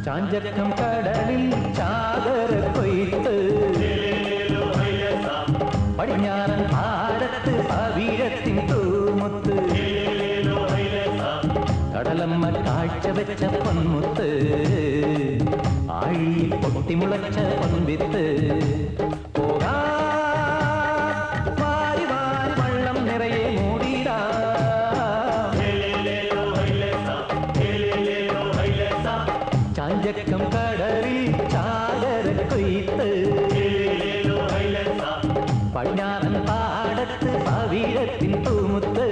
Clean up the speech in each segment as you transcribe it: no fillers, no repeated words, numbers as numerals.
ചാഞ്ചക്കം കടലിൽ ചാകര കൊയ്ത്ത് പടിഞ്ഞാറൻ പാടത്ത് പവിഴത്തിൻ തൂമുത്ത് കടലമ്മ കാഴ്ച വെച്ച പൊന്മുത്ത് ആഴിയിൽ പൊട്ടിമുളച്ച പൊൻവിത്ത് പോകാ വാരി വാരി വള്ളം നിറയെ മൂടിടാ ചാഞ്ചക്കം കടലിൽ ചാകര കൊയ്ത്ത് പടിഞ്ഞാറൻ പാടത്ത് പവിഴത്തിൻ തൂമുത്ത്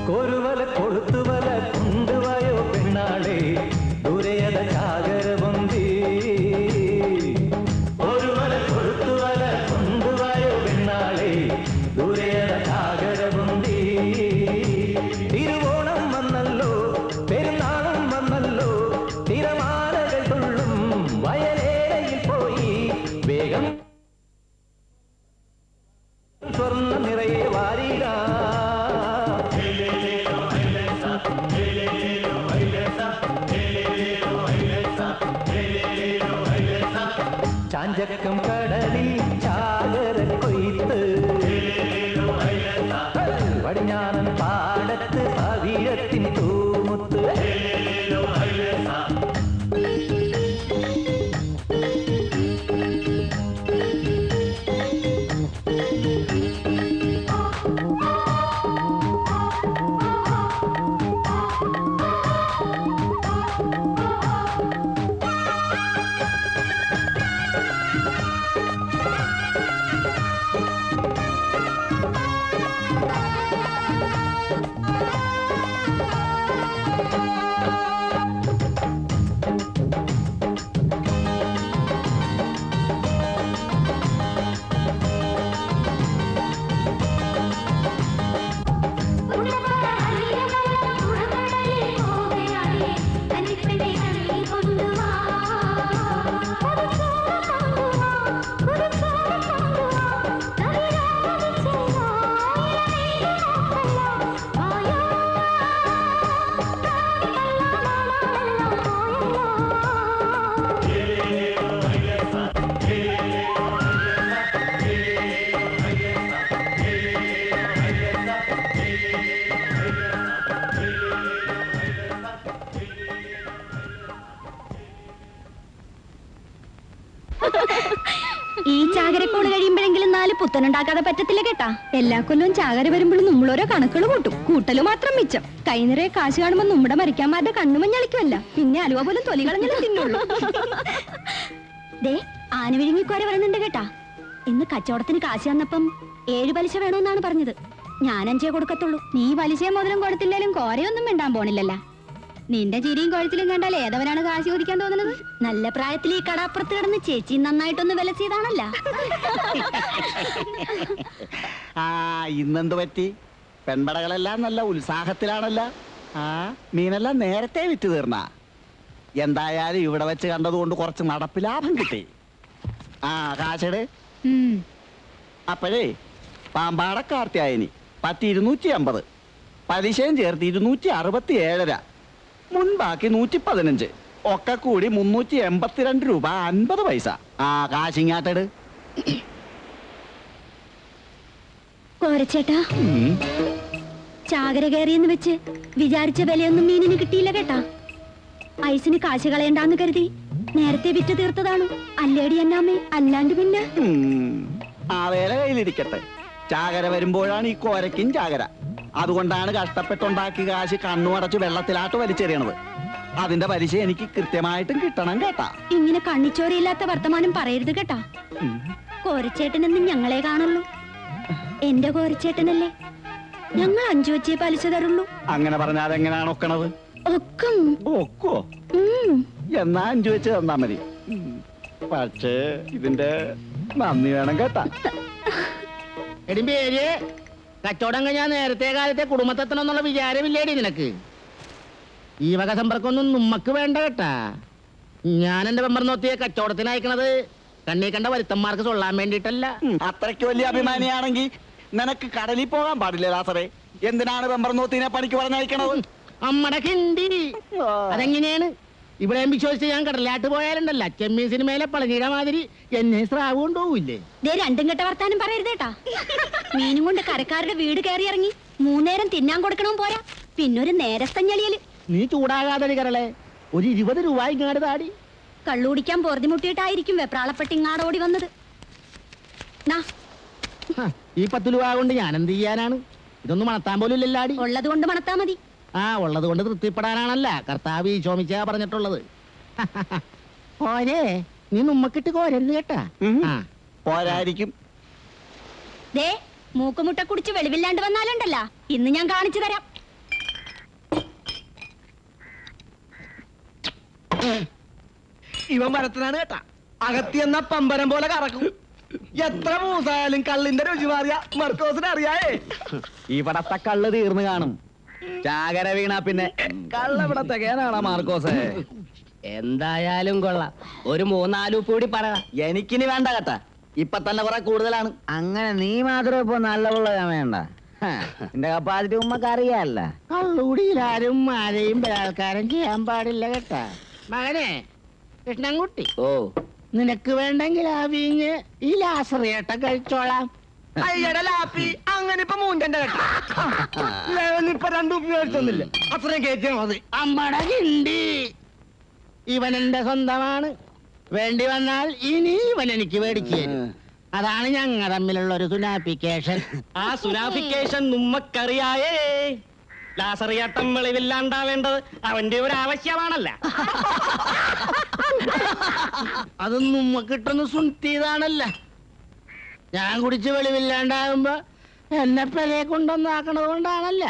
കൊരുവല കൊളുത്തുവല കൊണ്ടുവായോ പെണ്ണാളെ ദൂരയത ചാകര പൊന്തി ഒരുവല കൊളുത്തുവല കൊണ്ടുവായോ പെണ്ണാളെ ദൂരയത ചാകര പൊന്തി തിരുവോണം വന്നല്ലോ പെരുന്നാളും വന്നല്ലോ തിരമാലകൾ തുള്ളും വയലേലയിൽ പോയി വേഗം സ്വർണ്ണ നിറയെ വാരിടാ ചാഞ്ചക്കം കടലിൽ ചാകര കൊയ്ത്ത് പടിഞ്ഞാറൻ പാടത്ത് പവിഴത്തിൻ തൂമുത്ത് പുത്തനുണ്ടാക്കാതെ പറ്റത്തില്ല കേട്ടാ. എല്ലാ കൊല്ലവും ചാകര വരുമ്പോഴും നമ്മളോരോ കണക്കുകൾ കൂട്ടും. കൂട്ടല് മാത്രം മിച്ചം. കൈ നിറയെ കാശ് കാണുമ്പോ നമ്മുടെ മരിക്കാന്മാരുടെ കണ്ണുമഞ്ഞളിക്കുമല്ല, പിന്നെ അലുവ പോലും തൊലികളഞ്ഞാലും തിന്നുള്ളൂ. ദേ ആനവിഴുങ്ങിക്കോര പറയുന്നുണ്ട് കേട്ടാ. ഇന്ന് കച്ചവടത്തിന് കാശ് വന്നപ്പം 7 പലിശ വേണമെന്നാണ് പറഞ്ഞത്. ഞാൻ 5 കൊടുക്കത്തുള്ളൂ. നീ പലിശയും മുതലും കൊടുത്തില്ലേലും കോരയൊന്നും മിണ്ടാൻ പോണില്ലല്ല. നിന്റെ ചിരിയും കുഴച്ചിലും കണ്ടാൽ ഏതവനാണ് കാശ് ചോദിക്കാൻ തോന്നുന്നത്? നല്ല പ്രായത്തിൽ ഈ കടാപ്പുറത്ത് കിടന്ന് ചേച്ചി നന്നായിട്ടൊന്ന് വില ചെയ്താണല്ല. ഇന്നെന്ത് പറ്റി? പെൺപടകളെല്ലാം നല്ല ഉത്സാഹത്തിലാണല്ല. മീനെല്ലാം നേരത്തെ വിറ്റ് തീർന്ന. എന്തായാലും ഇവിടെ വെച്ച് കണ്ടതുകൊണ്ട് കുറച്ച് നടപ്പ് ലാഭം കിട്ടി. കാശട്. അപ്പോഴേ പാമ്പാടക്കാർത്തിയായനി 250, പലിശയും ചേർത്ത് 267, മുൻപാക്കി 115, ഒക്കെ കൂടി 382 രൂപ 50 പൈസ. കാശിങ്ങാട്ടട്. കോരച്ചേട്ടാ, ചാകര കയറിയെന്ന് വെച്ച് വിചാരിച്ച വിലയൊന്നും മീനിന് കിട്ടിയില്ല കേട്ടാ. ഐസിന് കാശ് കളയണ്ടാന്ന് കരുതി നേരത്തെ വിറ്റ് തീർത്തതാണ്. അല്ലേടി എന്നാമേ, അല്ലാണ്ട് പിന്നെ. ആ വേല കയ്യിലിരിക്കട്ടെ. ചാകര വരുമ്പോഴാണ് ഈ കോരയ്ക്കും ചാകര. അതുകൊണ്ടാണ് കഷ്ടപ്പെട്ടുണ്ടാക്കി കാശ് കണ്ണുമടച്ച് വെള്ളത്തിലാട്ട് വലിച്ചെറിയണത്. അതിന്റെ പലിശ എനിക്ക് കൃത്യമായിട്ടും കിട്ടണം കേട്ടാ. ഇങ്ങനെ കണ്ണിച്ചോരയില്ലാത്ത വർത്തമാനം പറയരുത് കേട്ടാ. കോരച്ചേട്ടനെന്നും ഞങ്ങളെ കാണുള്ളൂ. എന്റെ കോരച്ചേട്ടനല്ലേ. ഞങ്ങൾ 5 വെച്ചേ പലിശ തരുള്ളൂ. അങ്ങനെ പറഞ്ഞാൽ എങ്ങനെയാണ് ഒക്കണത്? ഒക്കോ? എന്നാ 5 വെച്ച് തന്നാ മതി. പക്ഷേ ഇതിന്റെ നന്ദി വേണം കേട്ടാ. എടി പേര് കച്ചവടം കഴിഞ്ഞാൽ നേരത്തെ കാലത്തെ കുടുംബത്തെത്തണമെന്നുള്ള വിചാരമില്ലേടി നിനക്ക്? ഈ വക സമ്പർക്കൊന്നും നമ്മക്ക് വേണ്ട കേട്ടാ. ഞാൻ എന്റെ മെമ്പർ നോത്തിയെ കച്ചവടത്തിന് അയക്കണത് കണ്ണീ കണ്ട വരുത്തന്മാർക്ക് കൊള്ളാൻ വേണ്ടിട്ടല്ല. അത്രയ്ക്ക് വലിയ അഭിമാനിയാണെങ്കിൽ നിനക്ക് കടലിൽ പോകാൻ പാടില്ല ലാസറേ. എന്തിനാണ് മെമ്പർ നോത്തിനെ പണിക്ക് പറഞ്ഞയക്കണത്? അമ്മടെ കിണ്ടി. അതെങ്ങനെയാണ്? ഇവിടെ വിശ്വസിച്ച് ഞാൻ കടലാട്ട് പോയാലുണ്ടല്ല, ചെമ്മീൻ സിനിമയിലെ പളനിയുടെ മാതിരി എന്നെ സ്രാവ് കൊണ്ടുപോകില്ലേ? രണ്ടും കെട്ട വർത്താനം പറയരുതേട്ടാ. മീനും കൊണ്ട് കരക്കാരുടെ വീട് കയറി ഇറങ്ങി 3 നേരം തിന്നാൻ കൊടുക്കണം പോരാ, പിന്നൊരു നേരത്തഞ്ഞളിയല്. നീ ചൂടാകാതെ കരളെ, ഒരു 20 രൂപ ഇങ്ങാട് താടി. കള്ളുകുടിക്കാൻ പൊറുതിമുട്ടിയിട്ടായിരിക്കും വെപ്രാളപ്പെട്ട് ഇങ്ങാട് ഓടി വന്നത്. ഈ 10 രൂപ കൊണ്ട് ഞാൻ എന്ത് ചെയ്യാനാണ്? ഇതൊന്നും മണത്താൻ പോലും ഇല്ലല്ലാടി. ഉള്ളത് കൊണ്ട് മണത്താ മതി. ഉള്ളത് കൊണ്ട് തൃപ്തിപ്പെടാനാണല്ല കർത്താവ് ഈശോമിച്ച പറഞ്ഞിട്ടുള്ളത്. പോരേ, നീ നമ്മക്കിട്ട് കോരരുത് കേട്ടാ. പോരായിരിക്കും. ദേ മൂക്കുമുട്ട കുടിച്ച് വെളിവില്ലാണ്ട് വന്നാലുണ്ടല്ല, ഇന്ന് ഞാൻ കാണിച്ചു തരാം. ഇവ മരത്തിനാണ് കേട്ടാ. അകത്തിയെന്ന പമ്പരം പോലെ കറക്കും. എത്ര മൂസായാലും കള്ളിന്റെ രുചി മാറിയ മർക്കോസിന് അറിയായേ. ഇവിടത്തെ കള്ള് തീർന്നു കാണും. ചാകര വീണ പിന്നെ കള്ളവിടെ തികയാനാണോ മാർക്കോസേ? എന്തായാലും കൊള്ളാം. ഒരു 3-4 ഉപ്പ് കൂടി പറ. എനിക്കിനി വേണ്ട കേട്ടാ. ഇപ്പൊ തന്നെ കുറെ കൂടുതലാണ്. അങ്ങനെ നീ മാത്രം ഇപ്പൊ നല്ലതുള്ള വേണ്ട. എന്റെ കപ്പാസിറ്റി ഉമ്മക്ക് അറിയാല്ല. കള്ളുകൂടിയിലാരും ആരെയും ബലാത്കാരം ചെയ്യാൻ പാടില്ല കേട്ടാ. മകനെ കൃഷ്ണൻകുട്ടി, നിനക്ക് വേണ്ടെങ്കിൽ ആ വീഞ്ഞ് ഈ ലാസറിയേട്ട കഴിച്ചോളാം. അയ്യടെ ലാപ്പി, അങ്ങനെ ഇപ്പൊ മൂഞ്ചന്റെ കേട്ടാ. ഇപ്പൊ 2 ഉപ്പ് മേടിച്ചൊന്നില്ല, അത്രയും കയറ്റിയാ മതി. അമ്മടെ കിണ്ടി, ഇവൻ എന്റെ സ്വന്തമാണ്. വേണ്ടി വന്നാൽ ഇനി ഇവൻ എനിക്ക് മേടിച്ചു തരും. അതാണ് ഞങ്ങൾ തമ്മിലുള്ള ഒരു സുനാഫിക്കേഷൻ. ആ സുനാഫിക്കേഷൻ നമ്മക്കറിയായേ. ലാസറിയാട്ടം വെളിവില്ലാണ്ടാവേണ്ടത് അവന്റെ ഒരു ആവശ്യമാണല്ല. അത് നമ്മക്കിട്ടൊന്ന് സുൻത്തിയതാണല്ല. ഞാൻ കുടിച്ച് വെളിവില്ലാണ്ടാകുമ്പോ എന്നെ പെലയെ കൊണ്ടൊന്നാക്കണത് കൊണ്ടാണല്ല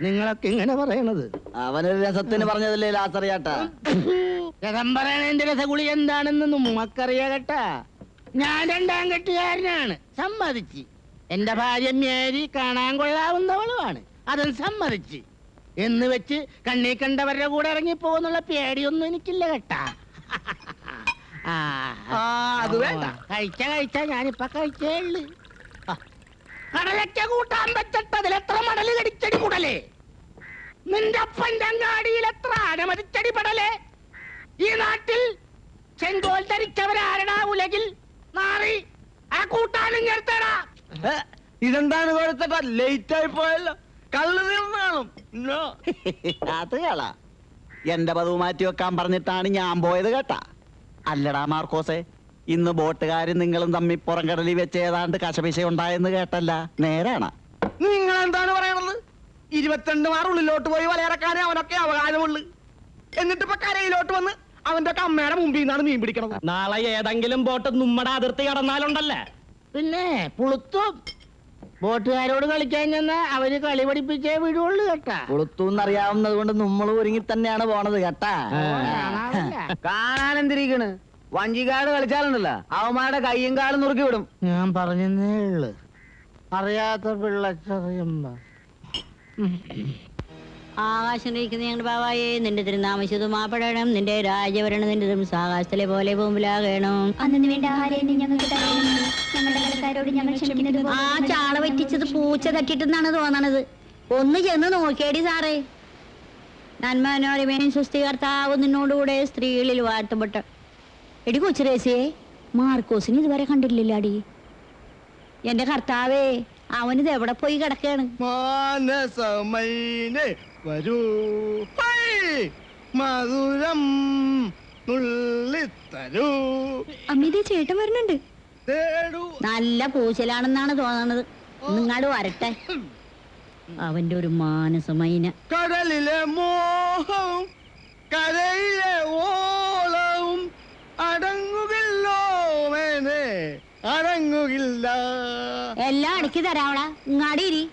നിങ്ങളൊക്കെ ഇങ്ങനെ പറയണത്. അവനൊരു രസത്തിന് പറഞ്ഞതല്ലേ ലാസറിയാട്ട. രസം പറയണതിന്റെ രസഗുളി എന്താണെന്ന് നമ്മക്കറിയാ കേട്ടാ. ഞാൻ 2ാം കെട്ടുകാരനാണ്, സമ്മതിച്ച്. എന്റെ ഭാര്യ മേരി കാണാൻ കൊള്ളാവുന്നവളുമാണ്, അതും സമ്മതിച്ച്. എന്ന് വെച്ച് കണ്ണീ കണ്ടവരുടെ കൂടെ ഇറങ്ങിപ്പോന്നുള്ള പേടിയൊന്നും എനിക്കില്ല കേട്ടാ. അത് വേണ്ട. കഴിച്ച ഞാനിപ്പൊ കഴിച്ചേ ഉള്ളു. കടലയ്ക്ക കൂട്ടാൻ വെച്ചിട്ട് അതിലെത്ര മടല് കടിച്ചടി കൂടലേ. നിന്റെ അപ്പന്റെ അങ്ങാടിയിൽ എത്ര ആനമതിച്ചടി പെടലേ. ഈ നാട്ടിൽ ചെങ്കോൽ ധരിച്ചവരാരടാ ഉലകിൽ നാറി. ആ കൂട്ടാനും ചേർത്തടാ. ഇതെന്താണ് കൊടുത്തിട്ടാ? ലേറ്റ് ആയി പോയല്ലോ. കള്ള് തീർന്നു കാണും. അത് കള. എന്റെ പതിവ് മാറ്റി വെക്കാൻ പറഞ്ഞിട്ടാണ് ഞാൻ പോയത് കേട്ടാ. അല്ലടാ മാർക്കോസേ, ഇന്ന് ബോട്ടുകാരും നിങ്ങളും തമ്മിൽ പുറംകടലിൽ വെച്ച് ഏതാണ്ട് കശപിശ ഉണ്ടായെന്ന് കേട്ടല്ല, നേരാണ്? നിങ്ങൾ എന്താണ് പറയണത്? 22 മാർ ഉള്ളിലോട്ട് പോയി വലയിറക്കാനേ അവനൊക്കെ അവകാശമുള്ളു. എന്നിട്ട് ഇപ്പൊ കരയിലോട്ട് വന്ന് അവന്റെ ഒക്കെ അമ്മയുടെ മുമ്പിൽ നിന്നാണ് മീൻ പിടിക്കണത്. നാളെ ഏതെങ്കിലും ബോട്ട് നമ്മുടെ അതിർത്തി കടന്നാലുണ്ടല്ലേ പിന്നെ പുളുത്തും. ബോട്ടുകാരോട് കളിക്കാൻ ചെന്നാ അവര് കളി പഠിപ്പിച്ചേ വിടുള്ളൂ കേട്ടാ. കൊളുത്തൂന്നറിയാവുന്നത് കൊണ്ട് നമ്മൾ ഒരുങ്ങി തന്നെയാണ് പോണത് കേട്ടാ. കാണാൻ എന്തിരിക്കണ്? വഞ്ചിക്കാട് കളിച്ചാലുണ്ടല്ലോ അവന്മാരുടെ കയ്യും കാലും നുറുക്കി വിടും. ഞാൻ പറഞ്ഞേ ഉള്ളു, അറിയാത്ത പിള്ളച്ചറിയുമ്പോ. ആകാശിക്കുന്ന ഞങ്ങളുടെ ബാവായെ നിന്റെ തിരുനാമശുദ്ധമാപ്പെടണം, നിന്റെ രാജഭരണം നിന്റെ ആകാശത്തിലെ പോലെ ഭൂമിലാകണം. അന്നു വേണ്ട ആഹാരം ഞങ്ങൾക്ക് തരണമേ. ഞങ്ങളുടെ കടക്കാരോട് ഞങ്ങൾ ക്ഷമിക്കുന്നത് പോലെ ആ ചാള പറ്റിച്ചത് പൂച്ച തട്ടിട്ടെന്നാണ് തോന്നണത്. ഒന്ന് ചെന്ന് നോക്കിയേടി സാറേ. നന്മനോരമേനും സുസ്ഥികർത്താവ് നിന്നോടുകൂടെ സ്ത്രീകളിൽ വാഴ്ത്തപ്പെട്ട. എടി കൊച്ചുരേസിയെ, മാർക്കോസിന് ഇതുവരെ കണ്ടിട്ടില്ലാടി. എന്റെ കർത്താവേ, അവനിത് എവിടെ പോയി കിടക്കാണ്? മാനസമൈനെ വരൂ, ഹൈ, മധുരം നുള്ളിത്തരൂ, അമ്മിതേ ചേട്ടൻ വരുന്നുണ്ട്. തേടൂ. നല്ല പൂച്ചലാണെന്നാണ് തോന്നണത്. നിങ്ങാട് വരട്ടെ. അവന്റെ ഒരു മാനസമൈന. കടലിലെ മോഹവും കരയിലെ ഓളവും അടങ്ങുകില്ലോ മേനെ, അടങ്ങുകില്ല. എല്ലാം അടക്കി തരാവളാ. ഇങ്ങാടിരി.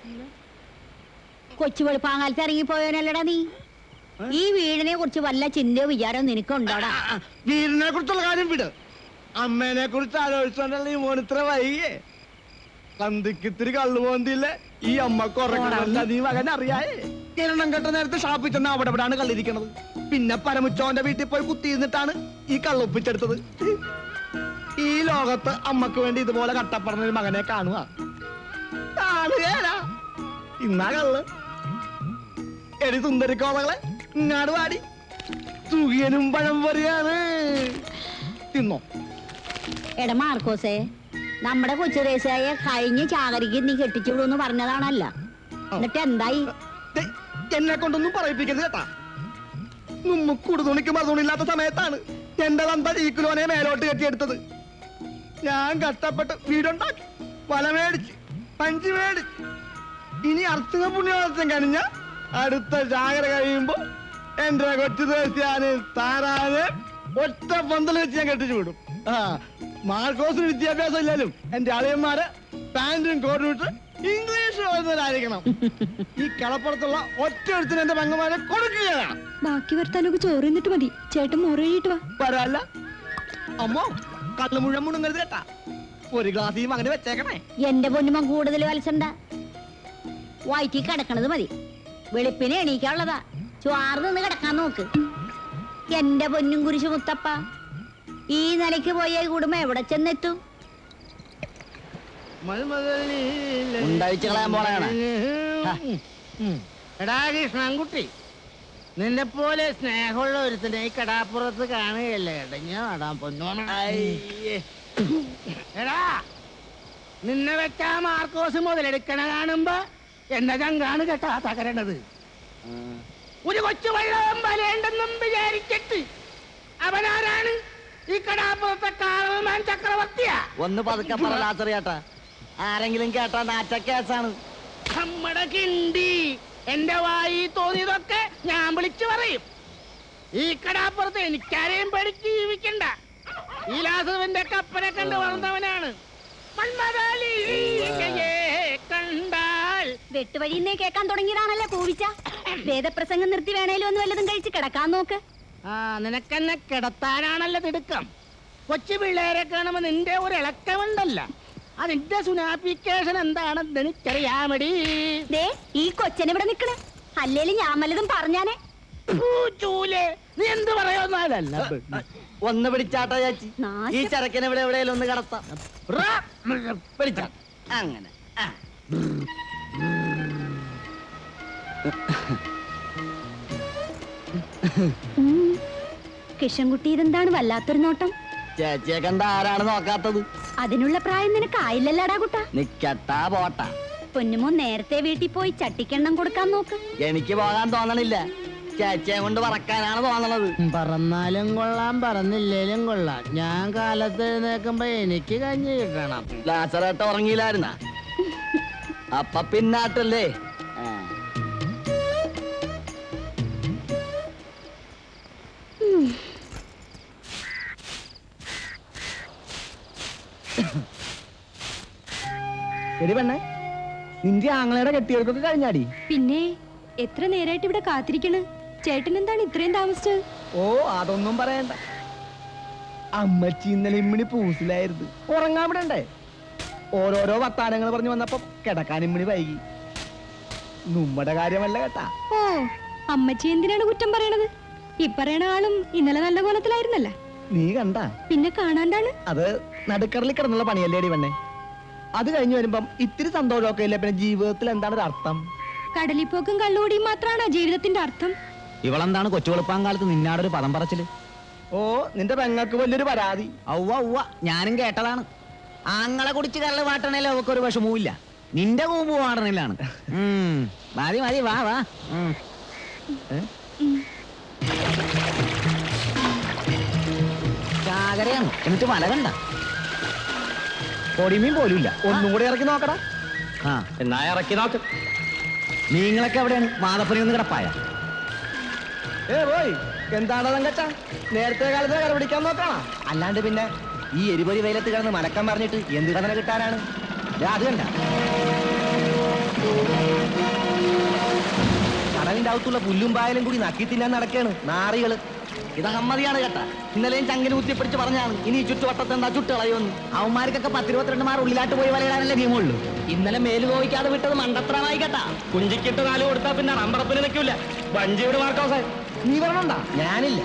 കൊച്ചു വെളുപ്പാങ്കാലത്ത് ഇറങ്ങിപ്പോയവനല്ലടാ നീ. ഈ വീടിനെ കുറിച്ച് വല്ല ചിന്തയോ വിചാരവും നിനക്കുണ്ടോടാ? വീടിനെ കുറിച്ചുള്ള കാര്യം വിട്. അമ്മേനെ കുറിച്ച് ആലോചിച്ചോണ്ടല്ലേ ഈ മോനിത്ര വൈകിയേ. സന്ധിക്കിത്തിരി കള്ളു പോന്തില്ലേ ഈ അമ്മക്ക് ഉറങ്ങണല്ല നീ മകൻ അറിയായേ. കിരണം കെട്ട നേരത്തെ ഷാപ്പിൽ ചെന്ന് അവിടെ ഇവിടാണ് കള്ളിരിക്കണത്. പിന്നെ പരമുച്ചോന്റെ വീട്ടിൽ പോയി കുത്തിയിരുന്നിട്ടാണ് ഈ കള്ളൊപ്പിച്ചെടുത്തത്. ഈ ലോകത്ത് അമ്മക്ക് വേണ്ടി ഇതുപോലെ കട്ടപ്പറഞ്ഞ ഒരു മകനെ കാണുക കാണുകയല്ല. ഇന്നാ കള്ള്. എടി സുന്ദരിക്കോളകളെ, ഇങ്ങാട് വാടി. സുഖിയനും പഴം പറയാണ്. തിന്നോ. എടാ മാർക്കോസേ, നമ്മുടെ കൊച്ചുറേസായ കഴിഞ്ഞ ചാകരിക്ക് നീ കെട്ടിച്ചുവിടുന്ന് പറഞ്ഞതാണല്ല. എന്നിട്ട് എന്തായി? ദേ, എന്നെ കൊണ്ടൊന്നും പറയിപ്പിക്കരുത് കേട്ടാ. മുക്കുടു തുണിക്ക് മറുതുണില്ലാത്ത സമയത്താണ് എന്റെ തന്ത ഈ കിലോനെ മേലോട്ട് കെട്ടിയെടുത്തത്. ഞാൻ കഷ്ടപ്പെട്ട് വീടുണ്ടാക്കി, വല മേടിച്ച്, പഞ്ച് മേടിച്ച്. ഇനി അർച്ചന പുണ്യോത്സവം കഴിഞ്ഞ അടുത്ത ജാഗര കഴിയുമ്പോ എന്റെ കൊച്ചു ദേശിയാന് താരാന് ഒറ്റ പന്തൽ വെച്ച് ഞാൻ കെട്ടിച്ചു വിടും. ആ, മാർക്കോസിന് വിദ്യാഭ്യാസം ഇല്ലാലും എന്റെ അളിയന്മാര് പാന്റും കോട്ടും ഇട്ട് ഇംഗ്ലീഷ് എഴുതുന്നവരായിരിക്കണം. ഈ കളപ്പുറത്തുള്ള ഒറ്റ ഒരുത്തിന് എന്റെ പെങ്ങന്മാരെ കൊടുക്കുകയാണ്. ബാക്കി വർത്താനൊക്കെ ചോറ് തിന്നിട്ട് മതി. ചേട്ടൻ മോറ് കഴിയിട്ട് വാ. വരാല്ല അമ്മോ, കള്ളു മുഴുവൻ മുണുങ്ങരുത് കേട്ടാ. ഒരു ഗ്ലാസ് ഈ മകന് വെച്ചേക്കണേ. എന്റെ പൊന്നുമൻ കൂടുതൽ വലസണ്ട. വയറ്റി കിടക്കണത് മതി. വെളുപ്പിനെ എണീക്കാനുള്ളതാ. ചുവാറ് നിന്ന് കിടക്കാൻ നോക്ക്. എന്റെ പൊന്നും കുരിശു മുത്തപ്പ, ഈ നിലയ്ക്ക് പോയ കൂടുമ്പോ എവിടെ ചെന്നെത്തും? ഉണ്ടായിച്ച് കളയാൻ പോണയാണ്. എടാ കൃഷ്ണൻകുട്ടി, നിന്നെ പോലെ സ്നേഹമുള്ള ഒരുത്തനെ ഈ കടാപ്പുറത്ത് കാണുകയല്ലേ ഇടഞ്ഞ നടാൻ പൊന്നോണ. എടാ, നിന്നെ വെച്ചാ മാർക്കോസ് മുതലെടുക്കണ കാണുമ്പോ എന്റെ ചങ്കാണ് കേട്ടാ തകരണത്. ഒരു കൊച്ചു വെള്ളം വരേണ്ടെന്നും വിചാരിച്ചിട്ട് അവനാരാണ്? ഈ കടാപ്പുറത്തെ കാർമാൻ ചക്രവർത്തിയാ. ഒന്ന് പതുക്കെ പറലാച്ചറിയാട്ടാ. ആരെങ്കിലും കേട്ടാ നാറ്റ കേസാണ്. നമ്മടെ കിണ്ടി എന്റെ വായി തോന്നിയതൊക്കെ ഞാൻ വിളിച്ചു പറയും. ഈ കടാപ്പുറത്ത് എനിക്കാരെയും പേടിച്ച് ജീവിക്കണ്ട. ഈ ലാസവന്റെ കപ്പനെ കണ്ട് വളർന്നവനാണ്. കണ്ടാൽ വെട്ടുവഴിന്നേ കേൾക്കാൻ തുടങ്ങിയതാണല്ലേ കൂവിച്ച. വേദപ്രസംഗം നിർത്തി വേണേലും ഒന്ന് വല്ലതും കഴിച്ച് കിടക്കാൻ നോക്ക്. ആ, നിനക്കെന്നെ കിടത്താനാണല്ലോ തിടുക്കം. കൊച്ചു പിള്ളേരെ കാണുമ്പോ നിന്റെ ഒരു ഇളക്കമുണ്ടല്ല. അതിന്റെ സുനാപ്പിക്കേഷൻ എന്താണെന്ന് എനിക്കറിയാമടി. ദേ, ഈ കൊച്ചനെ ഇവിടെ നിക്കണേ. അല്ലേലും ഞാൻ വല്ലതും പറഞ്ഞാനേ. ചൂലേ, നീ എന്ത് പറയുന്നതല്ല. ഒന്ന് പിടിച്ചാട്ടാ ചാച്ചി. ഈ ചരക്കിനെ ഇവിടെ എവിടെയെങ്കിലും ഒന്ന് കടത്താം. പിടിച്ചാ അങ്ങനെ. കിഷൻകുട്ടി, ഇതെന്താണ് വല്ലാത്തൊരു നോട്ടം? ചേച്ചിയെ കണ്ട ആരാണ് നോക്കാത്തത്? അതിനുള്ള പ്രായം നിനക്ക് ആയില്ലല്ലാടാ കുട്ടാ. നിക്കട്ടാ പോട്ടാ. പൊന്നുമോ നേരത്തെ വീട്ടിൽ പോയി ചട്ടിക്കെണ്ണം കൊടുക്കാൻ നോക്ക്. എനിക്ക് പോകാൻ തോന്നണില്ല. ചേച്ചിയെ കൊണ്ട് പറക്കാനാണ് തോന്നണത്. പറന്നാലും കൊള്ളാം പറന്നില്ലേലും കൊള്ളാം. ഞാൻ കാലത്ത് എഴുന്നേക്കുമ്പോ എനിക്ക് കഞ്ഞി കിട്ടണം. ലാസറേട്ട ഉറങ്ങിയില്ലായിരുന്ന അപ്പ പിന്നാട്ടല്ലേ. എടി പെണ്ണെ, നിന്റെ ആങ്ങളയുടെ കെട്ടിയെടുക്കൊക്കെ കഴിഞ്ഞാടി? പിന്നെ എത്ര നേരായിട്ട് ഇവിടെ കാത്തിരിക്കണ്? ചേട്ടൻ എന്താണ് ഇത്രയും താമസിച്ചത്? ഓ അതൊന്നും പറയണ്ട. അമ്മച്ചി ഇന്നലെ ഇമ്മിണി പൂസിലായിരുന്നു. ഉറങ്ങാൻ വിടണ്ടേ? ഓരോരോ വർത്താനങ്ങൾ പറഞ്ഞു വന്നപ്പോ കിടക്കാൻ ഇമ്മിണി വൈകി. നമ്മുടെ കാര്യമല്ല കേട്ടാ. ഓ അമ്മച്ചി എന്തിനാണ് കുറ്റം പറയണത്? ഈ പറയണ ആളും ഇന്നലെ നല്ല കോലത്തിലായിരുന്നല്ല. നീ കണ്ട? പിന്നെ കാണാണ്ടാണ്. അത് നടുക്കടലിൽ കിടന്നുള്ള പണിയല്ലേടി പെണ്ണെ. അത് കഴിഞ്ഞു വരുമ്പം ഇത്തിരി സന്തോഷമൊക്കെ ഇല്ല. പിന്നെ ജീവിതത്തിൽ എന്താണ് ഒരു അർത്ഥം? കടലിപ്പോക്കും കള്ളുകൂടിയും മാത്രമാണ് ജീവിതത്തിന്റെ അർത്ഥം. ഇവളെന്താണ് കൊച്ചുവെളുപ്പാങ്കാലത്ത് നിന്നാടൊരു പദം പറച്ചില്? ഓ നിന്റെ പെങ്ങൾക്ക് വലിയൊരു പരാതി. ഔവ്വ ഞാനും കേട്ടതാണ്. ആങ്ങളെ കുടിച്ച് കള്ള് പാട്ടണേലും അവക്കൊരു വിഷമവും നിന്റെ കൂമ്പ് പാടണില്ലാണ്. മതി മതി വാ വാ. ചാകരയാണ്. എന്നിട്ട് വല കണ്ട പൊടിമീൻ പോലും ഇല്ല. ഒന്നും കൂടെ ഇറക്കി നോക്കടാ. ആ എന്നാ ഇറക്കി നോക്ക്. നിങ്ങളൊക്കെ എവിടെയാണ്? മാതപ്പനി ഒന്ന് കിടപ്പായ? പോയി എന്താണ് തങ്കച്ച, നേരത്തെ കാലത്ത് കര പിടിക്കാൻ നോക്കണ. അല്ലാണ്ട് പിന്നെ ഈ എരിപൊരി വെയിലത്ത് കിടന്ന് മലക്കം പറഞ്ഞിട്ട് എന്ത് കഥന കിട്ടാനാണ്? അത് കണ്ട കടലിന്റെ അകത്തുള്ള പുല്ലും പായലും കൂടി നക്കി തിന്നാൻ നടക്കാണ് നാറികള്. ഇത് അഹമ്മതിയാണ് കേട്ടാ. ഇന്നലെയും ചങ്കിന് കുത്തിപ്പിടിച്ച് പറഞ്ഞാണ് ഇനി ചുറ്റുവട്ടത്ത് എന്താ ചുട്ട് കളയുമെന്ന്. അവന്മാർക്കൊക്കെ 10-22 ഉള്ളിലാട്ട് പോയി വലയിടാനല്ലേ നിയമമുള്ളൂ. ഇന്നലെ മേല് നോക്കിക്കാതെ വിട്ടത് മണ്ടത്രമായി കേട്ടാ. കുഞ്ചിക്കിട്ട് 4 കൊടുത്താ പിന്നെ റമ്പറപ്പിന് നിൽക്കൂല. വഞ്ചിയുടെ മാർക്കോസായി. നീ പറഞ്ഞോണ്ടാ? ഞാനില്ല.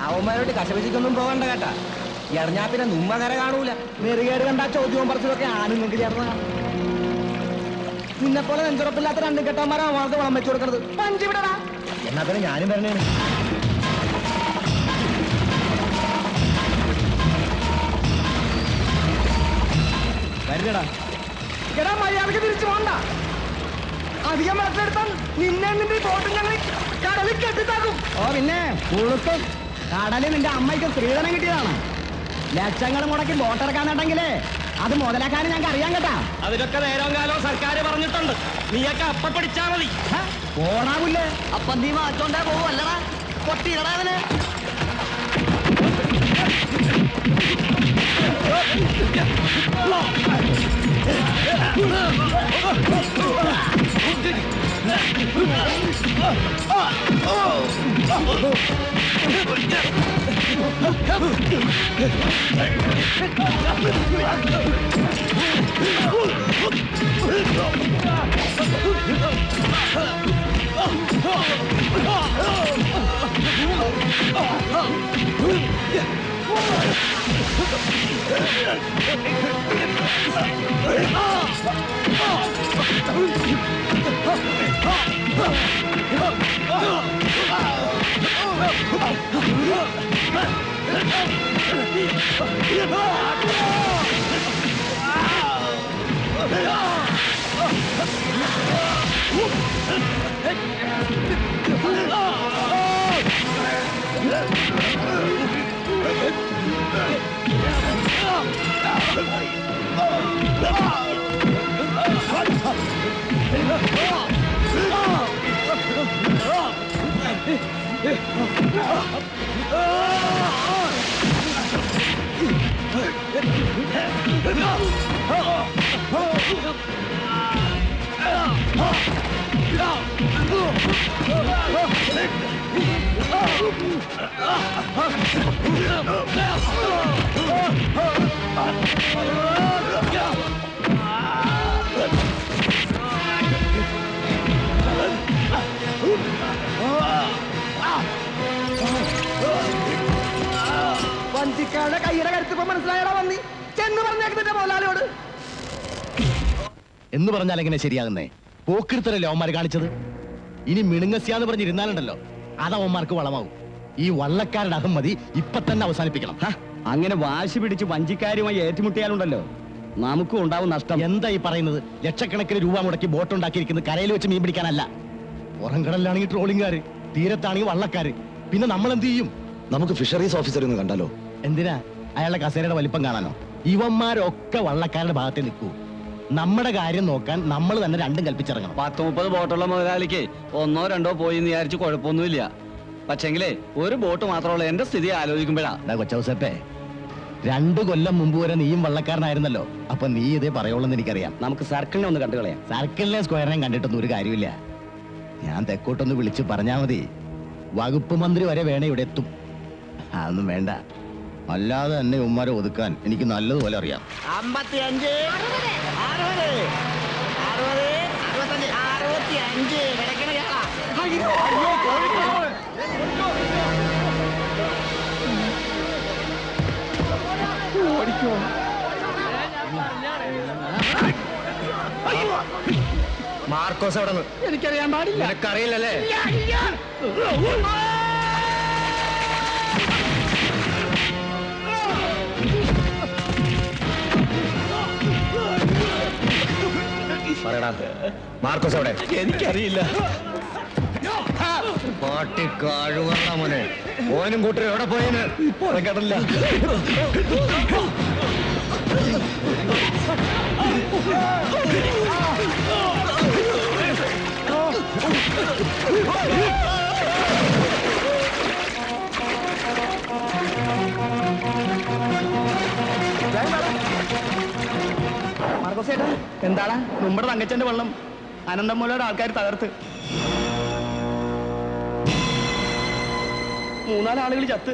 അവന്മാരോട് കശപിശിക്കൊന്നും പോകണ്ട കേട്ടാ. എറിഞ്ഞാ പിന്നെ നുമ്മ കര കാണൂല. നെറുകേട് കണ്ടാ ചോദ്യവും പറച്ചിലൊക്കെ ആണുങ്ങൾക്ക് ചേർന്ന. നിന്നെ പോലെ നെഞ്ചുറപ്പില്ലാത്ത 2 കെട്ടന്മാരാ അവർക്ക് വളം വെച്ചു കൊടുക്കണത്. പഞ്ചി വിടടാ. എന്നാ പിന്നെ ഞാനും വരണേണ്. വരില്ലടാ. എടാ മര്യാദക്ക് തിരിച്ചു പോണ്ട. അധികം വെള്ളത്തിലെടുത്താൽ നിന്നെ നിന്റെ ബോട്ടും ഞങ്ങൾ കടലിൽ കെട്ടിത്താക്കും. ഓ പിന്നെ ഉളുക്കും കടലിൽ നിന്റെ അമ്മയ്ക്ക് സ്ത്രീധനം കിട്ടിയതാണ്. ലക്ഷങ്ങൾ മുടക്കി ബോട്ടിറക്കാനുണ്ടെങ്കിലേ അത് മുതലാക്കാനും ഞങ്ങൾക്ക് അറിയാൻ കേട്ടാ. അതിനൊക്കെ നേരവും കാലവും സർക്കാർ പറഞ്ഞിട്ടുണ്ട്. നീയൊക്കെ അപ്പ പിടിച്ചാ മതി. ഓടാവില്ലേ? അപ്പൊ നീ മാറ്റോണ്ടേ പോവല്ലടാ. പൊട്ടിയിടടാ അവന്. വഞ്ചിക്കാരുടെ കയ്യുടെ കരുത്തിപ്പോ മനസ്സിലായടാ വന്നി. ചെന്ന് പറഞ്ഞേക്കുന്നില്ല മോലാലിയോട്. എന്ന് പറഞ്ഞാൽ എങ്ങനെ ശരിയാകുന്നേ? പോക്കിരുത്തരല്ലേ അവന്മാര് കാണിച്ചത്. ഇനി മിണുങ്ങസ്യാന്ന് പറഞ്ഞിരുന്നാലുണ്ടല്ലോ അതവന്മാർക്ക് വളമാവും. ഈ വള്ളക്കാരുടെ അഹമ്മതി ഇപ്പൊ തന്നെ അവസാനിപ്പിക്കണം. അങ്ങനെ വാശി പിടിച്ച് വഞ്ചിക്കാരുമായി ഏറ്റുമുട്ടിയാലുണ്ടല്ലോ നമുക്കും ഉണ്ടാവും നഷ്ടം. എന്താ ഈ പറയുന്നത്? ലക്ഷക്കണക്കിന് രൂപ മുടക്കി ബോട്ട് ഉണ്ടാക്കിയിരിക്കുന്നത് കരയിൽ വെച്ച് മീൻ പിടിക്കാനല്ല. പുറംകടലിലാണെങ്കിൽ ട്രോളിംഗുകാര് തീരത്താണെങ്കിൽ വള്ളക്കാര്, പിന്നെ നമ്മൾ എന്ത് ചെയ്യും? നമുക്ക് ഫിഷറീസ് ഓഫീസർ ഒന്ന് കണ്ടാലോ? എന്തിനാ? അയാളുടെ കസേരയുടെ വലിപ്പം കാണാനോ? ഇവന്മാരൊക്കെ വള്ളക്കാരുടെ ഭാഗത്ത് നിൽക്കൂ. നമ്മുടെ കാര്യം നോക്കാൻ നമ്മൾ തന്നെ രണ്ടും കൽപ്പിച്ചിറങ്ങണം. 10-30 ബോട്ടുള്ള മുതലാളിക്ക് 1-2 പോയി എന്ന് വിചാരിച്ച് കുഴപ്പമൊന്നുമില്ല. പക്ഷെങ്കിലേ ഒരു ബോട്ട് മാത്രമുള്ള എന്റെ സ്ഥിതി ആലോചിക്കുമ്പോഴാ. കൊച്ചൗസപ്പേ, 2 കൊല്ലം മുമ്പ് വരെ നീയും വള്ളക്കാരനായിരുന്നല്ലോ. അപ്പൊ നീ ഇതേ പറയുള്ളെന്ന് എനിക്കറിയാം. നമുക്ക് സർക്കിളിനെ ഒന്ന് കണ്ടു കളയാം. സർക്കിളിനെ സ്ക്വയറിനെയും കണ്ടിട്ടൊന്നും ഒരു കാര്യമില്ല. ഞാൻ തെക്കോട്ടൊന്ന് വിളിച്ച് പറഞ്ഞാ മതി. വകുപ്പ് മന്ത്രി വരെ വേണേ ഇവിടെ എത്തും. അതൊന്നും വേണ്ട. അല്ലാതെ തന്നെ ഉമ്മാരെ ഒതുക്കാൻ എനിക്ക് നല്ലതുപോലെ അറിയാം. 55, 60, 60, 65, 65 കിടക്കണ കേളാ. മാർക്കോസ് അവിടെ നിന്ന്. എനിക്കറിയാൻ പാടില്ല. നിനക്കറിയില്ലല്ലേ? പറയടാ, മാർക്കോസ് അവിടെ? എനിക്കറിയില്ല. പാട്ടി കാഴുകണ്ട മോനെ. ഓനും കൂട്ടരും എവിടെ പോയെന്ന് കടല്ല. മാർക്കോസേട്ടാ, എന്താണ് നമ്മുടെ തങ്കച്ചന്റെ വെള്ളം അനന്തം മൂലയുടെ ആൾക്കാർ തകർത്ത് 3-4 ആളുകൾ ചത്ത്.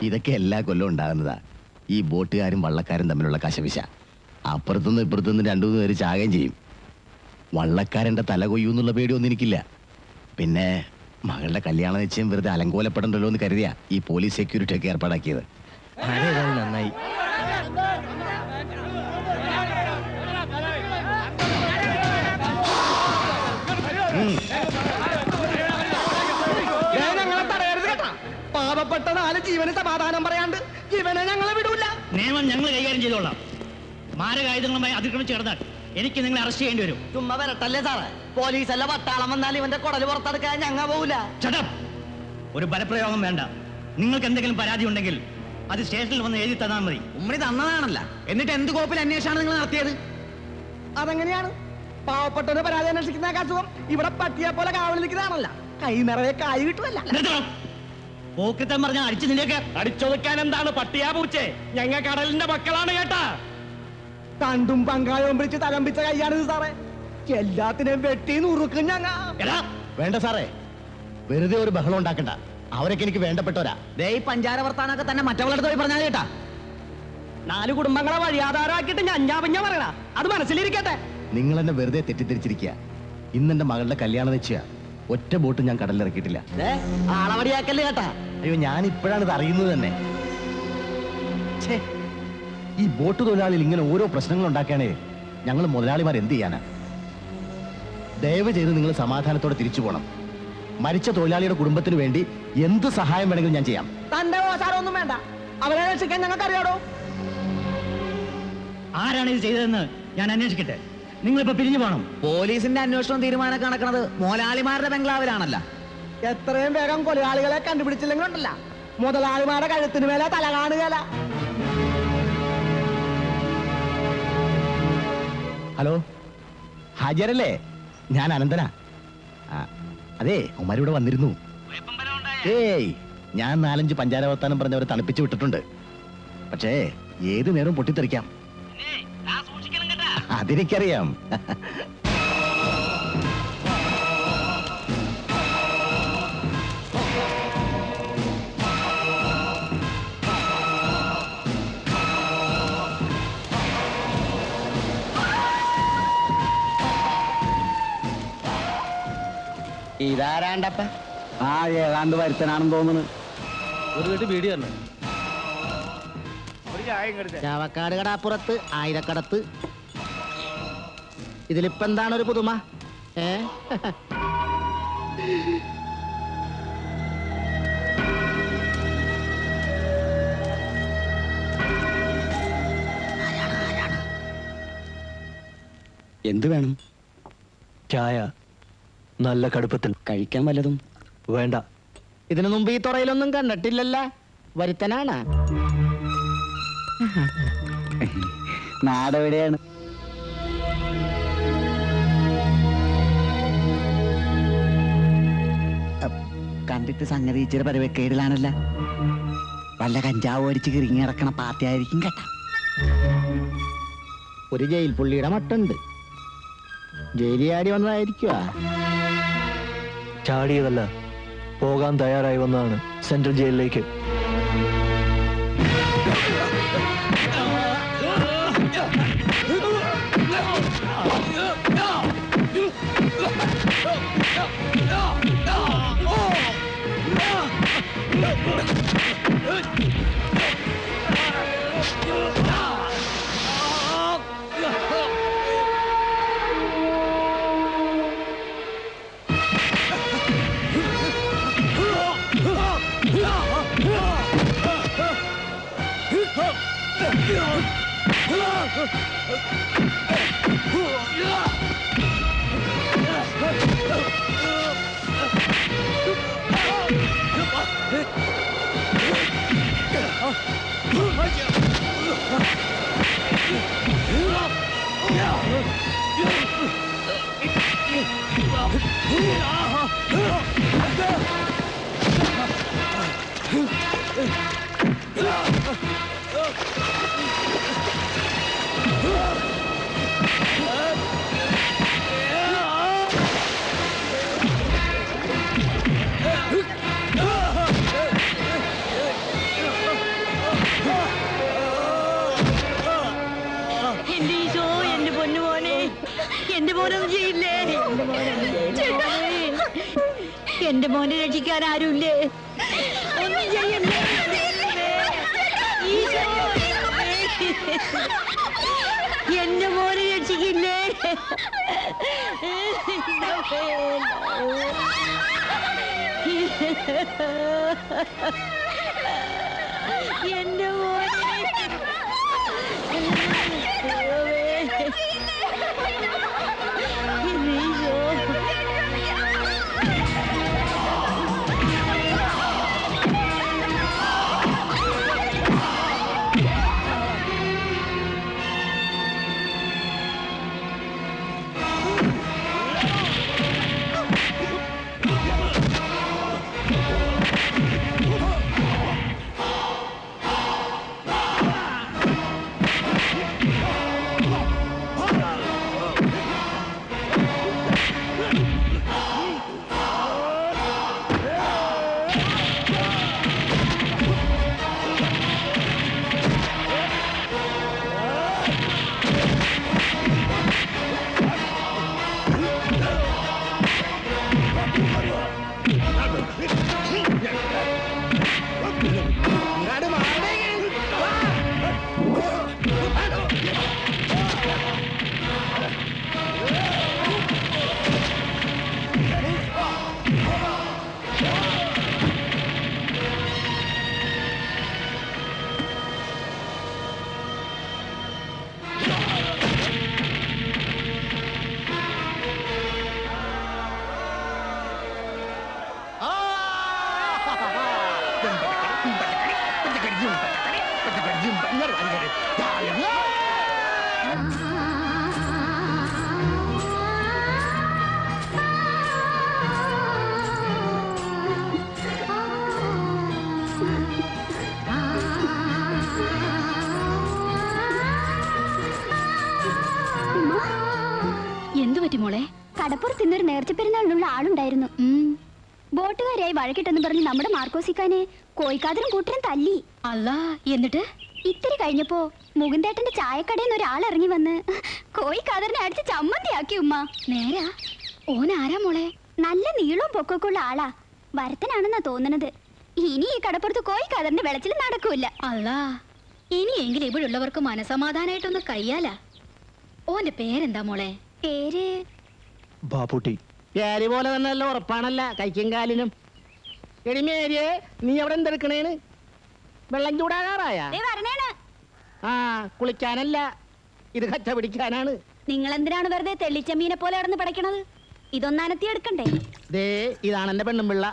ഇതൊക്കെ എല്ലാ കൊല്ലവും ഉണ്ടാകുന്നതാ. ഈ ബോട്ടുകാരും വള്ളക്കാരും തമ്മിലുള്ള കശപിശ. അപ്പുറത്തുനിന്ന് ഇപ്പുറത്തുനിന്ന് 2-3 പേര് ചാകുകയും ചെയ്യും. വള്ളക്കാരൻ്റെ തല കൊയ്യൂന്നുള്ള പേടിയൊന്നും എനിക്കില്ല. പിന്നെ മകളുടെ കല്യാണ നിശ്ചയം വെറുതെ അലങ്കോലപ്പെടണ്ടല്ലോ എന്ന് കരുതിയാ ഈ പോലീസ് സെക്യൂരിറ്റി ഒക്കെ ഏർപ്പാടാക്കിയത്. നന്നായി. ഞങ്ങളെ തടയരുത് കേട്ടാ. പാവപ്പെട്ട 4 ജീവന് സമാധാനം പറയാണ്ട് ജീവനെ ഞങ്ങളെ വിടൂല. നിയമം ഞങ്ങൾ കൈകാര്യം ചെയ്തോളാം. മാരകായുധങ്ങളുമായി അതിക്രമിച്ച് കിടന്നാൽ എനിക്ക് നിങ്ങളെ അറസ്റ്റ് ചെയ്യേണ്ടി വരും. ചുമ്മാ വരട്ടല്ലേ സാറേ? പോലീസല്ല പട്ടാളം വന്നാൽ ഇവന്റെ കുടല് പുറത്തെടുക്കാൻ ഞങ്ങൾ പോവില്ല. ഒരു ബലപ്രയോഗം വേണ്ട. നിങ്ങൾക്ക് എന്തെങ്കിലും പരാതി ഉണ്ടെങ്കിൽ അത് സ്റ്റേഷനിൽ വന്ന് എഴുതി തന്നാൽ മതി. ഉമ്മണി തന്നതാണല്ല. എന്നിട്ട് എന്ത് കോപ്പിൽ അന്വേഷണമാണ് നിങ്ങൾ നടത്തിയത്? അതെങ്ങനെയാണ്? പാവപ്പെട്ടവരെ പരാതി അന്വേഷിക്കുന്ന അസുഖം ഇവിടെ പട്ടിയെ പോലെ കാവൽ നിൽക്കുന്നതാണല്ല. കൈ നിറയെ കായ് കിട്ടുമല്ല. പോക്കറ്റം പറഞ്ഞാൽ അടിച്ചു നിന്നെയൊക്കെ. അടിച്ചൊതുക്കാൻ എന്താണ് പട്ടിയാ പൂച്ചേ? ഞങ്ങൾ കടലിന്റെ മക്കളാണ് കേട്ടാ. കണ്ടും പങ്കായവും പിടിച്ച് തലമ്പിച്ച കൈയാണിത് സാറേ. എല്ലാത്തിനെയും വെട്ടി നുറുക്കും ഞങ്ങ. വേണ്ട സാറേ, വെറുതെ ഒരു ബഹളം ഉണ്ടാക്കണ്ട. അവരൊക്കെ എനിക്ക് വേണ്ടപ്പെട്ടവരാ. ദേ ഈ പഞ്ചാര വർത്താനൊക്കെ തന്നെ മറ്റവളുടെ പോയി പറഞ്ഞാൽ കേട്ടാ. 4 കുടുംബങ്ങളെ വഴിയാധാരമാക്കിയിട്ട് ഞാൻ പറയണ അത് മനസ്സിലിരിക്കട്ടെ. നിങ്ങൾ എന്നെ വെറുതെ തെറ്റിദ്ധരിച്ചിരിക്കുക. ഇന്നെന്റെ മകളുടെ കല്യാണ നിശ്ചയ. ഒറ്റ ബോട്ട് ഞാൻ കടലിലിറക്കിയിട്ടില്ല. ആളവടിയാക്കല്ലേ കേട്ടാ. അയ്യോ, ഞാൻ ഇപ്പോഴാണ് ഇത് അറിയുന്നത് തന്നെ. ഛേ, ഈ ബോട്ട് തൊഴിലാളികൾ ഇങ്ങനെ ഓരോ പ്രശ്നങ്ങൾ ഉണ്ടാക്കുകയാണേ ഞങ്ങൾ മുതലാളിമാർ എന്ത് ചെയ്യാനാ? ദയവ് ചെയ്ത് നിങ്ങൾ സമാധാനത്തോടെ തിരിച്ചു പോകണം. മരിച്ച തൊഴിലാളിയുടെ കുടുംബത്തിന് വേണ്ടി എന്ത് സഹായം വേണമെങ്കിലും ഞാൻ ചെയ്യാം. തന്റെ ഓസാരമൊന്നും വേണ്ട. അവരെ രക്ഷിക്കാൻ ഞങ്ങൾക്ക് അറിയാടോ. ആരാണ് ഇത് ചെയ്തതെന്ന് ഞാൻ അന്വേഷിക്കട്ടെ. നിങ്ങളിപ്പോ പിരിഞ്ഞു പോകണം. പോലീസിന്റെ അന്വേഷണം തീരുമാനം കണക്കണത് മുതലാളിമാരുടെ ബംഗ്ലാവിലാണല്ല. എത്രയും വേഗം കൊലയാളികളെ കണ്ടുപിടിച്ചില്ലെങ്കിൽ ഉണ്ടല്ല മുതലാളിമാരുടെ കഴുത്തിന് മേലെ തല കാണുകയല്ല. ഹലോ, ഹാജരല്ലേ? ഞാൻ അനന്തനാ. അതെ, അവന്മാരിവിടെ വന്നിരുന്നു. ഏയ്, ഞാൻ 4-5 പഞ്ചാര വർത്താനം പറഞ്ഞവരെ തണുപ്പിച്ച് വിട്ടിട്ടുണ്ട്. പക്ഷേ ഏത് നേരവും പൊട്ടിത്തെറിക്കാം. അതെനിക്കറിയാം. ഇതാരാണ്ടപ്പ? ആ ഏതാണ്ട് വരുത്തനാണെന്ന് തോന്നുന്നു. ഒരു കെട്ടി ബീഡി തന്നെ. ചാവക്കാട് കടാപ്പുറത്ത് ആയിരക്കടത്ത്. ഇതിലിപ്പോ എന്താണ് ഒരു പുതുമ? ഏ എന്ത് വേണം? ചായ നല്ല കടുപ്പത്തിൽ. കഴിക്കാൻ വല്ലതും? വേണ്ട. ഇതിനു മുമ്പ് ഈ തുറയിലൊന്നും കണ്ടിട്ടില്ലല്ല. വരുത്തനാണ്. നാടെവിടെയാണ്? കണ്ടിട്ട് സംഗതി ഇച്ചിരി പരവക്കേടിലാണല്ല. വല്ല കഞ്ചാവ് അടിച്ച് കിറങ്ങി കിടക്കണ പാർട്ടി ആയിരിക്കും കേട്ടാ. ഒരു ജയിൽ പുള്ളിയുടെ മട്ടുണ്ട്. ജയിലിയാടി വന്നതായിരിക്കുവാ. ചാടിയതല്ല, പോകാൻ തയ്യാറായി വന്നതാണ് സെൻട്രൽ ജയിലിലേക്ക്. എന്റെ മോനെ രക്ഷിക്കാൻ ആരുമില്ലേ? ഒന്നും ചെയ്യല്ലേ. എന്റെ മോനെ രക്ഷിക്കില്ലേ? എന്റെ മോനെ എന്തു പറ്റി മോളെ? കടപ്പുറത്ത് ഇന്നൊരു നേർച്ച പെരുന്നാളിനുള്ള ആളുണ്ടായിരുന്നു. ബോട്ടുകാരായി വഴക്കിട്ടെന്ന് പറഞ്ഞ് നമ്മുടെ മാർക്കോസിക്കാനെ കോയിക്കാതരും കൂട്ടരും തല്ലി. അല്ലാ, എന്നിട്ട് ഇത്തിരി കഴിഞ്ഞപ്പോ മുകുന്ദേട്ടന്റെ ചായക്കടയിൽ നിന്ന് ഒരാൾ ഇറങ്ങി വന്ന് കോയിക്കാതറിനെ അടിച്ച് ചമ്മന്തിയാക്കി. ഉമ്മ നേരാ? ഓനാരാ മോളെ? നല്ല നീളവും പൊക്കമൊക്കെ ആളാ. ഭരതനാണെന്നാ തോന്നണത്. ഇനി ഈ കടപ്പുറത്ത് കോഴിക്കാതറിന്റെ വെളച്ചിൽ നടക്കൂല. അല്ലാ, ഇനിയെങ്കിലും ഇവിടെയുള്ളവർക്ക് മനസമാധാനായിട്ടൊന്ന് കഴിയാലാ. ഓന്റെ പേരെന്താ മോളെ? പേര് ബാപ്പുട്ടി. പേര് പോലെ തന്നെ നല്ല ഉറപ്പാണല്ല കൈക്കും കാലിനും. എടി മേരിയെ, നീ അവിടെ എന്തെടുക്കണേന്? വെള്ളം ചൂടാകാറായ? ആ, കുളിക്കാനല്ല, ഇത് കച്ച പിടിക്കാനാണ്. നിങ്ങൾ എന്തിനാണ് വെറുതെ തെള്ളിച്ചമ്മീനെ പോലെ നടന്ന് പടയ്ക്കണത്? ഇതൊന്നനത്തി എടുക്കണ്ടേ? ദേ, ഇതാണ് എന്റെ പെണ്ണും പിള്ള.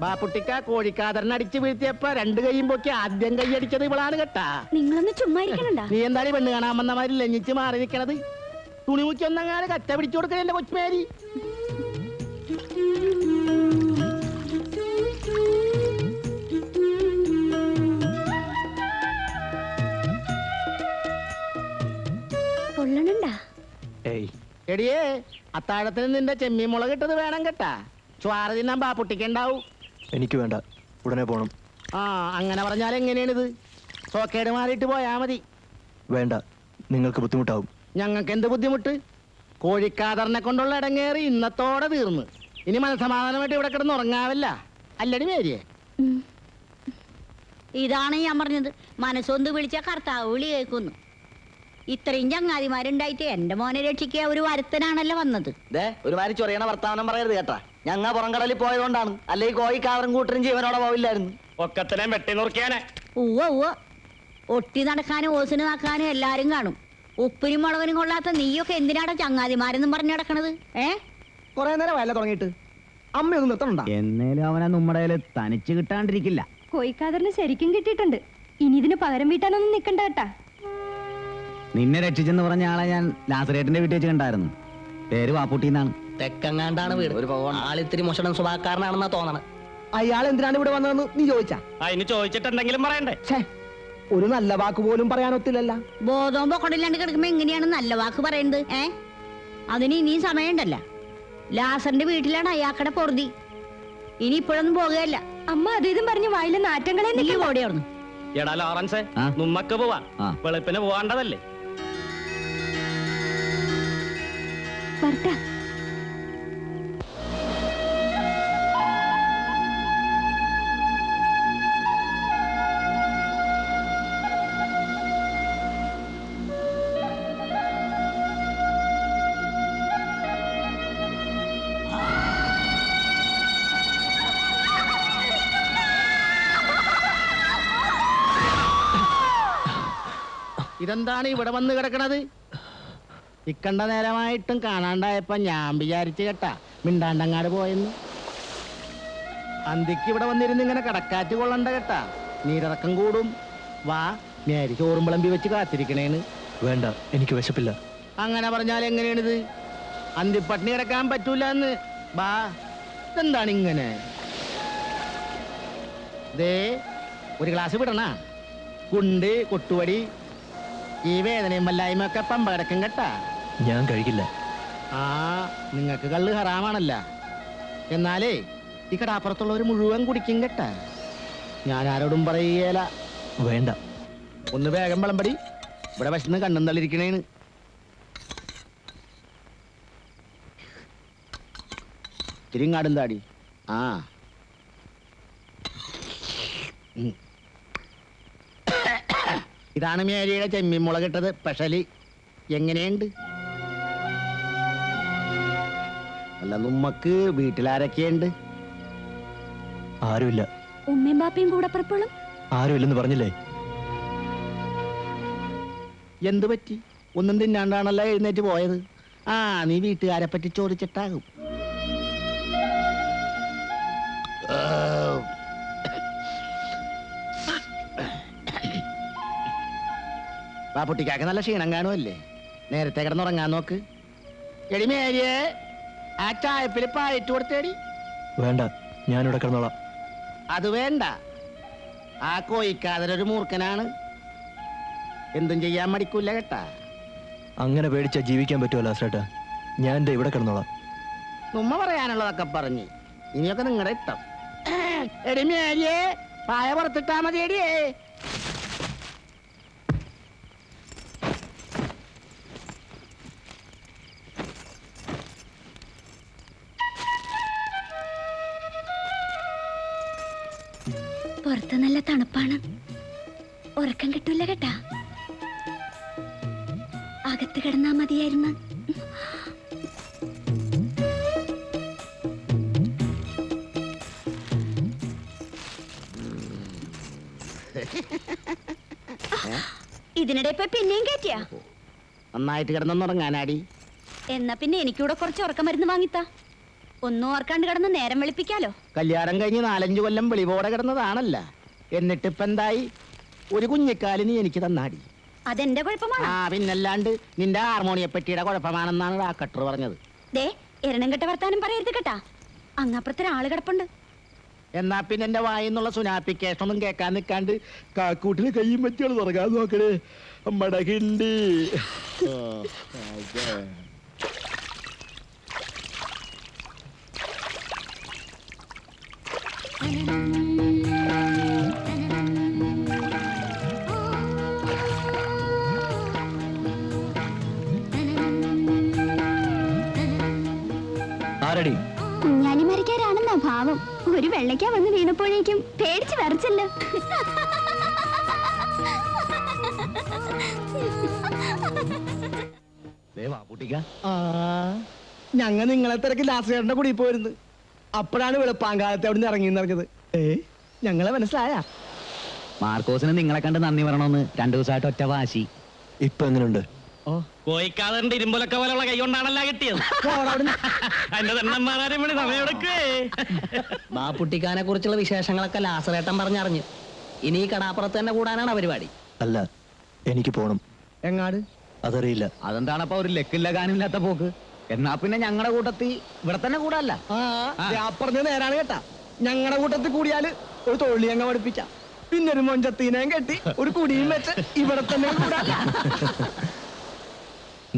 ബാപ്പുട്ടിക്ക കോഴിക്കാതറിനടിച്ച് വീഴ്ത്തിയപ്പോ രണ്ട് കൈയും പൊക്കി ആദ്യം കൈയടിച്ചത് ഇവളാണ് കേട്ടാ. നിങ്ങളൊന്ന് ചുമ്മാ ഇരിക്കണണ്ട. നീ എന്താണ് ഈ പെണ്ണ് കാണാൻ വന്ന മാതിരി ലഞ്ഞിച്ച് മാറി നിൽക്കണത്? തുണി മുക്കി ഒന്നങ്ങാതെ കച്ച പിടിച്ചു കൊടുക്കണ എന്റെ കൊച്ചുമേരി. പൊള്ളണണ്ടാ? ഏയ്, എടിയേ, അത്താഴത്തിന് നിന്റെ ചെമ്മീൻ മുളക് ഇട്ടത് വേണം കേട്ടാ. ചോറ് തിന്നാൻ ബാപ്പുട്ടിക്കുണ്ടാവും. എനിക്ക് വേണ്ട, ഉടനെ പോണം. ആ, അങ്ങനെ പറഞ്ഞാൽ എങ്ങനെയാണിത്? സോക്കേട് മാറിയിട്ട് പോയാ മതി. വേണ്ട, നിങ്ങൾക്ക് ബുദ്ധിമുട്ടാവും. ഞങ്ങൾക്ക് എന്ത് ബുദ്ധിമുട്ട്? കോഴിക്കാതറിനെ കൊണ്ടുള്ള ഇടങ്ങേറി ഇന്നത്തോടെ തീർന്ന്. ഇനി മനസമാധാനമായിട്ട് ഇവിടെ കിടന്ന് ഉറങ്ങാവില്ല. അല്ലടി മേരിയെ? ഇതാണ് ഞാൻ പറഞ്ഞത്, മനസ്സൊന്ന് വിളിച്ച കർത്താവ് വിളി കേൾക്കുന്നു. ഇത്രയും ചങ്ങാതിമാരുണ്ടായിട്ട് എന്റെ മോനെ രക്ഷിക്കുക ഒരു വരുത്തനാണല്ലോ വന്നത്. ഒരുമാതിരി ചൊറിയണ വർത്താനം പറയരുത് കേട്ടാ. ഞങ്ങ പുറംകടലിൽ പോയതുകൊണ്ടാണ്, അല്ലെങ്കിൽ കോഴിക്കാതറും കൂട്ടരും ജീവനോടെ പോവില്ലായിരുന്നു. ഒക്കത്തിനെ വെട്ടി നുറുക്കിയാനെ. ഉവ്വ ഒട്ടി നടക്കാനും ഓസിന് നടക്കാനും എല്ലാരും കാണും. ഉപ്പിനും മുളകിനും കൊള്ളാത്ത നീയൊക്കെ എന്തിനാടാ ചങ്ങാതിമാരെന്നും പറഞ്ഞു നടക്കണത്? കൊറേ നേരം വയല തുടങ്ങിയിട്ട് അമ്മയൊന്നും നിർത്തണുണ്ടാ? എന്നേലും അവനെ നമ്മുടെ തനിച്ച് കിട്ടാണ്ടിരിക്കില്ല. കോഴിക്കാതറിന് ശരിക്കും കിട്ടിയിട്ടുണ്ട്. ഇനി ഇതിന് പകരം വീട്ടാനൊന്നും നിക്കണ്ട കേട്ടാ. നിന്നെ രക്ഷിച്ചെന്ന് പറഞ്ഞ ആളെ ഞാൻ ലാസറേറ്റിന്റെ വീട്ടിൽ വെച്ച് കണ്ടായിരുന്നു. പേര് വാപ്പൂട്ടിന്നാണ്. തെക്കങ്ങാണ്ടാണ് വീട്. ആളിത്തിരി മോശം സ്വഭാവക്കാരനാണെന്നാ തോന്നണം. അയാൾ എന്തിനാണ് ഇവിടെ വന്നതെന്ന് നീ ചോദിച്ചാ? അതിന് ചോദിച്ചിട്ട് എന്തെങ്കിലും പറയണ്ടേ? ഒരു നല്ല വാക്ക് പോലും പറയാനൊത്തില്ലല്ല. ബോധവും പൊക്കടില്ലാണ്ട് കിടക്കുമ്പോ എങ്ങനെയാണ് നല്ല വാക്ക് പറയുന്നത്? അതിന് ഇനിയും സമയമുണ്ടല്ല. ലാസറിന്റെ വീട്ടിലാണ് അയാക്കടെ പൊറുതി. ഇനി ഇപ്പോഴൊന്നും പോകുകയല്ല. അമ്മ അത് ഇതും പറഞ്ഞു വായിലെ നാറ്റങ്ങളെ നീ ഓടിയായിരുന്നു. എടാ ലോറൻസേ, നമ്മക്ക് പോവാ. വെളുപ്പിന് പോവാണ്ടതല്ലേ? വരട്ടാ. ഇതെന്താണ് ഇവിടെ വന്ന് കിടക്കണത്? ഇക്കണ്ട നേരമായിട്ടും കാണാണ്ടായപ്പോ ഞാൻ വിചാരിച്ചു കേട്ടാ മിണ്ടാണ്ടങ്ങാട് പോയെന്ന്. അന്തിക്ക് ഇവിടെ വന്നിരുന്ന് ഇങ്ങനെ കടക്കാറ്റ് കൊള്ളണ്ട കേട്ടാ, നീരിറക്കം കൂടും. വാ, മേരി ചോറും വിളമ്പി വെച്ച് കാത്തിരിക്കണേന്ന്. വേണ്ട, എനിക്ക് വിശപ്പില്ല. അങ്ങനെ പറഞ്ഞാൽ എങ്ങനെയാണിത്? അന്തിപ്പട്ടിണി കിടക്കാൻ പറ്റൂല എന്ന്. വാ, ഇതെന്താണ് ഇങ്ങനെ? ദേ, ഒരു ഗ്ലാസ് വിടണ. കുണ്ട് കൊട്ടുവടി ഈ വേദനയും വല്ലായ്മ ഒക്കെ പമ്പ കിടക്കും കേട്ടാ. ഞാൻ കഴിക്കില്ല. ആ, നിങ്ങൾക്ക് കള്ള് ഹറാമാണല്ല. എന്നാലേ ഈ കടാപ്പുറത്തുള്ളവർ മുഴുവൻ കുടിക്കും കേട്ടാ. ഞാൻ ആരോടും പറയുകയില്ല. വേണ്ട. ഒന്ന് വേഗം വിളമ്പടി, ഇവിടെ വിശന്ന് കണ്ണും തള്ളിരിക്കണേന്ന്. തിരിങ്ങാടും താടി. ആ, ഇതാണ് മേരിയുടെ ചെമ്മീൻ മുളകിട്ടത് സ്പെഷ്യലി. എങ്ങനെയുണ്ട്? അല്ല, നമ്മക്ക് വീട്ടിലാരൊക്കെയുണ്ട്? ആരുമില്ല. ഉമ്മയും ബാപ്പയും കൂടെ പുറപ്പെടും. ആരുമില്ലെന്ന് പറഞ്ഞില്ലേ? എന്ത് പറ്റി? ഒന്നും തിന്നാണ്ടാണല്ലോ എഴുന്നേറ്റ് പോയത്. ആ, നീ വീട്ടുകാരെ പറ്റി ചോദിച്ചിട്ടാകും. ബാപ്പുട്ടിക്കാക്ക് നല്ല ക്ഷീണം കാണുമല്ലേ? നേരത്തെ കിടന്നുറങ്ങാൻ നോക്ക്. എടി മേരിയെ, ആ ചായപ്പിൽ പായിട്ട് കൊടുത്തേടി. വേണ്ട, ഞാനിവിടെ കിടന്നോളാം. അത് വേണ്ട, ആ കോയിക്കാതൊരു മൂർഖനാണ്. എന്തും ചെയ്യാൻ മടിക്കൂല കേട്ടാ. അങ്ങനെ പേടിച്ചാ ജീവിക്കാൻ പറ്റുമല്ലോ ലാസറേട്ടാ. ഞാൻ എന്റെ ഇവിടെ കിടന്നോളാം. ഉമ്മ പറയാനുള്ളതൊക്കെ പറഞ്ഞ് ഇനിയൊക്കെ നിങ്ങളുടെ ഇഷ്ടം. എടി മേരിയെ, പായ പുറത്തിട്ടാ മതി എടിയേ. പുറത്ത് നല്ല തണുപ്പാണ്, ഉറക്കം കിട്ടൂല കേട്ടാ. അകത്ത് കിടന്നാ മതിയായിരുന്നു. ഇതിനിടെ ഇപ്പൊ പിന്നെയും കയറ്റിയാ? നന്നായിട്ട് കിടന്നുറങ്ങാനാടി. എന്നാ പിന്നെ എനിക്കൂടെ കുറച്ച് ഉറക്കം മരുന്ന് വാങ്ങിത്താ. ഒന്നും ഓർക്കാണ്ട് കിടന്ന് നേരം വെളുപ്പിക്കാലോ. കല്യാണം കഴിഞ്ഞ് 4-5 കൊല്ലം വെളിപോടെ കിടന്നതാണല്ല, എന്നിട്ടിപ്പ എന്തായി? ഒരു കുഞ്ഞിക്കാലിന് എനിക്ക് തന്നാടി. അതെന്റെ കുഴപ്പമാണ്. ആ പിന്നല്ലാണ്ട് നിന്റെ ഹാർമോണിയപ്പെട്ടിയുടെ കുഴപ്പമാണെന്നാണ് ഡാക്ടർ പറഞ്ഞത്. ദേ എരണം കെട്ട വർത്താനം പറയരുത് കേട്ടാ. അങ്ങപ്പുറത്തൊരാള് കിടപ്പുണ്ട്. എന്നാ പിന്നെ എന്റെ വായിന്നുള്ള സുനാപ്പിക്കേഷൻ ഒന്നും കേൾക്കാൻ നിൽക്കാണ്ട് കാക്കൂട്ടിന് കയ്യും പറ്റിയാണ് തുറക്കാൻ നോക്കണേ. മടകിണ്ടി ആരടി? കുഞ്ഞാലിമരക്കാരാണെന്നാ ഭാവം. ഒരു വെള്ളയ്ക്ക വന്ന് വീണപ്പോഴേക്കും പേടിച്ച് വരച്ചല്ലോ. ഞങ്ങൾ നിങ്ങളെ തിരക്ക് ലാസ്റ്റ് കൂടി പോയിരുന്നു. അപ്പോഴാണ് വെളുപ്പാങ്കാലത്തെ അവിടെ നിന്ന് ഇറങ്ങിയത്. ഞങ്ങളെ മനസ്സിലായ മാർക്കോസിന് നിങ്ങളെ കണ്ട് നന്ദി പറയണമെന്ന് 2 ദിവസമായിട്ട് ഒറ്റ വാശി. ഇപ്പൊ എങ്ങനെയുണ്ട്? കോയിക്കാതറിന്റെ ഇരുമ്പൊലൊക്കെ പോലുള്ള കൈ കൊണ്ടാണല്ലോ കിട്ടിയത്. അതിന്റെ തെണ്ണന്മാരും കൂടി സമയമെടുക്കേ. ബാപ്പുട്ടിക്കാനെ കുറിച്ചുള്ള വിശേഷങ്ങളൊക്കെ ലാസറേട്ടൻ പറഞ്ഞറിഞ്ഞു. ഇനി ഈ കടാപ്പുറത്ത് തന്നെ കൂടാനാണ് പരിപാടി. അല്ല, എനിക്ക് പോണം. എങ്ങാട്? അതറിയില്ല. അതെന്താണപ്പോ ഒരു ലക്കില്ല ഗാനമില്ലാത്ത പോക്ക്? എന്നാ പിന്നെ ഞങ്ങളുടെ കൂട്ടത്തിൽ ഇവിടെ തന്നെ കൂടാല്ല. പറഞ്ഞ നേരാണ് കേട്ടാ. ഞങ്ങളുടെ കൂട്ടത്തിൽ കൂടിയാല് ഒരു തൊള്ളി അങ്ങ് പഠിപ്പിച്ച, പിന്നെ ഒരു മൊഞ്ചത്തീനയും കെട്ടി ഒരു കുടിയും വെച്ച് ഇവിടെ തന്നെ കൂടാല്ല.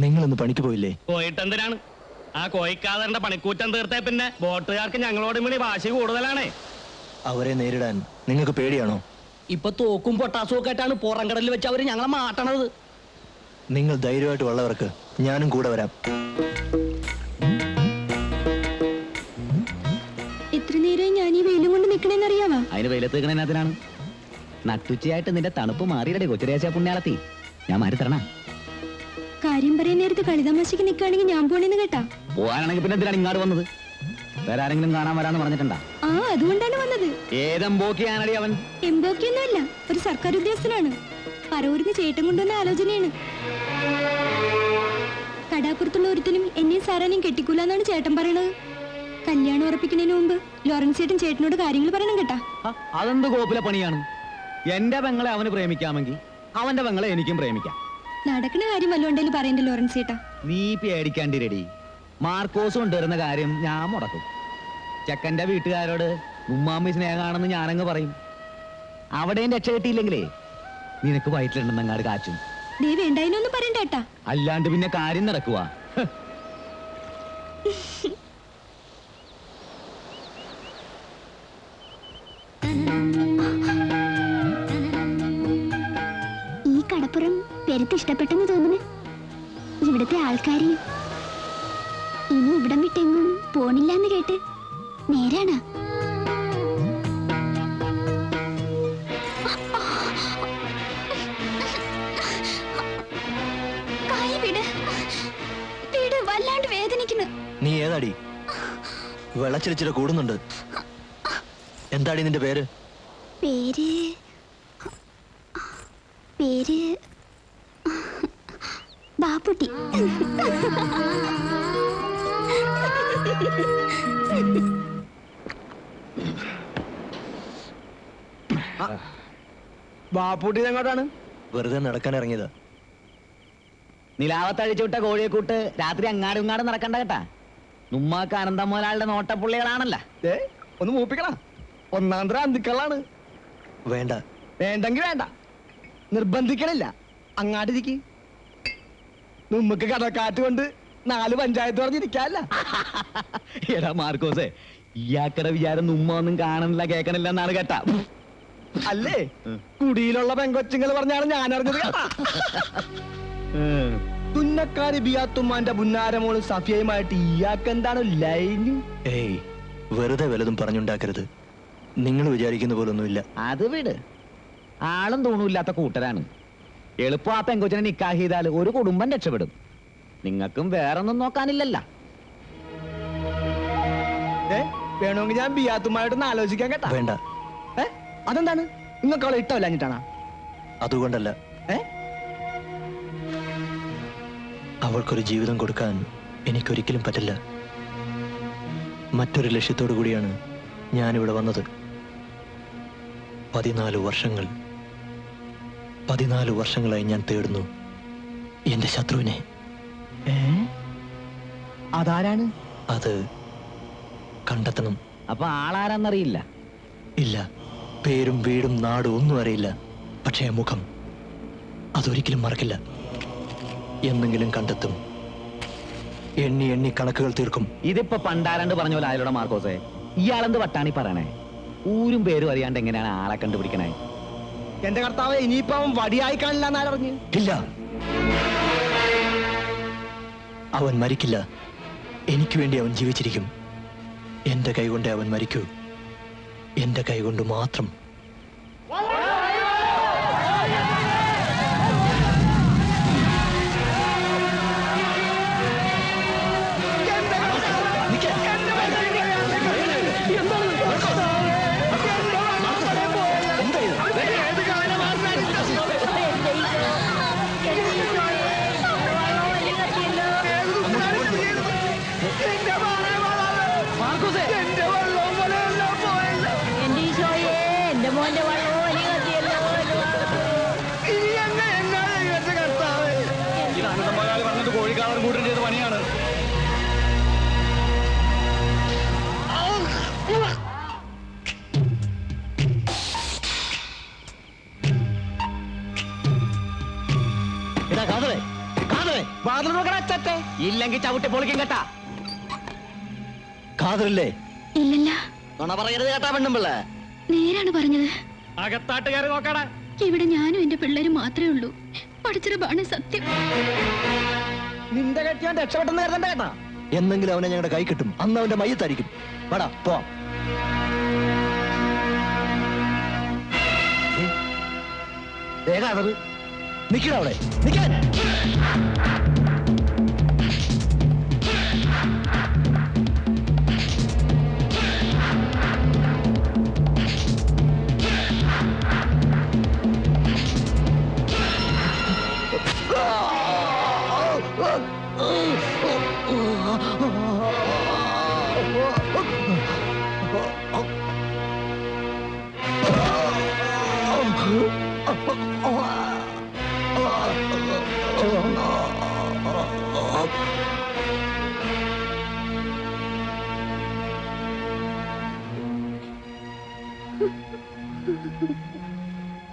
നിങ്ങളൊന്ന് പണിക്ക് പോയില്ലേ? പോയിട്ടെന്തിനാണ്? ആ കോയിക്കാതറിന്റെ പണിക്കൂറ്റം തീർത്തേ പിന്നെ ബോട്ടുകാർക്ക് ഞങ്ങളോടും കൂടി വാശി കൂടുതലാണേ. അവരെ നേരിടാൻ നിങ്ങൾക്ക് പേടിയാണോ? ഇപ്പൊ തോക്കും പൊട്ടാസും ഒക്കെ ആയിട്ടാണ് പുറംകടലിൽ വെച്ച് അവര് ഞങ്ങളെ മാട്ടണത്. നിങ്ങൾ ധൈര്യമായിട്ട് വള്ളവർക്ക്, ഞാനും കൂടെ വരാം. എത്ര നേരം ഞാൻ ഈ വെയിലും കൊണ്ട് നിക്കണേന്നറിയാവാ? അതിന് വെയിലത്ത് നിൽക്കണതിനകത്തിനാണ്. നട്ടുച്ചയായിട്ട് നിന്റെ തണുപ്പ് മാറിയിടേ കൊച്ചുരേശ പുണ്യാളത്തി. ഞാൻ മാറി തരണ. കാര്യം പറയാൻ നേരത്ത് കളിതമാശയ്ക്ക് നിൽക്കുകയാണെങ്കിൽ ഞാൻ പോണേന്ന് കേട്ടാ. പോകാനാണെങ്കിൽ പിന്നെ എന്തിനാണ് ഇങ്ങോട്ട് വന്നത്? വേറെ ആരെങ്കിലും കാണാൻ വരാന്ന് പറഞ്ഞിട്ടുണ്ടാ? ആ, അതുകൊണ്ടാണ് വന്നത്. ഏതെമ്പോക്കിയാണടി അവൻ? എംബോക്കിയൊന്നുമല്ല, ഒരു സർക്കാർ ഉദ്യോഗസ്ഥനാണ്. പറവൂരിന്ന് ചേട്ടൻ കൊണ്ടുവന്ന ആലോചനയാണ്. കടാപ്പുറത്തുള്ള ഒരുത്തനും എന്നെയും സാറാനെയും കെട്ടിക്കൂലെന്നാണ് ചേട്ടൻ പറയണത്. കല്യാണം ഉറപ്പിക്കുന്നതിന് മുമ്പ് ലോറൻസ് ചേട്ടൻ ചേട്ടനോട് കാര്യങ്ങൾ പറയണം കേട്ടാ. അതെന്ത് കോപ്പിലെ പണിയാണ്? എന്റെ പെങ്ങളെ അവന് പ്രേമിക്കാമെങ്കിൽ അവന്റെ പെങ്ങളെ എനിക്കും പ്രേമിക്കാം. നടക്കുന്ന കാര്യം വല്ലോണ്ടേലും പറയണ്ട ലോറൻസ് ചേട്ടാ. നീ പേടിക്കാണ്ടി റെഡി. മാർക്കോസ് കൊണ്ടുവരുന്ന കാര്യം ഞാൻ മുടക്കും. ചെക്കന്റെ വീട്ടുകാരോട് ഉമ്മാമ്മി സ്നേഹമാണെന്ന് ഞാനങ്ങ് പറയും. അവിടെയും രക്ഷ കിട്ടിയില്ലെങ്കിലേ നിനക്ക് വയറ്റിലുണ്ടെന്നങ്ങാട് കാച്ചും. ദേ വേണ്ടായിനൊന്നും പറയണ്ട കേട്ടാ. അല്ലാണ്ട് പിന്നെ കാര്യം നടക്കുക. ഈ കടപ്പുറം പെരുത്ത് ഇഷ്ടപ്പെട്ടെന്ന് തോന്നുന്നു. ഇവിടുത്തെ ആൾക്കാര് ഇനി ഇവിടം വിട്ടെങ്ങും പോണില്ലാന്ന് കേട്ട് നേരാണ്. വല്ലാണ്ട് വേദനിക്കുന്നു. നീ ഏതാടി? വെള്ളച്ചിരിച്ചിട്ട് കൂടുന്നുണ്ട്. എന്താടി നിന്റെ പേര്? പേര് പേര് ബാപ്പുട്ടി. ബാപ്പുട്ടി എങ്ങോട്ടാണ്? വെറുതെ നടക്കാൻ ഇറങ്ങിയതാ. നിലാവത്തഴിച്ചു വിട്ട കോഴിയെ കൂട്ട് രാത്രി അങ്ങാടും ഇങ്ങാടും നടക്കണ്ട കേട്ടാ. നുമ്മാക്ക് അനന്തം മുതലാളുടെ നോട്ടപ്പുള്ളികളാണല്ല. ഒന്ന് മൂപ്പിക്കണ. ഒന്നാം തരം അന്തിക്കളാണ്. വേണ്ട. വേണ്ടെങ്കിൽ വേണ്ട, നിർബന്ധിക്കണില്ല. അങ്ങാട്ടിരിക്ക്. നമുക്ക് കടക്കാറ്റ് കൊണ്ട് 4 പഞ്ചായത്ത് പറഞ്ഞിരിക്കാല്ല. എടാ മാർക്കോസേ, ഇയാക്കടെ വിചാരം നുമ്മ ഒന്നും കാണണില്ല കേക്കണില്ല എന്നാണ് കേട്ടാ. അല്ലേ, കുടിയിലുള്ള പെങ്കൊച്ചുങ്ങൾ പറഞ്ഞാണ് ഞാൻ അറിഞ്ഞത് കേട്ടാ. തുന്നക്കാരി ബിയാത്തുമ്മാന്റെ പുന്നാരമോള് സഫിയയുമായിട്ട് ഇയാൾക്ക് എന്താണ് ലൈന്? ഏയ്, വെറുതെ വല്ലതും പറഞ്ഞുണ്ടാക്കരുത്. നിങ്ങൾ വിചാരിക്കുന്ന പോലൊന്നുമില്ല. അത് വിട്. ആളും തൂണുമില്ലാത്ത കൂട്ടരാണ്. എളുപ്പം ആ പെങ്കൊച്ചിനെ നിക്കാഹ് ചെയ്താൽ ഒരു കുടുംബം രക്ഷപ്പെടും. നിങ്ങൾക്കും വേറൊന്നും നോക്കാനില്ലല്ല. വേണമെങ്കിൽ ഞാൻ ബിയാത്തുമായിട്ടൊന്ന് ആലോചിക്കാൻ കേട്ടാ. വേണ്ട. അതെന്താണ്? നിങ്ങൾക്ക് അവളെ ഇഷ്ടമല്ലാഞ്ഞിട്ടാണോ? അതുകൊണ്ടല്ല. അവൾക്കൊരു ജീവിതം കൊടുക്കാൻ എനിക്കൊരിക്കലും പറ്റില്ല. മറ്റൊരു ലക്ഷ്യത്തോടു കൂടിയാണ് ഞാനിവിടെ വന്നത്. 14 വർഷങ്ങളായി ഞാൻ തേടുന്നു എന്റെ ശത്രുവിനെ. അതാരാണ്? അത് കണ്ടെത്തണം. അപ്പൊ ആളാരാന്നറിയില്ല? ഇല്ല, പേരും വീടും നാടും ഒന്നും അറിയില്ല. പക്ഷേ മുഖം അതൊരിക്കലും മറക്കില്ല. എന്നെങ്കിലും കണ്ടെത്തും. എണ്ണി എണ്ണി കണക്കുകൾ തീർക്കും. ഇതിപ്പോ പണ്ടാരണ്ട് പറഞ്ഞ പോലെ ആയാലോടെ മാർക്കോസേ. ഇയാളെന്ത് വട്ടാണി പറയണേ? ഊരും പേരും അറിയാണ്ട് എങ്ങനെയാണ് ആളെ കണ്ടുപിടിക്കണേ? എന്റെ കർത്താവ്, ഇനിയിപ്പോ അവൻ വടിയായി കാണില്ല എന്നറിഞ്ഞ്. ഇല്ല, അവൻ മരിക്കില്ല. എനിക്ക് വേണ്ടി അവൻ ജീവിച്ചിരിക്കും. എന്റെ കൈകൊണ്ട് അവൻ മരിക്കൂ. എന്റെ കൈകൊണ്ട് മാത്രം. എന്റെ ഈശോയെ, എന്റെ മോന്റെ വള്ളവും വലി കത്തിയല്ലോ. കോഴിക്കാളർ കൂട്ടം ചെയ്ത പണിയാണ്. ഇല്ലെങ്കിൽ ചവിട്ടി പൊളിക്കും കേട്ടാ. കാതറില്ലേ? ഇല്ലല്ല, പറയരുത് കേട്ടാ പെണ്ണുമ്പിള്ളേ. നേരാണ് പറഞ്ഞത്. അകത്താട്ടുകാരെ നോക്കടാ. ഇവിടെ ഞാനും എന്റെ പിള്ളേരും മാത്രമേ ഉള്ളൂ. പഠിച്ചതാണ് സത്യം. നിന്റെ കെട്ടിയാൻ രക്ഷപ്പെട്ടെന്ന് കരുതണ്ട കേട്ടാ. എന്നെങ്കിലും അവനെ ഞങ്ങളുടെ കൈ കിട്ടും. അന്ന് അവന്റെ മയ്യത്തായിരിക്കും. വാടാ പോവാം. നിക്കടാ അവിടെ, നിക്കാൻ.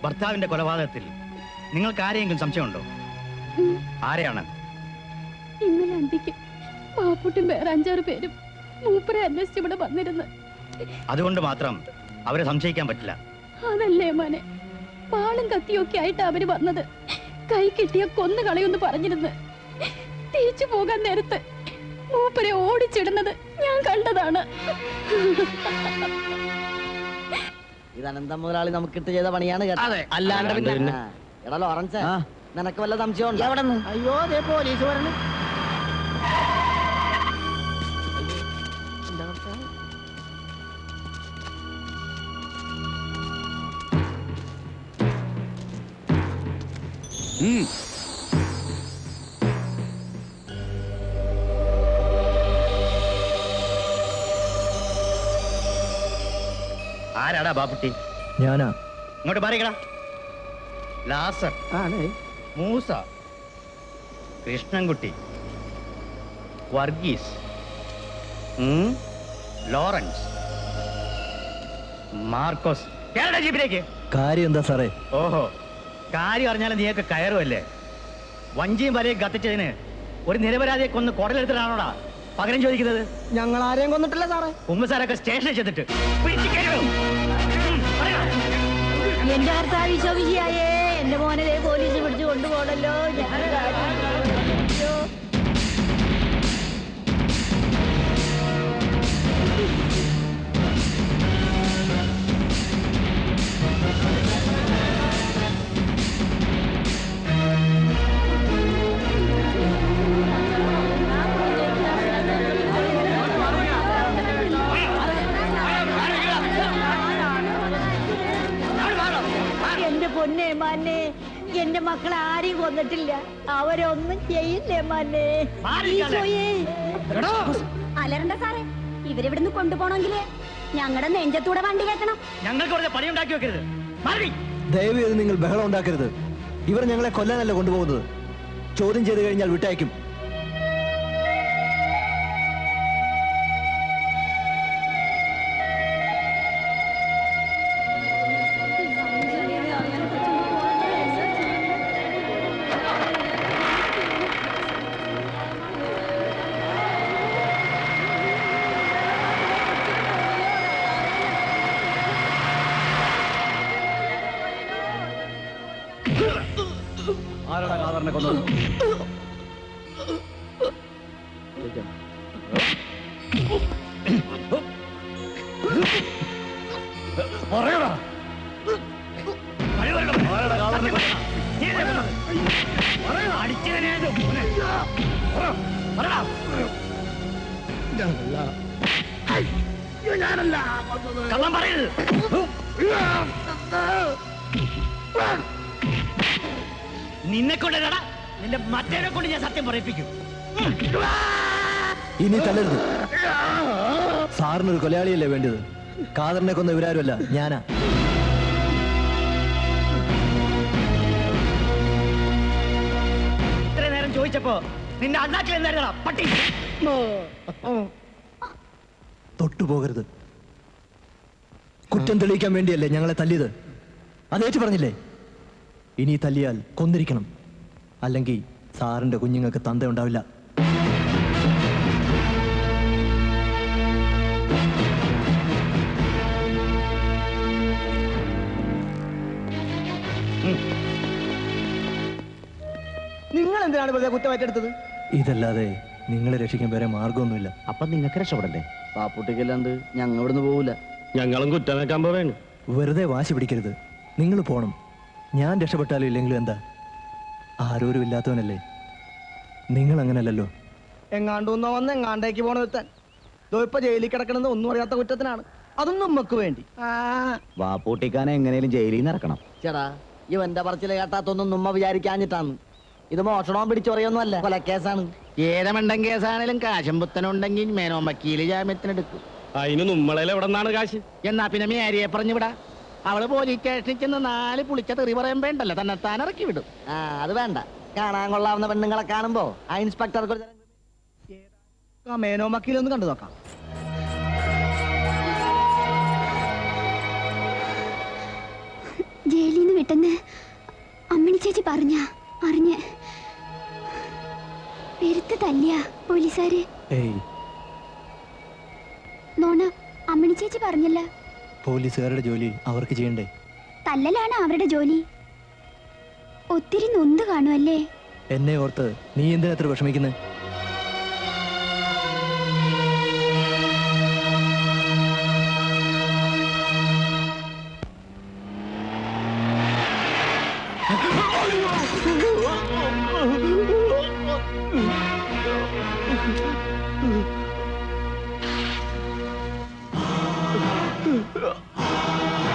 ഭർത്താവിന്റെ കൊലപാതകത്തിൽ നിങ്ങൾക്ക് ആരെയെങ്കിലും സംശയമുണ്ടോ? ആരെയാണ്? ഇന്നലെ അന്തിക്ക് പാപ്പുട്ടും വേറെ 5-6 പേരും മൂപ്പരെ അന്വേഷിച്ച് ഇവിടെ വന്നിരുന്നു. അതുകൊണ്ട് മാത്രം അവരെ സംശയിക്കാൻ പറ്റില്ല. അതല്ലേ മോനെ, പാളും കത്തിയൊക്കെ ആയിട്ട് അവര് വന്നത്. കൈ കിട്ടിയ കൊന്നു കളയൊന്ന് പറഞ്ഞിരുന്നു. തിരിച്ചു പോകാൻ നേരത്ത് മൂപ്പരെ ഓടിച്ചിടുന്നത് ഞാൻ കണ്ടതാണ്. ഇത് അനന്തം മുതലാളി നമുക്കിട്ട് ചെയ്ത പണിയാണ് കേട്ടോ. അല്ലാണ്ട് പിന്നെ. എടാ ലോറൻസ്, നിനക്ക് വല്ല സംശയം? എവിടെ നിന്ന്? അയ്യോ, ദേ പോലീസ് വരണം. ആരാടാ ബാപ്പുട്ടി? ഞാനാ. ഇങ്ങോട്ട് മാറിക്കടാ. ലാസർ, മൂസ, കൃഷ്ണൻകുട്ടി, വർഗീസ്, ലോറൻസ്, മാർക്കോസ്. കേരള ജീപ്പിലേക്ക്. കാര്യം എന്താ സാറേ? ഓഹോ, കാര്യം അറിഞ്ഞാലും നീയൊക്കെ കയറുമല്ലേ? വഞ്ചിയും വലയും കത്തിച്ചതിന് ഒരു നിരപരാധിയെ കൊന്ന് കുടലെടുത്തിട്ടാണോടാ പകരം ചോദിക്കുന്നത്? ഞങ്ങൾ ആരെയും കൊന്നിട്ടില്ല സാറേ. ഉമ്മസാരൊക്കെ സ്റ്റേഷനിൽ ചെന്നിട്ട് എന്റെ കർത്താവ് ഈശോമിശിഹായേ, എന്റെ മോനെ ദേ പോലീസ് പിടിച്ചു കൊണ്ടുപോകണല്ലോ. മാനെ. എന്റെ മക്കൾ ആരെയും കൊന്നിട്ടില്ല, അവരൊന്നും ചെയ്യില്ലേ മാനെ. ഈശോയേ. അലറണ്ട സാറേ, ഇവരിവിടുന്ന് കൊണ്ടുപോണെങ്കില് ഞങ്ങളുടെ നെഞ്ചത്തൂടെ വണ്ടി കയറ്റണം. ഞങ്ങൾക്ക് വെറുതെ പണി ഉണ്ടാക്കി വെക്കരുത്. മാറി. ദയവ് ചെയ്ത് നിങ്ങൾ ബഹളം ഉണ്ടാക്കരുത്. ഇവർ ഞങ്ങളെ കൊല്ലാനല്ല കൊണ്ടുപോകുന്നത്. ചോദ്യം ചെയ്ത് കഴിഞ്ഞാൽ വിട്ടയക്കും. ആരാടാ കാതറിനെ കൊന്നത്? പറയടാ. ആരാടാ കാതറിനെ കൊന്നത്? അടിച്ചതിനെ കള്ളം പറയരുത്. നിന്നെ കൊണ്ടല്ലടാ, നിന്റെ മറ്റേനെ കൊണ്ട് ഞാൻ സത്യം പറയിപ്പിക്കും. ഇനി തല്ലരുത്. സാറിനൊരു കൊലയാളിയല്ലേ വേണ്ടത്? കാതറിനെ കൊന്ന ഇവരാരുമല്ല, ഞാനാ. ഇത്ര നേരം ചോദിച്ചപ്പോ നിന്റെ അണ്ണാക്കിൽ എന്തായിരുന്നടാ പട്ടി? തൊട്ടുപോകരുത്. കുറ്റം തെളിയിക്കാൻ വേണ്ടിയല്ലേ ഞങ്ങളെ തല്ലിയത്? അതേറ്റ് പറഞ്ഞില്ലേ? ഇനി തല്ലിയാൽ കൊന്നിരിക്കണം, അല്ലെങ്കിൽ സാറിന്റെ കുഞ്ഞുങ്ങൾക്ക് തന്ത ഉണ്ടാവില്ല. നിങ്ങൾ എന്തിനാണ് വെറുതെ കുറ്റമായിട്ടെടുത്തത്? ഇതല്ലാതെ നിങ്ങളെ രക്ഷിക്കാൻ വേറെ മാർഗമൊന്നുമില്ല. അപ്പൊ നിങ്ങൾക്ക് രക്ഷപ്പെടണ്ടേ? പാപ്പുട്ടിക്കല്ലാണ്ട് ഞങ്ങൾ ഇവിടുന്ന് പോവില്ല. ഞങ്ങളും കുറ്റമേക്കാൻ പോവേണ്. വെറുതെ വാശി പിടിക്കരുത്. നിങ്ങൾ പോണം. ഞാൻ രക്ഷപ്പെട്ടാലും ഇല്ലെങ്കിലും എന്താ? ആരോരും ഇല്ലാത്തവനല്ലേ. നിങ്ങൾ അങ്ങനല്ലല്ലോ. എങ്ങാണ്ടൊന്നോ വന്ന് എങ്ങാണ്ടേക്ക് പോണ ഒരുത്തൻ ഇപ്പൊ ജയിലിൽ കിടക്കണത് ഒന്നും അറിയാത്ത കുറ്റത്തിനാണ്. അതും നമുക്ക് വേണ്ടി. വാപ്പൂട്ടിക്കാനെ എങ്ങനെയും ജയിലിൽ നിന്ന് ഇറക്കണം. ചേടാ, ഇവന്റെ പറച്ചില് കേട്ടാത്തൊന്നും നമ്മ വിചാരിക്കാഞ്ഞിട്ടാണ്. ഇത് മോഷണവും പിടിച്ചൊറിയൊന്നും അല്ല, കൊലക്കേസാണ്. ഏതമണ്ടൻ കേസാണേലും കാശും പുത്തനുണ്ടെങ്കിൽ മേനോൻ വക്കീല് ജാമ്യത്തിനെടുക്കും. അതിന് നമ്മളെ എവിടെ നിന്നാണ് കാശ്? എന്നാ പിന്നെ മേരിയെ പറഞ്ഞു വിടാ. അവള് പോലീസ് സ്റ്റേഷനിൽ ചെന്ന് 4 പുളിച്ച തെറി പറയാൻ വേണ്ടല്ലോ, തന്നെത്താൻ ഇറക്കി വിടും. അത് വേണ്ട. കാണാൻ കൊള്ളാവുന്ന പെണ്ണുങ്ങളെ കാണുമ്പോ ആ ഇൻസ്പെക്ടർക്ക് മേനോ വക്കീലൊന്ന് കണ്ടു നോക്കാം. ജയിലിൽ നിന്ന് വിട്ടെന്ന് അമ്മിണി ചേച്ചി അറിഞ്ഞ് പെരുത്ത് തല്ലിയ പോലീസുകാര്. ഏയ്, നോണ അമ്മിണി ചേച്ചി പറഞ്ഞല്ല. പോലീസുകാരുടെ ജോലി അവർക്ക് ചെയ്യണ്ടേ? തല്ലലാണ് അവരുടെ ജോലി. ഒത്തിരി നൊന്ത് കാണുമല്ലേ? എന്നെ ഓർത്ത് നീ എന്തിനാ അത്ര വിഷമിക്കുന്നത്?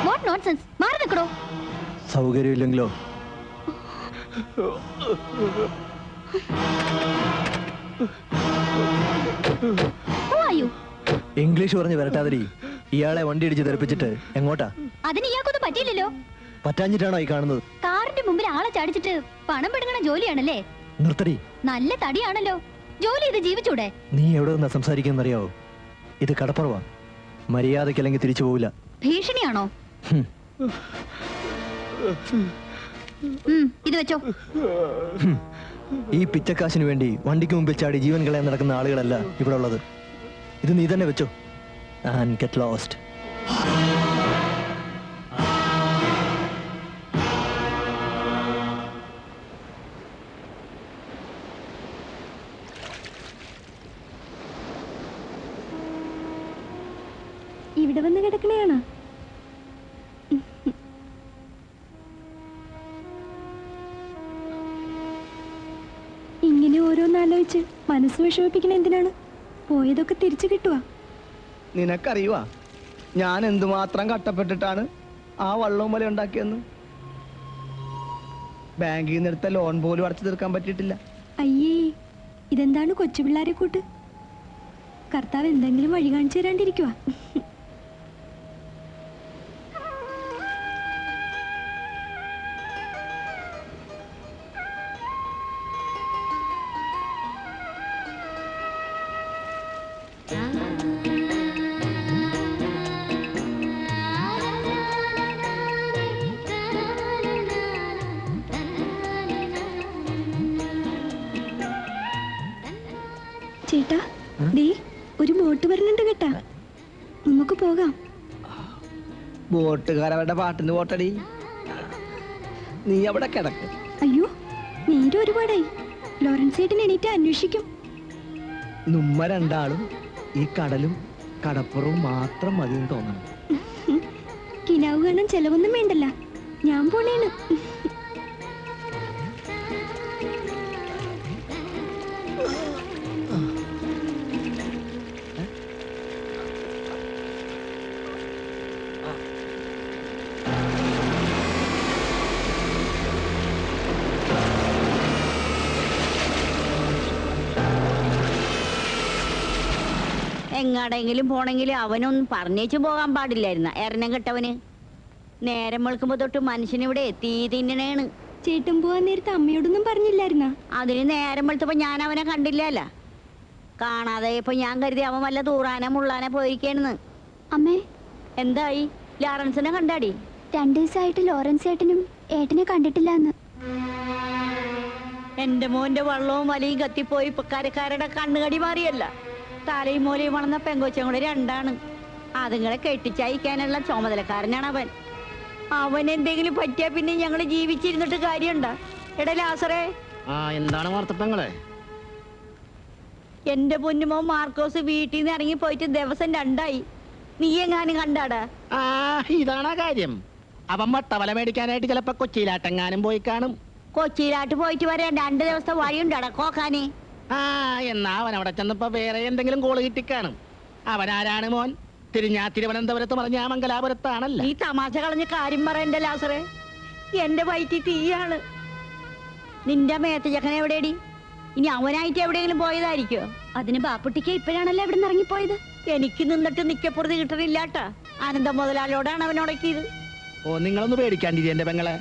What nonsense. മാറി നിൽക്കണോ? സൗകര്യമില്ലെങ്കിലോ? Who are you? ഇംഗ്ലീഷ് പറഞ്ഞ് വരട്ടാതിരി. ഇയാളെ വണ്ടി ഇടിച്ച് തെറിപ്പിച്ചിട്ട് എങ്ങോട്ടാ? അതിന് ഇയാൾക്കൊന്നും പറ്റിയില്ലല്ലോ. പറ്റാഞ്ഞിട്ടാണോ ഈ കാണുന്നത്? കാറിന്റെ മുമ്പിൽ ആളെ ചാടിച്ചിട്ട് പണം പിടുങ്ങണ ജോലിയാണല്ലേ? നിർത്തടി. നല്ല തടിയാണല്ലോ. ജോലി ചെയ്ത് ജീവിച്ചൂടെ? നീ എവിടെ നിന്നാ സംസാരിക്കുന്നറിയാവോ? ഇത് കടപ്പുറവാ. മര്യാദയ്ക്കല്ലെങ്കിൽ തിരിച്ചു പോവില്ല. ഭീഷണിയാണോ? ഇത് വെച്ചോ. ഈ പിച്ചക്കാശിന് വേണ്ടി വണ്ടിക്ക് മുമ്പിൽ ചാടി ജീവൻ കളയാൻ നടക്കുന്ന ആളുകളല്ല ഇവിടെ ഉള്ളത്. ഇത് നീ തന്നെ വെച്ചോ. And get lost. ഇവിടെ വന്ന് കിടക്കണേയാണ്. ഇങ്ങനെ ഓരോന്നാലോചിച്ച് മനസ്സ് വിഷമിപ്പിക്കണ എന്തിനാണ്? പോയതൊക്കെ തിരിച്ചു കിട്ടുവാ. ബാങ്കിൽ നിന്ന് എടുത്ത ലോൺ പോലും അടച്ചു തീർക്കാൻ പറ്റിയിട്ടില്ല. അയ്യേ, ഇതെന്താണ് കൊച്ചു പിള്ളാരെ കൂട്ട്? കർത്താവ് എന്തെങ്കിലും വഴി കാണിച്ചു തരാണ്ടിരിക്കുവാ. ചേട്ടാ, ദേ ഒരു ബോട്ട് വരുന്നുണ്ട് കേട്ടാ, നമുക്ക് പോകാം. ബോട്ടുകാരവരുടെ പാട്ടിന് പോട്ടടി, നീ അവിടെ കിടക്ക്. അയ്യോ, നേരെ ഒരുപാടായി. ലോറൻസ് ചേട്ടൻ എണീറ്റ് അന്വേഷിക്കും. നമ്മ രണ്ടാളും ഈ കടലും കടപ്പുറവും മാത്രം മതിയെന്ന് തോന്നണം. കിനാവ് കാണാൻ ചെലവൊന്നും വേണ്ടല്ല, ഞാൻ പോണേണ്. എങ്ങാടെങ്കിലും പോണെങ്കിലും അവനൊന്നും പറഞ്ഞേച്ചു പോകാൻ പാടില്ലായിരുന്ന എറണം കെട്ടവന്. നേരം വെളുക്കുമ്പോ തൊട്ട് മനുഷ്യനിവിടെ തീ തിന്നണേണ്. ചേട്ടൻ പോവാൻ നേരത്തെ അമ്മയോടൊന്നും പറഞ്ഞില്ലായിരുന്ന? അതിന് നേരം വെളുത്തപ്പോ ഞാൻ അവനെ കണ്ടില്ലല്ല. കാണാതെ ഇപ്പൊ ഞാൻ കരുതി അവൻ വല്ല തൂറാനെ മുള്ളാനെ പോയിരിക്കണെന്ന്. അമ്മേ, എന്തായി? ലാറൻസിനെ കണ്ടാടി? 2 ദിവസമായിട്ട് ലോറൻസ് ഏട്ടനും ഏട്ടനെ കണ്ടിട്ടില്ല എന്ന്. എന്റെ മോന്റെ വള്ളവും വലിയും കത്തിപ്പോയി ഇപ്പൊ കരക്കാരുടെ കണ്ണുകടി മാറിയല്ല. തലയും മൂലയും വളർന്ന പെങ്കൊച്ചും കൂടെ 2 അതുങ്ങളെ കെട്ടിച്ചയക്കാനുള്ള ചുമതലക്കാരനാണ് അവൻ. അവൻ എന്തെങ്കിലും പറ്റിയാ പിന്നെ ഞങ്ങള് ജീവിച്ചിരുന്നിട്ട് കാര്യമുണ്ടാ? എടാ ലാസറേ, എന്താണ് വാർത്തപ്പങ്ങളെ? എന്റെ പൊന്നുമോ മാർക്കോസ് വീട്ടിൽ നിന്ന് ഇറങ്ങി പോയിട്ട് ദിവസം 2 നീ എങ്ങാനും കണ്ടാടാ? ഇതാണാ കാര്യം. അവൻ മട്ടവല മേടിക്കാനായിട്ട് ചിലപ്പോ കൊച്ചിയിലാട്ടെങ്ങാനും പോയി കാണും. കൊച്ചിയിലാട്ട് പോയിട്ട് വരാൻ 2 ദിവസത്തെ വഴിയുണ്ടടാ കോക്കാനെ. എന്നാ അവൻ അവിടെ ചെന്നപ്പോ വേറെ എന്തെങ്കിലും കോള് കിട്ടിക്കാണും. അവനാരാണ് മോൻ? തിരുവനന്തപുരത്ത് പറഞ്ഞ മംഗലാപുരത്താണല്ല. നീ തമാശ കളഞ്ഞ കാര്യം പറയണ്ട ലാസറേ, എന്റെ വയറ്റിൽ തീയാണ്. നിന്റെ മേത്ത ചക്കനെ എവിടെയടി? ഇനി അവനായിട്ട് എവിടെയെങ്കിലും പോയതായിരിക്കോ? അതിന് ബാപ്പുട്ടിക്ക് ഇപ്പോഴാണല്ലോ ഇവിടെ നിന്ന് ഇറങ്ങിപ്പോയത്. എനിക്ക് നിന്നിട്ട് നിക്കപ്പുറത്ത് കിട്ടണില്ലാട്ടാ. ആനന്ദ മുതലാളിയോടാണ് അവനോടക്കിയത്. നിങ്ങളൊന്ന് പേടിക്കാണ്ടിരി എന്റെ പെങ്ങളെ.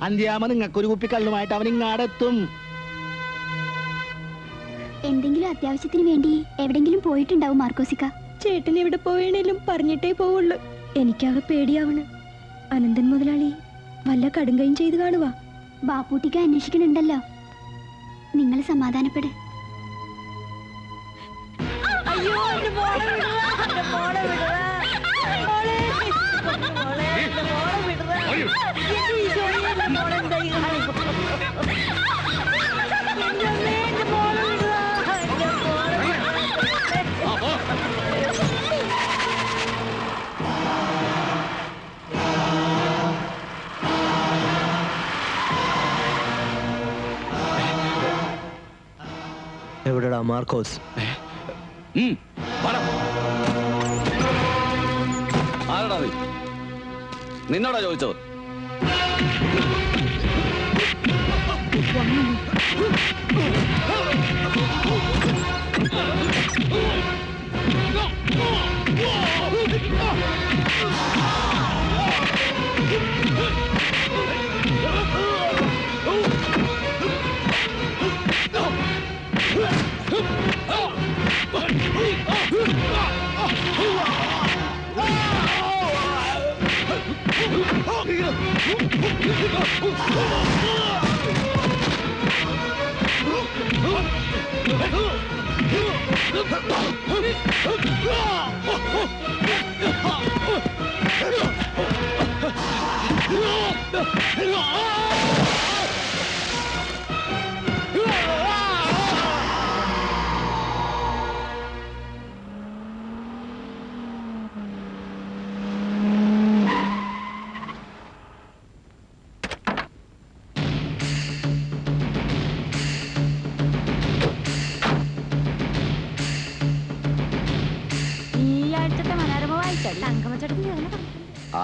അന്ത്യാമ നിങ്ങൾക്കൊരു കുപ്പി കള്ളുമായിട്ട് അവൻ ഇങ്ങാടെത്തും. എന്തെങ്കിലും അത്യാവശ്യത്തിന് വേണ്ടി എവിടെങ്കിലും പോയിട്ടുണ്ടാവും മാർക്കോസിക്ക. ചേട്ടൻ എവിടെ പോവേണേലും പറഞ്ഞിട്ടേ പോവുള്ളൂ. എനിക്കാകെ പേടിയാവണ്. അനന്തൻ മുതലാളി വല്ല കടുങ്കയും ചെയ്ത് കാണുക. ബാപ്പൂട്ടിക്ക് അന്വേഷിക്കണുണ്ടല്ലോ, നിങ്ങൾ സമാധാനപ്പെട്. അയ്യോ, എന്റെ മോളെ വിടുക, എന്റെ മോളെ വിടുക, മോളെ, മോളെ, എന്റെ മോളെ വിടുക. എന്റെ ഈശോയെ, എന്റെ മോളെ എന്തായി കാണിക്കുന്നത്? എന്റെ അമ്മേ, എന്റെ മോളെ വിടുക, എന്റെ മോളെ വിടുക. എവിടെടാ മാർക്കോസ്? ആരടാ നീ? നിന്നോടാ ചോദിച്ചത്?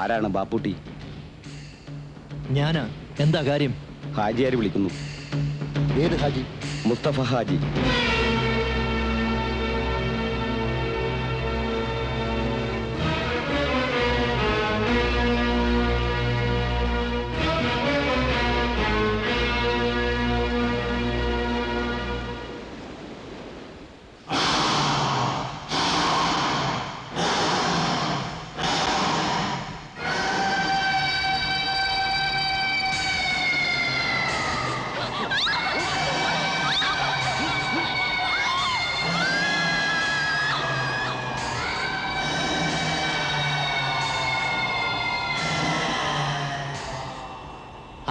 ആരാണ് ബാപ്പുട്ടി? ഞാനാ. എന്താ കാര്യം? ഹാജിയാര് വിളിക്കുന്നു. ഏത് ഹാജി? മുസ്തഫ ഹാജി.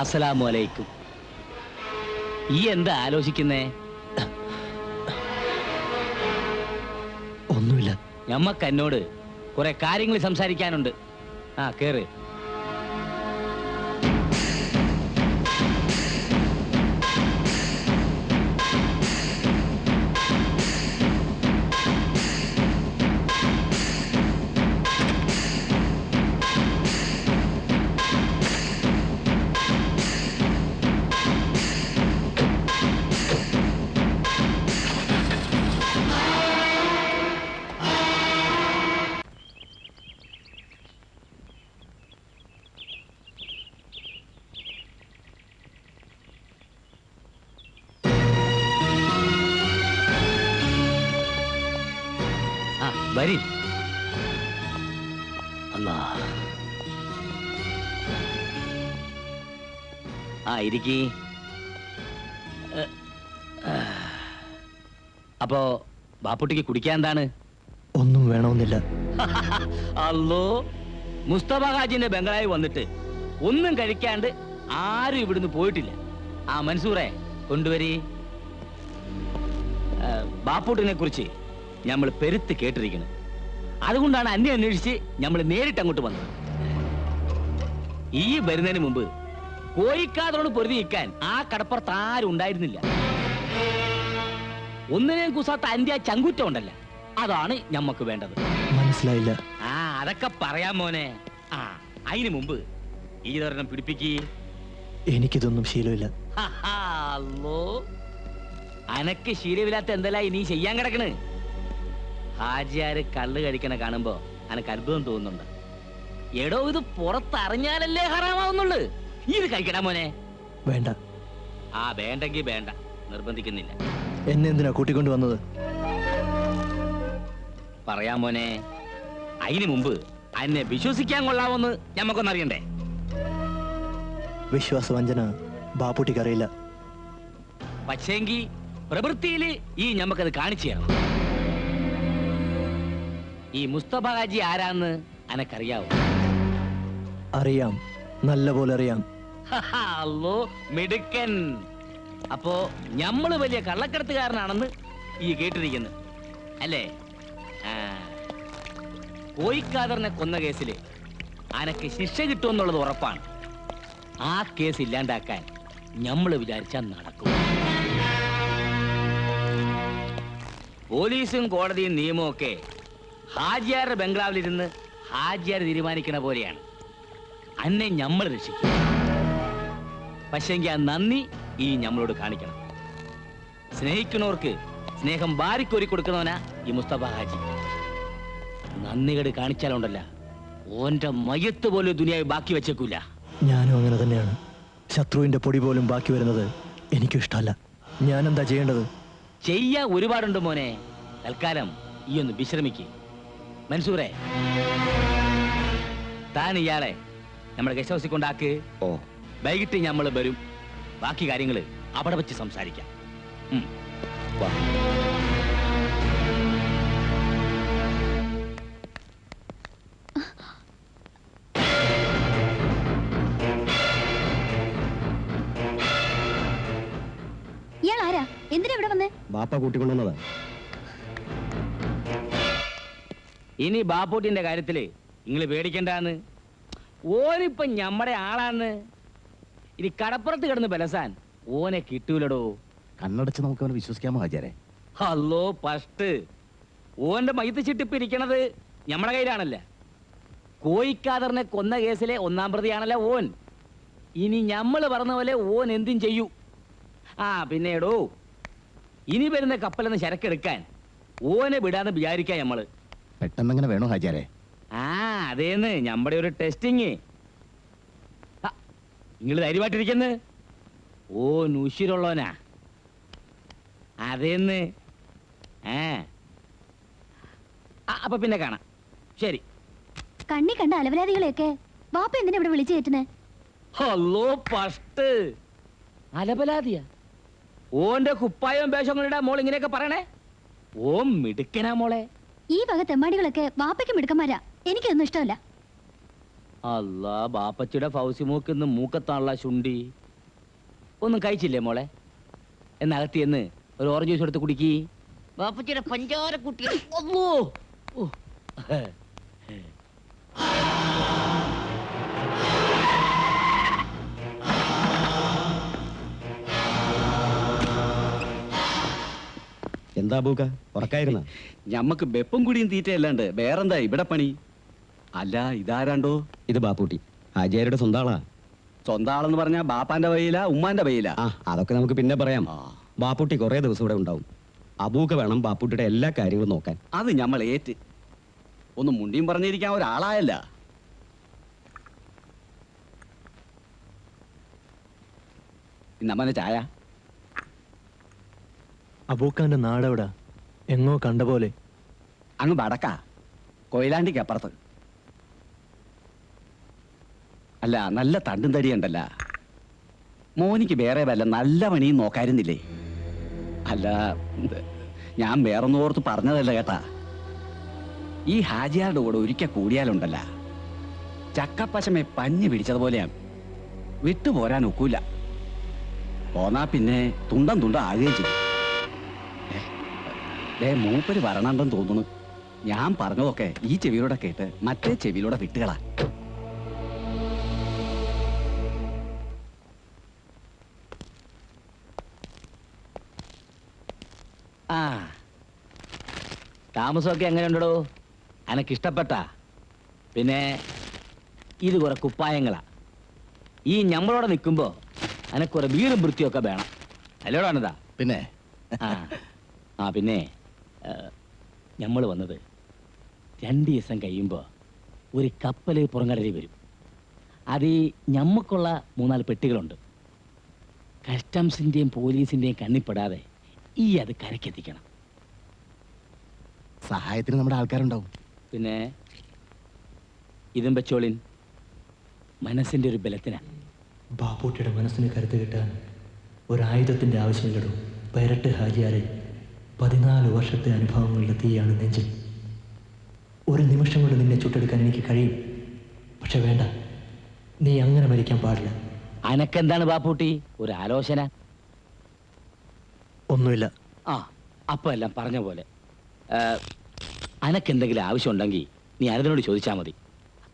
അസ്സലാമു അലൈക്കും. ഈ എന്താ ആലോചിക്കുന്നേ? ഒന്നുമില്ല. ഞമ്മക്ക് എന്നോട് കുറെ കാര്യങ്ങൾ സംസാരിക്കാനുണ്ട്. ആ കേറ്. വരി. അല്ലാ. ആ ഇരിക്കി. അപ്പോ ബാപ്പുട്ടിക്ക് കുടിക്കാൻ എന്താണ്? ഒന്നും വേണമെന്നില്ല. അല്ലോ, മുസ്തഫ ഹാജിന്റെ ബംഗ്ലാവിൽ വന്നിട്ട് ഒന്നും കഴിക്കാണ്ട് ആരും ഇവിടുന്ന് പോയിട്ടില്ല. ആ മൻസൂറെ കൊണ്ടുവരി. ബാപ്പുട്ടിനെ കുറിച്ച് നമ്മൾ പെരുത്ത് കേട്ടിരിക്കണം. അതുകൊണ്ടാണ് അന്യം അന്വേഷിച്ച് നമ്മൾ നേരിട്ട് അങ്ങോട്ട് വന്നത്. ഈ വരുന്നതിന് മുമ്പ് കോയിക്കാതോട് പൊരുതി നിൽക്കാൻ ആ കടപ്പുറത്ത് ആരും ഉണ്ടായിരുന്നില്ല. ഒന്നിനെയും കുസാത്ത അന്ത്യ ചങ്കുറ്റം ഉണ്ടല്ല, അതാണ് ഞമ്മക്ക് വേണ്ടത്. മനസ്സിലായില്ല. ആ അതൊക്കെ പറയാം മോനെ. ആ അതിനു മുമ്പ് ഈ തൊരെണ്ണം പിടിപ്പിക്ക്. എനിക്കിതൊന്നും ശീലമില്ല. അല്ലോ, അനക്ക് ശീലമില്ലാത്ത എന്തെല്ലാം ഇനി ചെയ്യാൻ കിടക്കണ്? ഹാജിയാര് കള്ള് കഴിക്കണ കാണുമ്പോ അനക്ക് അത്ഭുതം തോന്നുന്നുണ്ട്. എടോ, ഇത് പുറത്തറിഞ്ഞാലല്ലേ ഹറാമാവുന്നുള്ളു. ഇത് കഴിക്കടാ മോനെ. വേണ്ട. ആ വേണ്ടെങ്കി വേണ്ട, നിർബന്ധിക്കുന്നില്ല. എന്നെ എന്തിനാ കൂട്ടിക്കൊണ്ടു വന്നത്? പറയാം മോനെ. അതിനു മുമ്പ് അന്നെ വിശ്വസിക്കാൻ കൊള്ളാവോന്ന് ഞമ്മക്കൊന്നറിയണ്ടേ? വിശ്വാസവഞ്ചന ബാപ്പുട്ടിക്കറിയില്ല. പക്ഷേങ്കി പ്രവൃത്തിയില് ഈ ഞമ്മക്കത് കാണിച്ചു തരണം. ഈ മുസ്തഫ ഹാജി ആരാന്ന് അനക്കറിയാവോ? അറിയാം, നല്ല പോലെ അറിയാം. അല്ലോ, മിടുക്കൻ. അപ്പോ ഞമ്മള് വലിയ കള്ളക്കടത്തുകാരനാണെന്ന് ഈ കേട്ടിരിക്കുന്നു അല്ലേ? കോയിക്കാദറിനെ കൊന്ന കേസില് അനക്ക് ശിക്ഷ കിട്ടുമെന്നുള്ളത് ഉറപ്പാണ്. ആ കേസ് ഇല്ലാണ്ടാക്കാൻ ഞമ്മള് വിചാരിച്ചാൽ നടക്കും. പോലീസും കോടതിയും നിയമവും ഒക്കെ ഹാജിയാരുടെ ബംഗ്ലാവിലിരുന്ന് ഹാജിയാർ തീരുമാനിക്കണ പോലെയാണ്. അന്നെ ഞമ്മൾ രക്ഷിക്കും. പക്ഷെങ്കിൽ ആ നന്ദി ഈ ഞമ്മളോട് കാണിക്കണം. സ്നേഹിക്കുന്നവർക്ക് സ്നേഹം വാരിക്കോരി കൊടുക്കുന്നവനാ ഈ മുസ്തഫ ഹാജി. നന്ദികേട് കാണിച്ചാലുണ്ടല്ല, ഓന്റെ മയത്ത് പോലും ദുനിയാവ് ബാക്കി വെച്ചേക്കൂല. ഞാനും അങ്ങനെ തന്നെയാണ്. ശത്രുവിന്റെ പൊടി പോലും ബാക്കി വരുന്നത് എനിക്കും ഇഷ്ടമല്ല. ഞാൻ എന്താ ചെയ്യേണ്ടത്? ചെയ്യാൻ ഒരുപാടുണ്ട് മോനെ. തൽക്കാലം ഈ ഒന്ന് വിശ്രമിക്ക്. മൻസൂറെ, താൻ ഇയാളെ നമ്മുടെ ഗസ്റ്റ് ഹൗസിൽ കൊണ്ടാക്ക്. വൈകിട്ട് നമ്മൾ വരും. ബാക്കി കാര്യങ്ങള് അവിടെ വെച്ച് സംസാരിക്കാം. ഇയാൾ ആരാ? എന്തിനാ ഇവിടെ വന്നേ? ബാപ്പ കൂട്ടിക്കൊണ്ടുവന്നതാ. ഇനി ബാപ്പൂട്ടിന്റെ കാര്യത്തില് നിങ്ങൾ പേടിക്കണ്ടാന്ന്. ഓനിപ്പം ഞമ്മടെ ആളാന്ന്. ഇനി കടപ്പുറത്ത് കിടന്ന് ബലസാൻ ഓനെ കിട്ടൂലടോ. കണ്ണടച്ച് നമുക്ക് അവനെ വിശ്വസിക്കാമോ ഹാജിയാരെ? അല്ലോ ഫസ്റ്റ് ഓന്റെ മയ്യത്ത് ചിട്ടിപ്പ് ഇരിക്കണത് ഞമ്മടെ കയ്യിലാണല്ല. കോയിക്കാദറിനെ കൊന്ന കേസിലെ ഒന്നാം പ്രതിയാണല്ലോ ഓൻ. ഇനി ഞമ്മള് പറഞ്ഞ പോലെ ഓൻ എന്തും ചെയ്യൂ. ആ പിന്നേടോ, ഇനി വരുന്ന കപ്പലെന്ന് ചരക്കെടുക്കാൻ ഓനെ വിടാന്ന് വിചാരിക്കാം ഞമ്മള്. പെട്ടെന്നങ്ങനെ വേണോ ഹാജിയാരെ? ആ അതേന്ന് ഞമ്മടെ ഒരു ടെസ്റ്റിങ്. നിങ്ങള് ധൈര്യമായിട്ടിരിക്കുന്നു. ഓ നുശിരുള്ളവനാ അതേന്ന്. അപ്പൊ പിന്നെ കാണാം. ശരി. കണ്ണി കണ്ട അലവലാദികളെയൊക്കെ വാപ്പ എന്തിനാ ഇവിടെ വിളിച്ചു കയറ്റുന്നേ? ഹലോ പഷ്ട് അലപലാതിയാ. ഓന്റെ കുപ്പായവും വേഷങ്ങളുടെ മോൾ ഇങ്ങനെയൊക്കെ പറയണേ. ഓ മിടുക്കനാ മോളെ. ഈ വക തെമ്മാടികളൊക്കെ വാപ്പയ്ക്ക് മിടുക്കന്മാരാ. എനിക്കൊന്നും ഇഷ്ടമല്ല. അല്ലാ, ബാപ്പച്ചിയുടെ ഫൗസിമോക്ക് ഇന്ന് മൂക്കത്താണുള്ള ശുണ്ടി. ഒന്നും കഴിച്ചില്ലേ മോളെ? എന്നകത്തി എന്ന് ഒരു ഓറഞ്ച് ജ്യൂസ് എടുത്ത് കുടിക്കി. ബാപ്പച്ചിയുടെ പഞ്ചാര കുട്ടികൾ. എന്താ ബൂക്ക ഉറക്കായിരുന്ന? ഞമ്മക്ക് വെപ്പും കുടിയും തീറ്റയല്ലാണ്ട് വേറെന്താ ഇവിടെ പണി? അല്ല, ഇതാരാണ്ടോ? ഇത് ബാപ്പൂട്ടി, ഹാജിയാരുടെ സ്വന്തം ആളാ. സ്വന്തം ആളെന്ന് പറഞ്ഞാ ബാപ്പാന്റെ വയിലാ ഉമ്മാന്റെ വയിലാ? ആ അതൊക്കെ നമുക്ക് പിന്നെ പറയാം. ബാപ്പൂട്ടി കുറെ ദിവസം ഇവിടെ ഉണ്ടാവും. അബൂക്ക വേണം ബാപ്പൂട്ടിയുടെ എല്ലാ കാര്യങ്ങളും നോക്കാൻ. അത് ഞമ്മൾ ഏറ്റ്. ഒന്ന് മുണ്ടിയും പറഞ്ഞിരിക്കാൻ ഒരാളായല്ല. ഇന്നമ്മനെ ചായ. അബൂക്കാന്റെ നാടെവിടാ? എങ്ങോ കണ്ട പോലെ. അങ്ങ് വടക്കാ, കൊയിലാണ്ടിക്ക് അപ്പുറത്ത്. അല്ല, നല്ല തണ്ടും തടിയുണ്ടല്ല. മോനിക്ക് വേറെ വല്ല നല്ല പണിയും നോക്കായിരുന്നില്ലേ? അല്ല, ഞാൻ വേറൊന്നും ഓർത്ത് പറഞ്ഞതല്ല കേട്ടാ. ഈ ഹാജിയാരുടെ കൂടെ ഒരിക്കൽ കൂടിയാലുണ്ടല്ല, ചക്കപ്പശമെ പഞ്ഞു പിടിച്ചതുപോലെയാണ്. വിട്ടുപോരാൻ ഒക്കൂല. പോന്നാ പിന്നെ തുണ്ടം ആകുകയും ചെയ്യും. മൂപ്പര് വരണണ്ടെന്ന് തോന്നുന്നു. ഞാൻ പറഞ്ഞതൊക്കെ ഈ ചെവിയിലൂടെ കേട്ട് മറ്റേ ചെവിയിലൂടെ വിട്ടുകളാ. ആ താമസമൊക്കെ എങ്ങനെയുണ്ടോ? എനക്കിഷ്ടപ്പെട്ടാ? പിന്നെ ഇത് കുറെ കുപ്പായങ്ങളാ. ഈ ഞമ്മളോടെ നിൽക്കുമ്പോ എനക്കുറെ വീറും വൃത്തിയൊക്കെ വേണം. അല്ലോടാണിതാ? പിന്നെ ആ പിന്നെ ഞമ്മൾ വന്നത് 2 ദിവസം കഴിയുമ്പോൾ ഒരു കപ്പല് പുറംകടലിൽ വരും. അത് ഞമ്മക്കുള്ള 3-4 പെട്ടികളുണ്ട്. കസ്റ്റംസിന്റെയും പോലീസിന്റെയും കണ്ണിപ്പെടാതെ ഈ അത് കരക്കെത്തിക്കണം. സഹായത്തിന് നമ്മുടെ ആൾക്കാരുണ്ടാവും. പിന്നെ ഇതും വെച്ചോളിൻ, മനസ്സിന്റെ ഒരു ബലത്തിനാ. ബാപ്പൂട്ടിയുടെ മനസ്സിന് കരുത്ത് കിട്ടാൻ ഒരായുധത്തിന്റെ ആവശ്യമില്ലടോ. പരട്ട് ഹാജിയാരെ 14 വർഷത്തെ അനുഭവങ്ങളുടെ തീയാണ് നെഞ്ചിൽ. ഒരു നിമിഷം കൊണ്ട് നിന്നെ ചുട്ടെടുക്കാൻ എനിക്ക് കഴിയും. പക്ഷെ വേണ്ട, നീ അങ്ങനെ മരിക്കാൻ പാടില്ല. അനക്കെന്താണ് ബാപ്പൂട്ടി ഒരു ആലോചന? ഒന്നുമില്ല. ആ അപ്പൊ എല്ലാം പറഞ്ഞ പോലെ. അനക്കെന്തെങ്കിലും ആവശ്യമുണ്ടെങ്കിൽ നീ അനതിനോട് ചോദിച്ചാൽ മതി.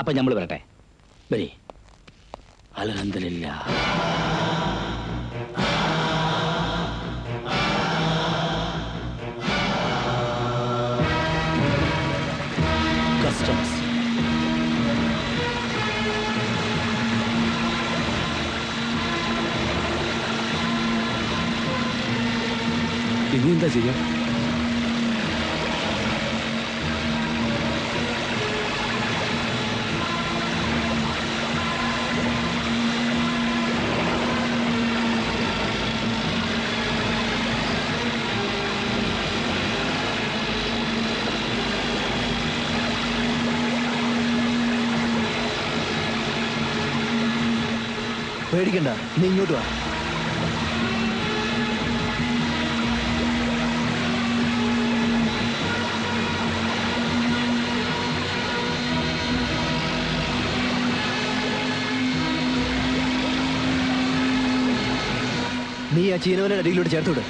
അപ്പൊ നമ്മൾ വരട്ടെ. വരി. അൽഹംദുലില്ലാ. കസ്റ്റംസ് ഇനി എന്താ ചെയ്യാ? പേടിക്കണ്ട, നീ ഇങ്ങോട്ട് വാ. നീ ആ ചീനവനെ അടിയിലൂടെ ചേർത്തുവിട്.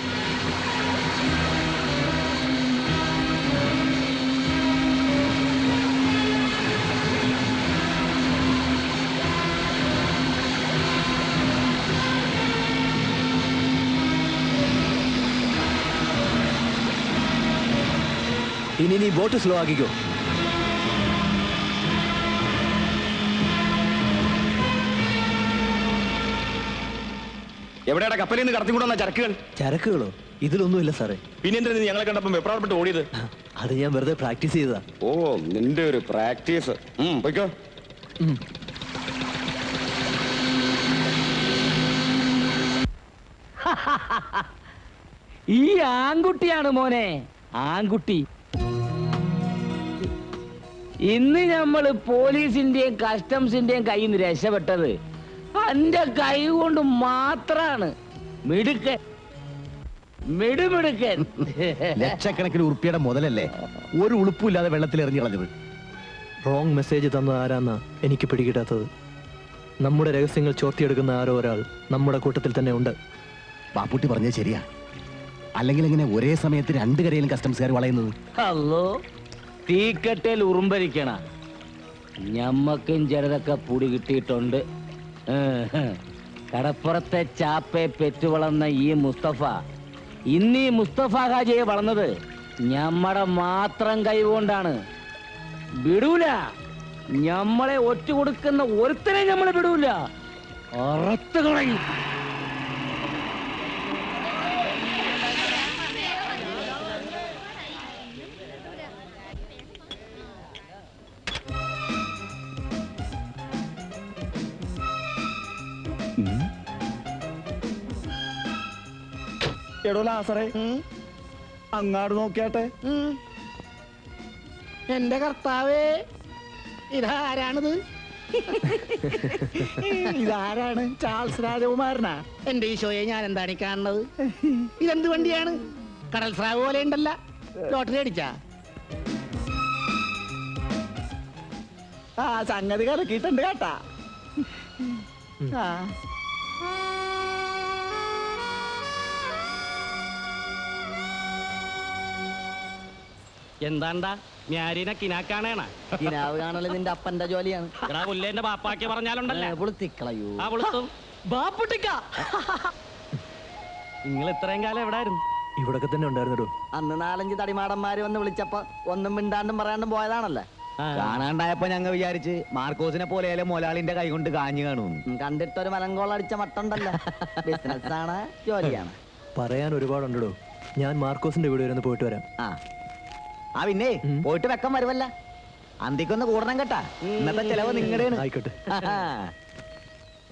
ഇനി നീ ബോട്ട് സ്ലോ ആക്കിക്കോ. എവിടെയാണ് കപ്പലിൽ നിന്ന് കടത്തിക്കൊണ്ടുവന്ന ചരക്കുകൾ? ചരക്കുകളോ? ഇതിലൊന്നുമില്ല സാറേ. പിന്നെ എന്തിനാ നീ ഞങ്ങളെ കണ്ടപ്പോൾ വെപ്രാളപ്പെട്ട് ഓടിയത്? അത് ഞാൻ വെറുതെ പ്രാക്ടീസ് ചെയ്തതാ. ഓ, നിന്റെ ഒരു പ്രാക്ടീസ്. പോയിക്കോ. ഈ ആൺകുട്ടിയാണ് മോനെ, ആൺകുട്ടി. ഇന്ന് നമ്മള് പോലീസിന്റെയും കസ്റ്റംസിന്റെയും കയ്യിൽ നിന്ന് രക്ഷപ്പെട്ടത് എന്റെ കൈ കൊണ്ട് മാത്രാണ്. മിടുക്കൻ, മിടുമിടുക്കൻ. ലക്ഷക്കണക്കിന് ഉറുപ്പിയുടെ മുതലല്ലേ ഒരു ഉളുപ്പില്ലാതെ വെള്ളത്തിൽ എറിഞ്ഞു കളഞ്ഞത്. റോങ് മെസ്സേജ് തന്നത് ആരാന്നാ എനിക്ക് പിടികിട്ടാത്തത്. നമ്മുടെ രഹസ്യങ്ങൾ ചോർത്തിയെടുക്കുന്ന ആരോ ഒരാൾ നമ്മുടെ കൂട്ടത്തിൽ തന്നെ ഉണ്ട്. ബാപ്പുട്ടി പറഞ്ഞത് ശരിയാ. അല്ലെങ്കിൽ എങ്ങനെ ഒരേ സമയത്ത് രണ്ട് കരയിലും കസ്റ്റംസുകാർ വളയുന്നത്? അല്ലോ, തീക്കട്ടയിൽ ഉറുമ്പരിക്കണ ഞമ്മക്കും ചിലതൊക്കെ പൊടി കിട്ടിയിട്ടുണ്ട്. കടപ്പുറത്തെ ചാപ്പയെ പെറ്റുവളർന്ന ഈ മുസ്തഫ ഇന്ന് ഈ മുസ്തഫ ഹാജിയെ വളർന്നത് ഞമ്മടെ മാത്രം കൈകൊണ്ടാണ്. വിടൂല, ഞമ്മളെ ഒറ്റ കൊടുക്കുന്ന ഒരുത്തനെ ഞമ്മളെ വിടൂല, അറത്ത് കളയും. എടോ ലാസറേ, അങ്ങാട് നോക്കിയാട്ടെ. എന്റെ കർത്താവേ, ഇതാരാണിത്? ഇതാരാണ്? ചാൾസ് രാജകുമാരനാ? എന്റെ ഈശോയെ, ഞാൻ എന്താണ് ഈ കാണുന്നത്? ഇതെന്ത് വണ്ടിയാണ്? കടൽ സ്രാവ് പോലെ ഉണ്ടല്ല. ലോട്ടറി അടിച്ചാ? ആ, സംഗതി കലക്കിയിട്ടുണ്ട് കേട്ടാ. എന്താണ്ടാ ഞാരിനെ കിനാക്കാണേണ? കിനാവ് കാണല് നിന്റെ അപ്പന്റെ ജോലിയാണ്. പുല്ലേന്റെ ബാപ്പാക്കി പറഞ്ഞാലുണ്ടല്ലേ പുളുത്തിക്കളയൂ. ആ പുളുത്തും. നിങ്ങൾ ഇത്രയും കാലം എവിടായിരുന്നു? ഇവിടൊക്കെ തന്നെ ഉണ്ടായിരുന്നോ? അന്ന് 4-5 തടിമാടന്മാര് വന്ന് വിളിച്ചപ്പോ ഒന്നും മിണ്ടാണ്ടും പറയാണ്ടും പോയതാണല്ലേ. കാണാണ്ടായപ്പോ ഞങ്ങൾ വിചാരിച്ച് മാർക്കോസിനെ പോലെ മൊലാളിന്റെ കൈ കൊണ്ട് കാഞ്ഞു കാണുമെന്ന്. കണ്ടിട്ടൊരു മലങ്കോളടിച്ച മട്ടുണ്ടല്ലോ. ബിസിനസ് ആണ്, ജോലിയാണ്. പറയാൻ ഒരുപാടുണ്ടോ. ഞാൻ മാർക്കോസിന്റെ വീട് വരെ ഒന്ന് പോയിട്ട് വരാം. ആ പിന്നെ പോയിട്ട് വെക്കം വരുമല്ല. അന്തിക്കൊന്ന് കൂടണം കേട്ടാ. ഇന്നത്തെ ചെലവ് നിങ്ങളുടെയാണ്. ആയിക്കോട്ടെ.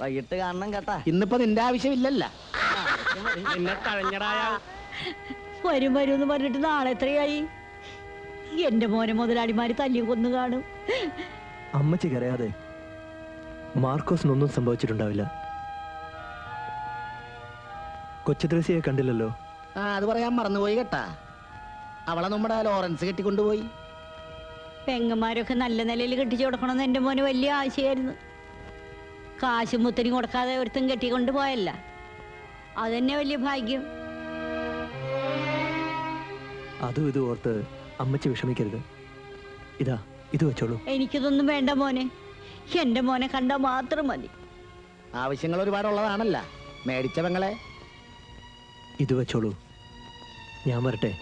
വൈകിട്ട് കാണണം കേട്ടാ. ഇന്നിപ്പോ നിന്റെ ആവശ്യമില്ലല്ല. നിന്നെ തഴഞ്ഞടായ വരും വരും എന്ന് പറഞ്ഞിട്ട് നാളെ എത്രയായി? എന്റെ മോനെ മുതലാളിമാര് തല്ലി കൊന്നു കാണും. അമ്മച്ചി കരയാതെ. മാർക്കോസിനൊന്നും സംഭവിച്ചിട്ടുണ്ടാവില്ല. കൊച്ചു ത്രേസ്യയെ കണ്ടില്ലല്ലോ. അത് പറയാൻ മറന്നുപോയി കേട്ടാ. അവളെ നമ്മുടെ ലോറൻസ് കെട്ടിക്കൊണ്ടുപോയി. പെങ്ങന്മാരൊക്കെ നല്ല നിലയിൽ കെട്ടിച്ചു കൊടുക്കണമെന്ന് എന്റെ മോന് വലിയ ആശയായിരുന്നു. കാശും മുത്തരി കൊടുക്കാതെ ഒരുത്തും കെട്ടിക്കൊണ്ട് പോയല്ല. അതന്നെ വലിയ ഭാഗ്യം. അതും ഇത് ഓർത്ത് അമ്മച്ചി വിഷമിക്കരുത്. ഇതാ, ഇത് വെച്ചോളൂ. എനിക്കിതൊന്നും വേണ്ട മോനെ. എന്റെ മോനെ കണ്ടാൽ മാത്രം മതി. ആവശ്യങ്ങൾ ഒരുപാടുള്ളതാണല്ല മേടിച്ച പെങ്ങളെ. ഇത് വെച്ചോളൂ. ഞാൻ വരട്ടെ.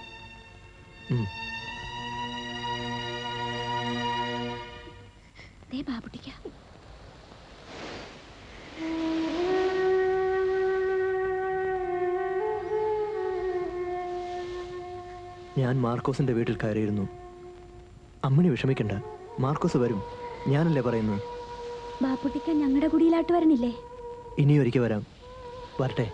ഞാൻ മാർക്കോസിന്റെ വീട്ടിൽ കയറിയിരുന്നു. അമ്മണി വിഷമിക്കണ്ട, മാർക്കോസ് വരും. ഞാനല്ലേ പറയുന്നത്. ബാപ്പുട്ടിക്ക ഞങ്ങളുടെ കുടിയിലാട്ട് വരണില്ലേ? ഇനിയൊരിക്കൽ വരാം. വരട്ടെ.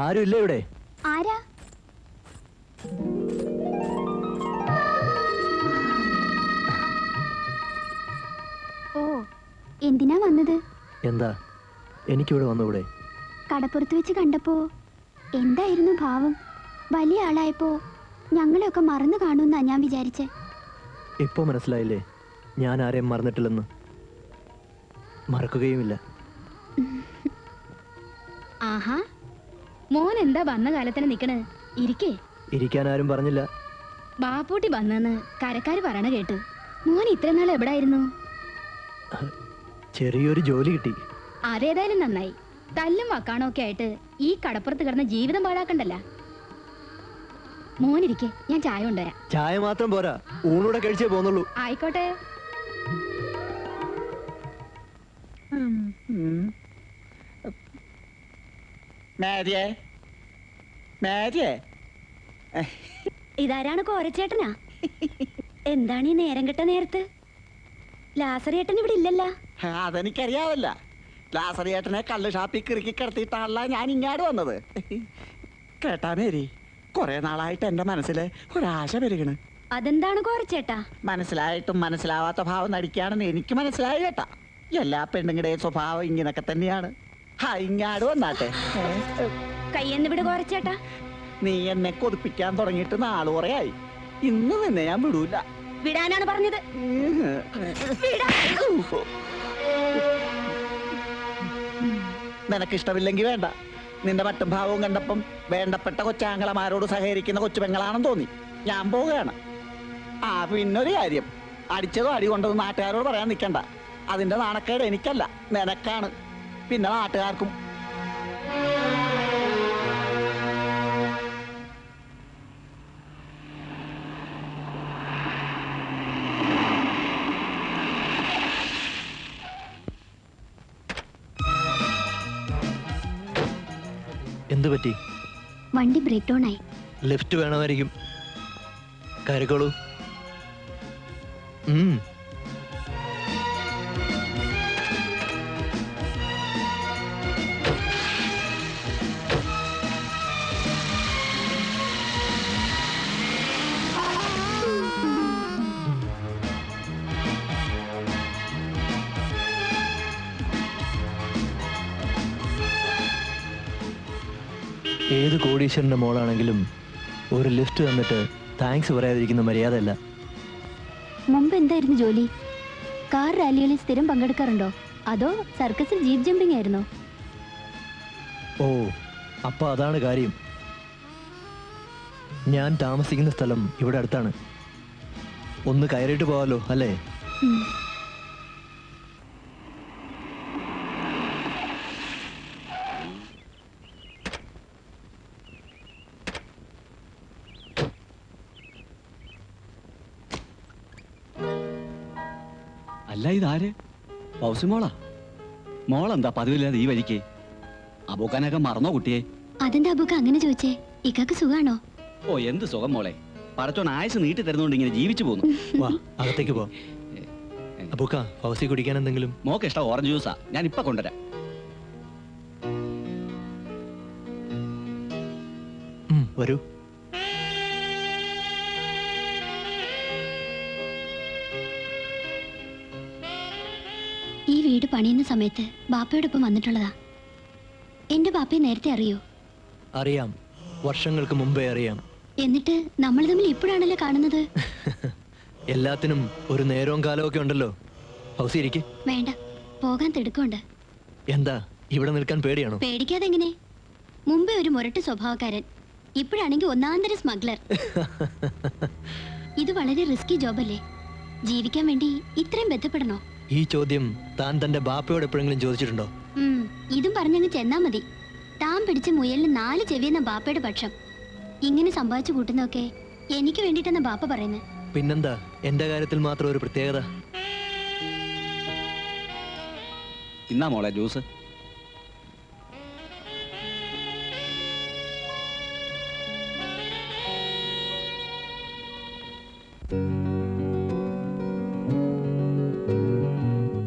ആരുമില്ല ഇവിടെ? ആരാ? ഓ, എന്തിനാ വന്നത്? എന്താ, എനിക്കിവിടെ വന്നൂടെ? കടപ്പുറത്ത് വെച്ച് കണ്ടപ്പോ എന്തായിരുന്നു ഭാവം? വലിയ ആളായപ്പോ ഞങ്ങളെയൊക്കെ മറന്നു കാണുമെന്നാ ഞാൻ വിചാരിച്ചേ. ഇപ്പോ മനസ്സിലായില്ലേ ഞാൻ ആരെയും മറന്നിട്ടില്ലെന്ന്? മറക്കുകയുമില്ല. ആഹാ, മോൻ എന്താ വന്ന കാലത്തിന് നിക്കണേ? ഇരിക്കേ. ഇരിക്കാൻ ആരും പറഞ്ഞില്ല. ബാപ്പൂട്ടി വന്നെന്ന് കരക്കാര് പറയണ കേട്ടു. മോൻ ഇത്ര നാൾ എവിടായിരുന്നു? ചെറിയൊരു ജോലി കിട്ടി. അതേതായാലും നന്നായി. തല്ലും വക്കാണോ ഒക്കെ ആയിട്ട് ഈ കടപ്പുറത്ത് കിടന്ന ജീവിതം പാഴാക്കണ്ടല്ല. മോനിരിക്കെ, ഞാൻ ചായ കൊണ്ടുവരാം. ചായ മാത്രം പോരാ, ഊണൂടെ കഴിച്ചേ പോന്നുള്ളൂ. ആയിക്കോട്ടെ. മേരിയേ, മേരിയേ, ഇതാരാണ് കോരച്ചേട്ടനാ? എന്താണ് ഈ നേരം കെട്ട നേരത്ത്? ലാസറിയേട്ടൻ ഇവിടെ ഇല്ലല്ലോ. അതെനിക്കറിയാവല്ല. ലാസറിയേട്ടനെ കള്ള് ഷാപ്പിൽ കിറുക്കി കിടത്തിയിട്ടാണല്ല ഞാൻ ഇങ്ങാട് വന്നത്. കേട്ടാ മേരി, കുറെ നാളായിട്ട് എന്റെ മനസ്സില് ഒരാശ പെരുകണ്. അതെന്താണ് കോരച്ചേട്ടാ? മനസ്സിലായിട്ടും മനസ്സിലാവാത്ത ഭാവം നടിക്കുകയാണെന്ന് എനിക്ക് മനസ്സിലായി കേട്ടാ. എല്ലാ പെണ്ണുങ്ങളുടെയും സ്വഭാവം ഇങ്ങനൊക്കെ തന്നെയാണ്. ഇങ്ങാട് വന്നാട്ടെ. കയ്യെന്ന് വിട് കോരച്ചേട്ടാ. നീ എന്നെ കൊതിപ്പിക്കാൻ തുടങ്ങിയിട്ട് നാള് കുറയായി. ഇന്ന് നിന്നെ ഞാൻ വിടൂല. വിടാനാണ് പറഞ്ഞത്. നിനക്കിഷ്ടമില്ലെങ്കിൽ വേണ്ട. നിന്റെ മട്ടും ഭാവവും കണ്ടപ്പം വേണ്ടപ്പെട്ട കൊച്ചാങ്ങളമാരോട് സഹകരിക്കുന്ന കൊച്ചു പെങ്ങളാണെന്ന് തോന്നി. ഞാൻ പോവുകയാണ്. പിന്നൊരു കാര്യം, അടിച്ചതോ അടി കൊണ്ടതും നാട്ടുകാരോട് പറയാൻ നിൽക്കണ്ട. അതിന്റെ നാണക്കേട് എനിക്കല്ല, നിനക്കാണ്, പിന്നെ നാട്ടുകാർക്കും. എന്തു പറ്റി? വണ്ടി ബ്രേക്ക് ഡൗൺ ആയി. ലിഫ്റ്റ് വേണമായിരിക്കും. കയറിക്കോളൂ. ഏത് കോടീശ്വരന്റെ മോളാണെങ്കിലും ഒരു ലിഫ്റ്റ് തന്നിട്ട് താങ്ക്സ് പറയാതിരിക്കുന്ന മര്യാദ അല്ല. മുമ്പ് എന്തായിരുന്നു ജോലി? കാർ റാലികളിൽ സ്ഥിരം പങ്കെടുക്കാറുണ്ടോ? അതോ സർക്കസിൽ ജീപ്പ് ജമ്പിംഗ് ആയിരുന്നോ? ഓ, അപ്പൊ അതാണ് കാര്യം. ഞാൻ താമസിക്കുന്ന സ്ഥലം ഇവിടെ അടുത്താണ്. ഒന്ന് കയറിയിട്ട് പോവാലോ അല്ലേ? അല്ല, ഇതാര്? പൗസി മോളാ? മോളെന്താ പതിവില്ലാതെ ഈ വഴിക്ക്? അബൂക്കാനൊക്കെ മറന്നോ കുട്ടിയെ? അതെന്താ അബൂക്ക അങ്ങനെ ചോദിച്ചേ? ഇക്കാക്ക് സുഖാണോ? ഓ, എന്ത് സുഖം മോളെ. പടച്ചോൻ ആയുസ് നീട്ടി തരുന്നോണ്ട് ഇങ്ങനെ ജീവിച്ചു പോകുന്നു. വാ, അകത്തേക്ക് പോ. അബൂക്ക, ഫൗസി കുടിക്കാൻ എന്തെങ്കിലും? മോക്ക് ഇഷ്ടം ഓറഞ്ച് ജ്യൂസാ, ഞാൻ ഇപ്പൊ കൊണ്ടുവരാം. വരൂ. ഈ വീട് പണിയുന്ന സമയത്ത് ബാപ്പയോടൊപ്പം വന്നിട്ടുള്ളതാ. എന്റെ ബാപ്പയെ നേരത്തെ അറിയോ? അറിയാം, വർഷങ്ങൾക്ക് മുമ്പേ അറിയാം. എന്നിട്ട് നമ്മൾ തമ്മിൽ ഇപ്പോഴാണല്ലോ കാണുന്നത്. എല്ലാത്തിനും ഒരു നേരവും കാലവും ഒക്കെ ഉണ്ടല്ലോ. ഫൗസി ഇരിക്ക്. വേണ്ട, പോകാൻ തിടുക്കമുണ്ട്. എന്താ ഇവിടെ നിൽക്കാൻ പേടിയാണോ? പേടിക്കാതെ എങ്ങനെ? മുമ്പേ ഒരു മുരട്ട് സ്വഭാവക്കാരൻ, ഇപ്പോഴാണെങ്കിൽ ഒന്നാന്തര സ്മഗ്ലർ. ഇത് വളരെ റിസ്കി ജോബല്ലേ? ജീവിക്കാൻ വേണ്ടി ഇത്രയും ബന്ധപ്പെടണോ? ഈ ചോദ്യം താൻ തന്റെ ബാപ്പയോട് എപ്പോഴെങ്കിലും ചോദിച്ചിട്ടുണ്ടോ? ഇതും പറഞ്ഞങ്ങ് ചെന്നാ മതി. താൻ പിടിച്ച മുയലിന് 4 ചെവിയെന്ന ബാപ്പയുടെ പക്ഷം. ഇങ്ങനെ സമ്പാദിച്ചു കൂട്ടുന്നൊക്കെ എനിക്ക് വേണ്ടിട്ടെന്ന ബാപ്പ പറയുന്നത്. പിന്നെന്താ എന്റെ കാര്യത്തിൽ മാത്രം ഒരു പ്രത്യേകത? ഇന്നാ മോളെ ജ്യൂസ്.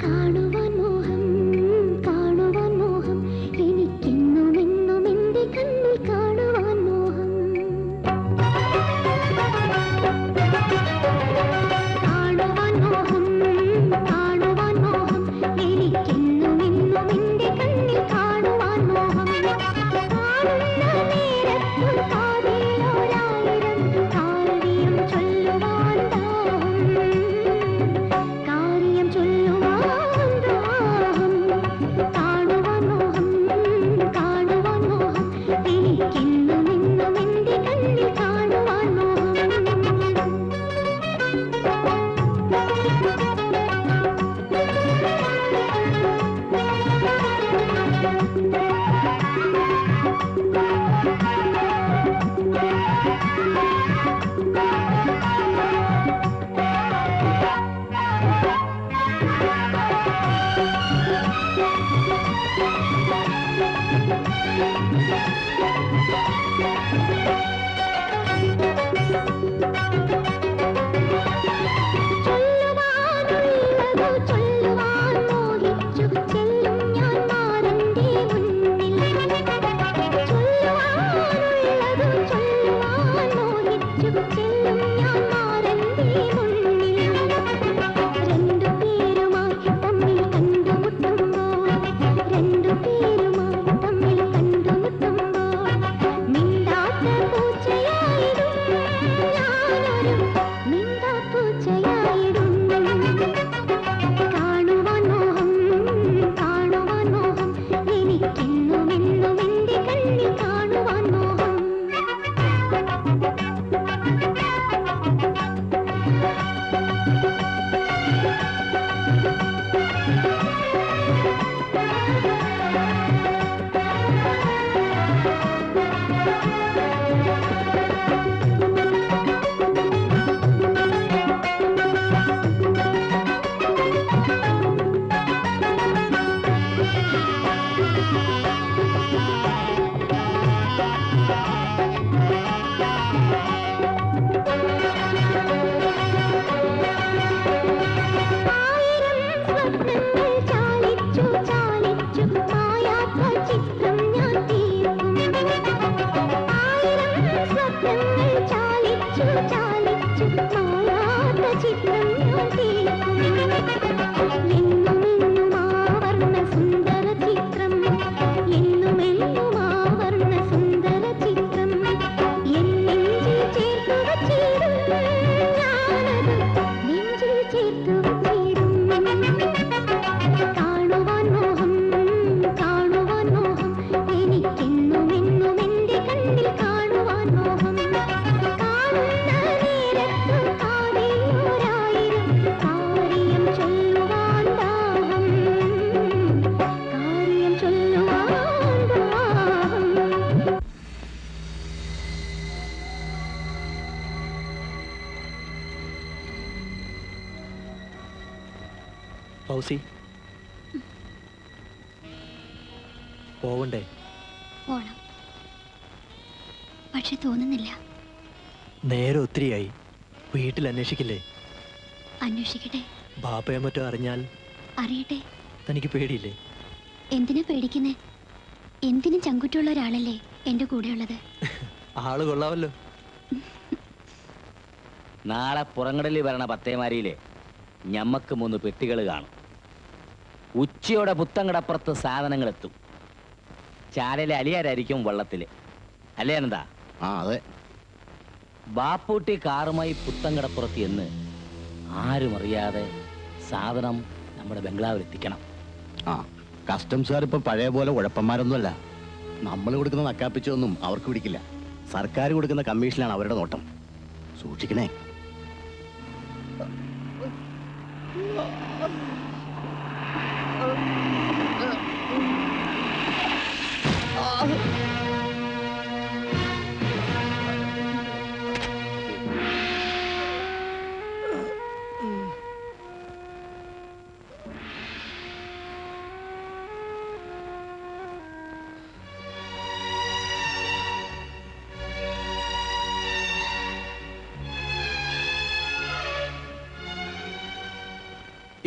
കാണുവാൻ മോഹം, എനിക്കെന്നും എന്നും എന്റെ ഫൗസി, പോവണ്ടേ? പോണം, പക്ഷെ തോന്നുന്നില്ല. നേരെ ഒത്തിരിയായി. വീട്ടിൽ അന്വേഷിക്കില്ലേ? അന്വേഷിക്കട്ടെ. ബാപ്പയെ മറ്റോ അറിഞ്ഞാൽ? അറിയട്ടെ. തനിക്ക് പേടിയില്ലേ? എന്തിനാ പേടിക്കുന്നേ? എന്തിനും ചങ്കുറ്റുള്ള ഒരാളല്ലേ എന്റെ കൂടെയുള്ളത്. ആള് കൊള്ളാവല്ലോ. നാളെ പുറങ്ങടലിൽ വരണ പത്തേമാരിയിലെ ഞമ്മക്ക് 3 പെട്ടികൾ കാണും. ഉച്ചയോടെ പുത്തങ്കടപ്പുറത്ത് സാധനങ്ങൾ എത്തും. ചാലയിലെ അലിയാരായിരിക്കും വള്ളത്തില്, അല്ലേ എന്താ? ആ അതെ. ബാപ്പൂട്ടി കാറുമായി പുത്തങ്കടപ്പുറത്ത് എന്ന് ആരും അറിയാതെ സാധനം നമ്മുടെ ബംഗ്ലാവിൽ എത്തിക്കണം. ആ കസ്റ്റംസുകാർ ഇപ്പൊ പഴയ പോലെ ഉഴപ്പന്മാരൊന്നുമല്ല. നമ്മൾ കൊടുക്കുന്ന നക്കാപ്പിച്ചൊന്നും അവർക്ക് പിടിക്കില്ല. സർക്കാർ കൊടുക്കുന്ന കമ്മീഷനാണ് അവരുടെ നോട്ടം. സൂക്ഷിക്കണേ.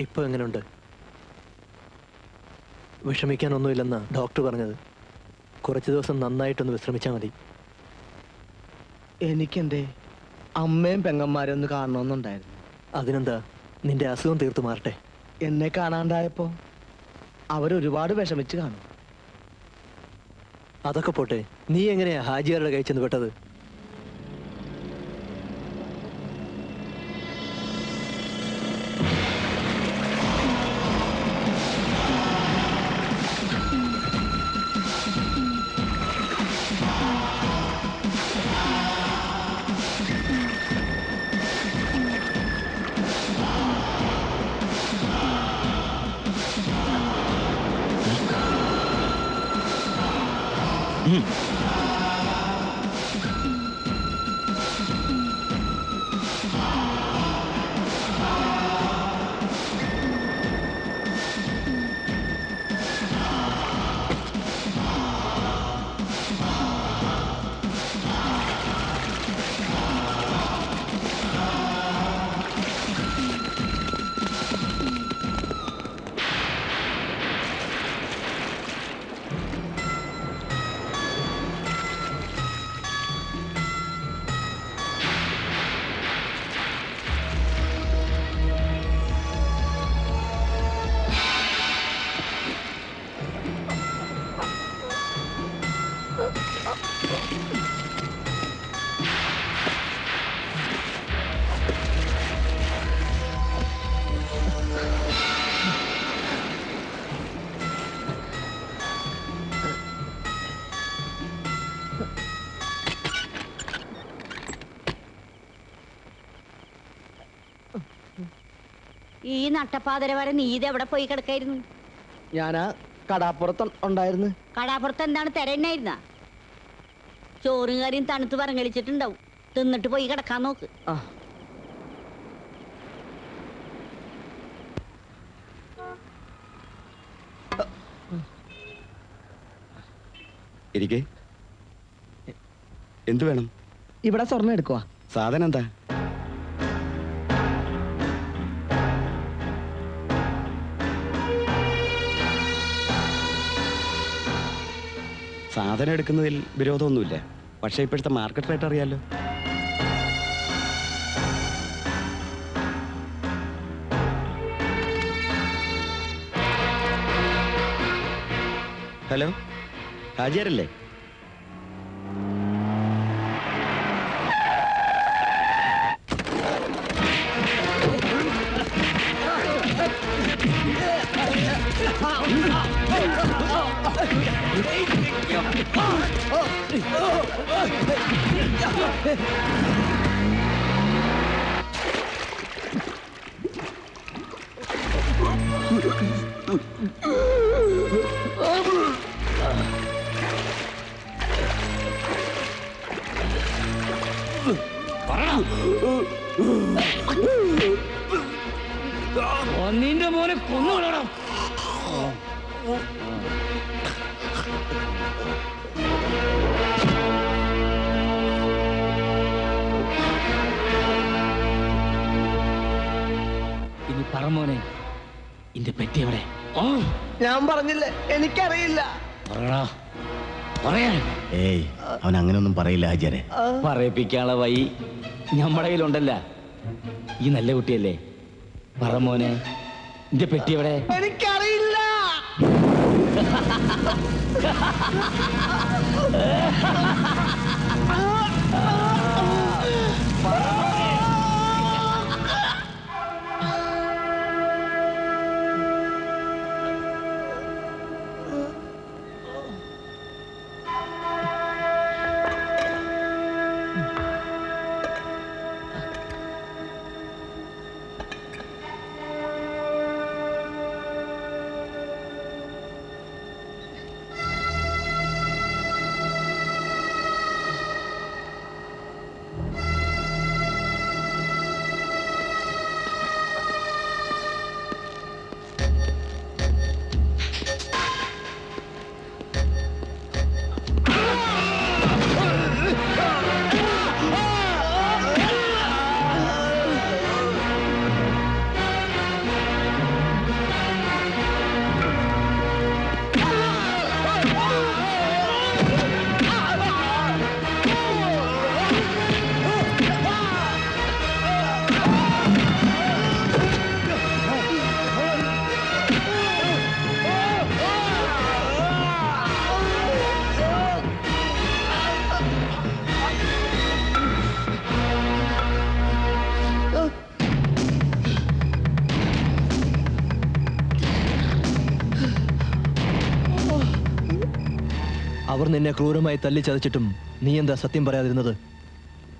ഇപ്പൊ എങ്ങനെയുണ്ട്? വിഷമിക്കാനൊന്നുമില്ലെന്നാ ഡോക്ടർ പറഞ്ഞത്. കുറച്ച് ദിവസം നന്നായിട്ടൊന്ന് വിശ്രമിച്ചാൽ മതി. എനിക്കെന്റെ അമ്മയും പെങ്ങന്മാരും ഒന്ന് കാണണമെന്നുണ്ടായിരുന്നു. അതിനെന്താ, നിന്റെ അസുഖം തീർത്തു മാറട്ടെ. എന്നെ കാണാണ്ടായപ്പോ അവരൊരുപാട് വിഷമിച്ച് കാണും. അതൊക്കെ പോട്ടെ, നീ എങ്ങനെയാ ഹാജിയാരുടെ കൈ ചെന്ന് പെട്ടത്? ഈ നട്ടപ്പാതിര വരെ നീ ഇതെവിടെ പോയി കിടക്കായിരുന്നു? ഞാനാ കടാപ്പുറത്ത് ഉണ്ടായിരുന്നു. കടാപ്പുറത്ത് എന്താണ് തിരയുന്നായിരുന്ന? ചോറും കറിയും തണുത്ത് പറങ്ങളിച്ചിട്ടുണ്ടാവും. തിന്നിട്ട് പോയി കിടക്കാൻ നോക്ക്. ആ ഇരിക്കേ. എന്തു വേണം? ഇവിടെ സ്വർണ്ണം എടുക്കുവാ. സാധനം എന്താ? സാധനം എടുക്കുന്നതിൽ വിരോധമൊന്നുമില്ല. പക്ഷേ ഇപ്പോഴത്തെ മാർക്കറ്റ് റേറ്റ് അറിയാലോ. ഹലോ, ഹാജിയാരല്ലേ? നിന്റെ മോനെ കൊന്നുകളണം. ഇനി പറ മോനെ, ഇന്റെ പെറ്റി എവിടെ? ഞാൻ പറഞ്ഞില്ലേ, എനിക്കറിയില്ല. പറടാ, പറയാൻ. ഏയ്, അവൻ അങ്ങനെയൊന്നും പറയില്ല ഹാജിയാരെ. പറയിപ്പിക്കാനുള്ള വഴി നമ്മുടെ കയ്യിലുണ്ടല്ല. ഈ നല്ല കുട്ടിയല്ലേ, പറ മോനെ, ഇന്റെ പെട്ടി എവിടെ? എനിക്കറിയില്ല. അവർ നിന്നെ ക്രൂരമായി തല്ലിച്ചതച്ചിട്ടും നീ എന്താ സത്യം പറയാതിരുന്നത്?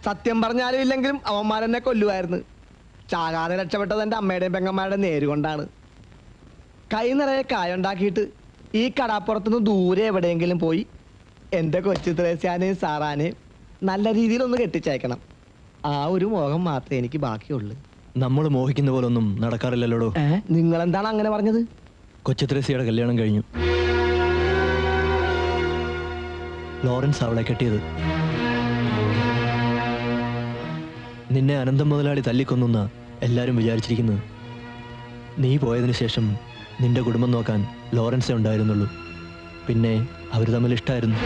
സത്യം പറഞ്ഞാലും ഇല്ലെങ്കിലും അവന്മാരെന്നെ കൊല്ലുമായിരുന്നു. ചാകാതെ രക്ഷപ്പെട്ടത് എൻ്റെ അമ്മയുടെയും പെങ്ങന്മാരുടെയും നേരുകൊണ്ടാണ്. കൈ നിറയെ കായുണ്ടാക്കിയിട്ട് ഈ കടാപ്പുറത്തുനിന്ന് ദൂരെ എവിടെയെങ്കിലും പോയി എൻ്റെ കൊച്ചു ത്രേസ്യാനെയും സാറാനെയും നല്ല രീതിയിലൊന്ന് കെട്ടിച്ചയക്കണം. ആ ഒരു മോഹം മാത്രമേ എനിക്ക് ബാക്കിയുള്ളൂ. നമ്മൾ മോഹിക്കുന്ന പോലൊന്നും നടക്കാറില്ലല്ലോടോ. നിങ്ങളെന്താണ് അങ്ങനെ പറഞ്ഞത്? കൊച്ചു ത്രേസ്യയുടെ കല്യാണം കഴിഞ്ഞു. ലോറൻസ് അവളെ കെട്ടിയത്. നിന്നെ അനന്തം മുതലാളി തല്ലിക്കൊന്നുന്ന എല്ലാവരും വിചാരിച്ചിരിക്കുന്നത്. നീ പോയതിനു ശേഷം നിന്റെ കുടുംബം നോക്കാൻ ലോറൻസേ ഉണ്ടായിരുന്നുള്ളൂ. പിന്നെ അവർ തമ്മിൽ ഇഷ്ടമായിരുന്നു.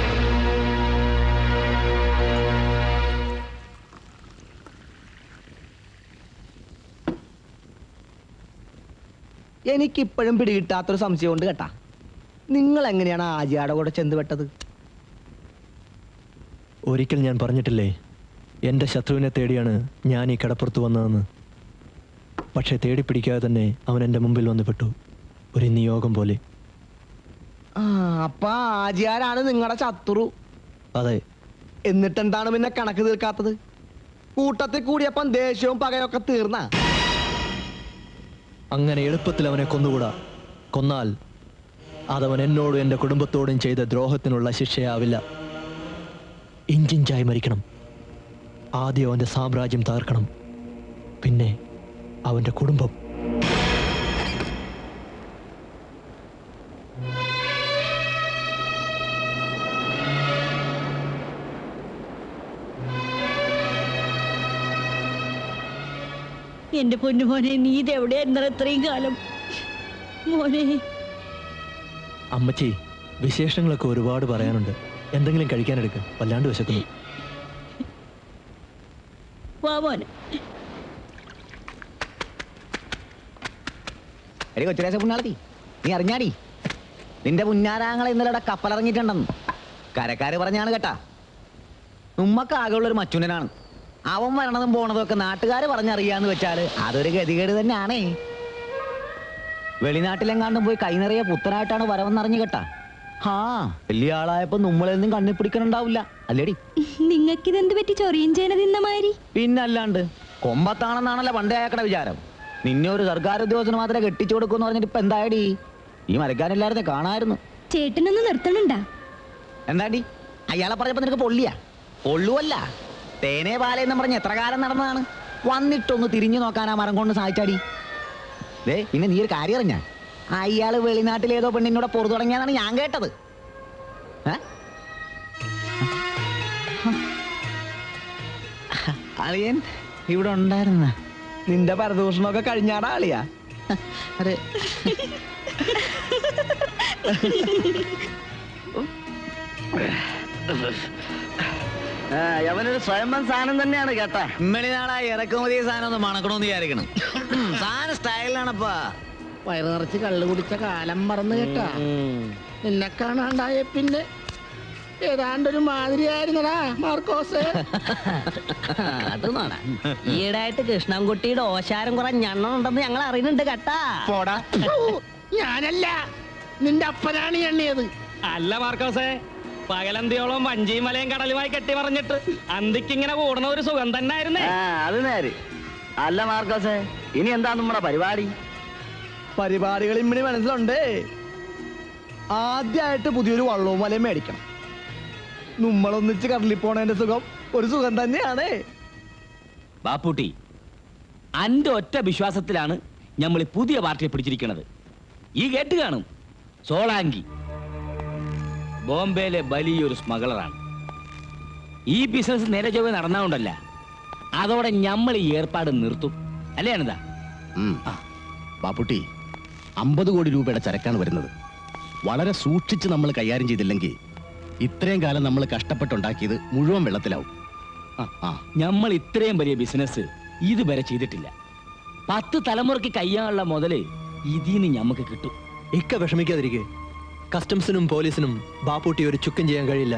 എനിക്കിപ്പോഴും പിടികിട്ടാത്തൊരു സംശയമുണ്ട് കേട്ടാ. നിങ്ങൾ എങ്ങനെയാണ് ആജിയാടെ കൂടെ ചെന്നുപെട്ടത്? ഒരിക്കൽ ഞാൻ പറഞ്ഞിട്ടില്ലേ, എൻ്റെ ശത്രുവിനെ തേടിയാണ് ഞാൻ ഈ കടപ്പുറത്ത് വന്നതെന്ന്. പക്ഷെ തേടിപ്പിടിക്കാതെ തന്നെ അവൻ എൻ്റെ മുമ്പിൽ വന്ന് പെട്ടു, ഒരു നിയോഗം പോലെ. അപ്പൊ ആജിയാരാണ് നിങ്ങളുടെ ശത്രു? അതെ. എന്നിട്ടെന്താണ് പിന്നെ കണക്ക് തീർക്കാത്തത്? കൂട്ടത്തിൽ കൂടിയപ്പം ദേഷ്യവും പകയൊക്കെ തീർന്ന? അങ്ങനെ എളുപ്പത്തിൽ അവനെ കൊന്നുകൂടാ. കൊന്നാൽ അതവൻ എന്നോടും എൻ്റെ കുടുംബത്തോടും ചെയ്ത ദ്രോഹത്തിനുള്ള ശിക്ഷയാവില്ല. ഇഞ്ചിഞ്ചായി മരിക്കണം. ആദ്യം അവൻ്റെ സാമ്രാജ്യം തകർക്കണം, പിന്നെ അവൻ്റെ കുടുംബം. എന്റെ പൊന്നുമോനെ, നീ ഇതെവിടെയായിരുന്നു ഇത്രയും കാലം? മോനെ. അമ്മച്ചി, വിശേഷങ്ങളൊക്കെ ഒരുപാട് പറയാനുണ്ട്. എന്തെങ്കിലും കഴിക്കാനെടുക്കുക, വല്ലാണ്ട് വിശക്കുന്നു. പോവാന് എടി കൊച്ചുരേശ പുണ്ണാളത്തി, നീ അറിഞ്ഞാടി നിന്റെ പുന്നാരാങ്ങളെ ഇന്നലെ ഇവിടെ കപ്പലിറങ്ങിയിട്ടുണ്ടെന്ന് കരക്കാര് പറഞ്ഞാണ് കേട്ടാ. ഉമ്മക്ക് ആകെയുള്ളൊരു മച്ചുനനാണ്. അവൻ വരണതും പോണതും ഒക്കെ നാട്ടുകാര് പറഞ്ഞറിയാന്ന് വെച്ചാല് അതൊരു ഗതികേട് തന്നെയാണേ. വെളിനാട്ടിലെങ്ങാണ്ടും പോയി കൈനിറയെ പുത്തനായിട്ടാണ് വരവെന്നറിഞ്ഞു കേട്ടാ. ഹാ, വലിയ ആളായപ്പോ നമ്മളെയൊന്നും കണ്ണിൽ പിടിക്കണുണ്ടാവില്ല അല്ലേടി? നിങ്ങൾക്കിതെന്ത് പറ്റി ചൊറിയും ചെയ്യണ തിന്നമാതിരി? പിന്നല്ലാണ്ട് കൊമ്പത്താണെന്നാണല്ലോ പണ്ടേ അയാക്കട വിചാരം. നിന്നെ ഒരു സർക്കാർ ഉദ്യോഗസ്ഥന് മാത്രമേ കെട്ടിച്ചു കൊടുക്കൂന്ന് പറഞ്ഞിട്ട് ഇപ്പൊ എന്തായടി? ഈ മരക്കാനില്ലായിരുന്നേ കാണായിരുന്നു. ചേട്ടനൊന്ന് നിർത്തണുണ്ടാ? എന്താണ്ടി അയാളെ പറഞ്ഞപ്പോ നിനക്ക് പൊള്ളിയാ? പൊള്ളുവല്ല, തേനേ പാലയെന്നും പറഞ്ഞ് എത്ര കാലം നടന്നതാണ്. വന്നിട്ടൊന്ന് തിരിഞ്ഞു നോക്കാൻ ആ മരം കൊണ്ട് സഹായിച്ചാടി. ദേ പിന്നെ നീ ഒരു കാര്യം അറിഞ്ഞ, അയാള് വെളിനാട്ടിലേതോ പെണ്ണിനോട് പൊറു തുടങ്ങിയതാണ് ഞാൻ കേട്ടത്. അളിയൻ ഇവിടെ ഉണ്ടായിരുന്ന നിന്റെ പരദൂഷണമൊക്കെ കഴിഞ്ഞാടാ ആളിയാ. അതെ. അവനൊരു സ്വയംഭം സാധനം തന്നെയാണ് കേട്ടാ. ഇമ്മളി നാളെ ഇറക്കുമതി സാധനം ഒന്ന് മണക്കണമെന്ന് വിചാരിക്കണം. സാധനം സ്റ്റൈലാണപ്പാ. വയറ് നിറച്ച് കള്ളു കുടിച്ച കാലം മറന്നു കേട്ടാ. നിന്നെ കാണാണ്ടായ പിന്നെ ഏതാണ്ടൊരു മാതിരിയായിരുന്നടാ മാർക്കോസ്. അത് നോട ഈയിടായിട്ട് കൃഷ്ണൻകുട്ടിയുടെ ഓശാരം കുറെ ഞണ്ണുണ്ടെന്ന് ഞങ്ങൾ അറിയുന്നുണ്ട് കേട്ടാ. പോടാ. ഞാനല്ല, നിന്റെ അപ്പനാണ് എണ്ണിയത്. അല്ല മാർക്കോസേ, പകലന്തിയോളം വഞ്ചിയും മലയും കടലുമായി കെട്ടി പറഞ്ഞിട്ട് അന്തിക്കിങ്ങനെ കൂടണ ഒരു സുഖം തന്നെ ആയിരുന്നേ. അത് നേര്. അല്ല മാർക്കോസേ, ഇനി എന്താ നമ്മുടെ പരിപാടി? പരിപാടികൾ ഇമ്മിണി മനസ്സിലുണ്ട്. ആദ്യമായിട്ട് പുതിയൊരു വള്ളവും വലയും മേടിക്കണം. നമ്മളൊന്നിച്ച് കടലിൽ പോണതിന്റെ സുഖം ഒരു സുഖം തന്നെയാണ്. ബാപ്പൂട്ടി, അന്റെ ഒറ്റ വിശ്വാസത്തിലാണ് നമ്മൾ ഈ പുതിയ പാർട്ടിയെ പിടിച്ചിരിക്കുന്നത്. ഈ കേട്ട് കാണും, സോളാങ്കി ബോംബെയിലെ വലിയൊരു സ്മഗ്ലറാണ്. ഈ ബിസിനസ് നേരെ ചൊവ്വേ നടന്നാണ്ടല്ല, അതോടെ നമ്മൾ ഈ ഏർപ്പാട് നിർത്തും. അല്ലേ അനന്താ? ബാപ്പുട്ടി, 50 കോടി രൂപയുടെ ചരക്കാണ് വരുന്നത്. വളരെ സൂക്ഷിച്ച് നമ്മൾ കൈകാര്യം ചെയ്തില്ലെങ്കിൽ ഇത്രയും കാലം നമ്മൾ കഷ്ടപ്പെട്ടുണ്ടാക്കിയത് മുഴുവൻ വെള്ളത്തിലാവും. നമ്മൾ ഇത്രയും വലിയ ബിസിനസ് ഇതുവരെ ചെയ്തിട്ടില്ല. 10 തലമുറയ്ക്ക് കയ്യാനുള്ള മുതല് ഇതിന് ഞമ്മക്ക് കിട്ടും. ഇക്ക വിഷമിക്കാതിരിക്കെ. കസ്റ്റംസിനും പോലീസിനും ബാപ്പൂട്ടി ഒരു ചുക്കും ചെയ്യാൻ കഴിയില്ല.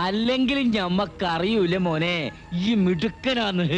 അല്ലെങ്കിലും ഞമ്മക്കറിയൂല മോനെ, ഈ മിടുക്കനാന്ന്.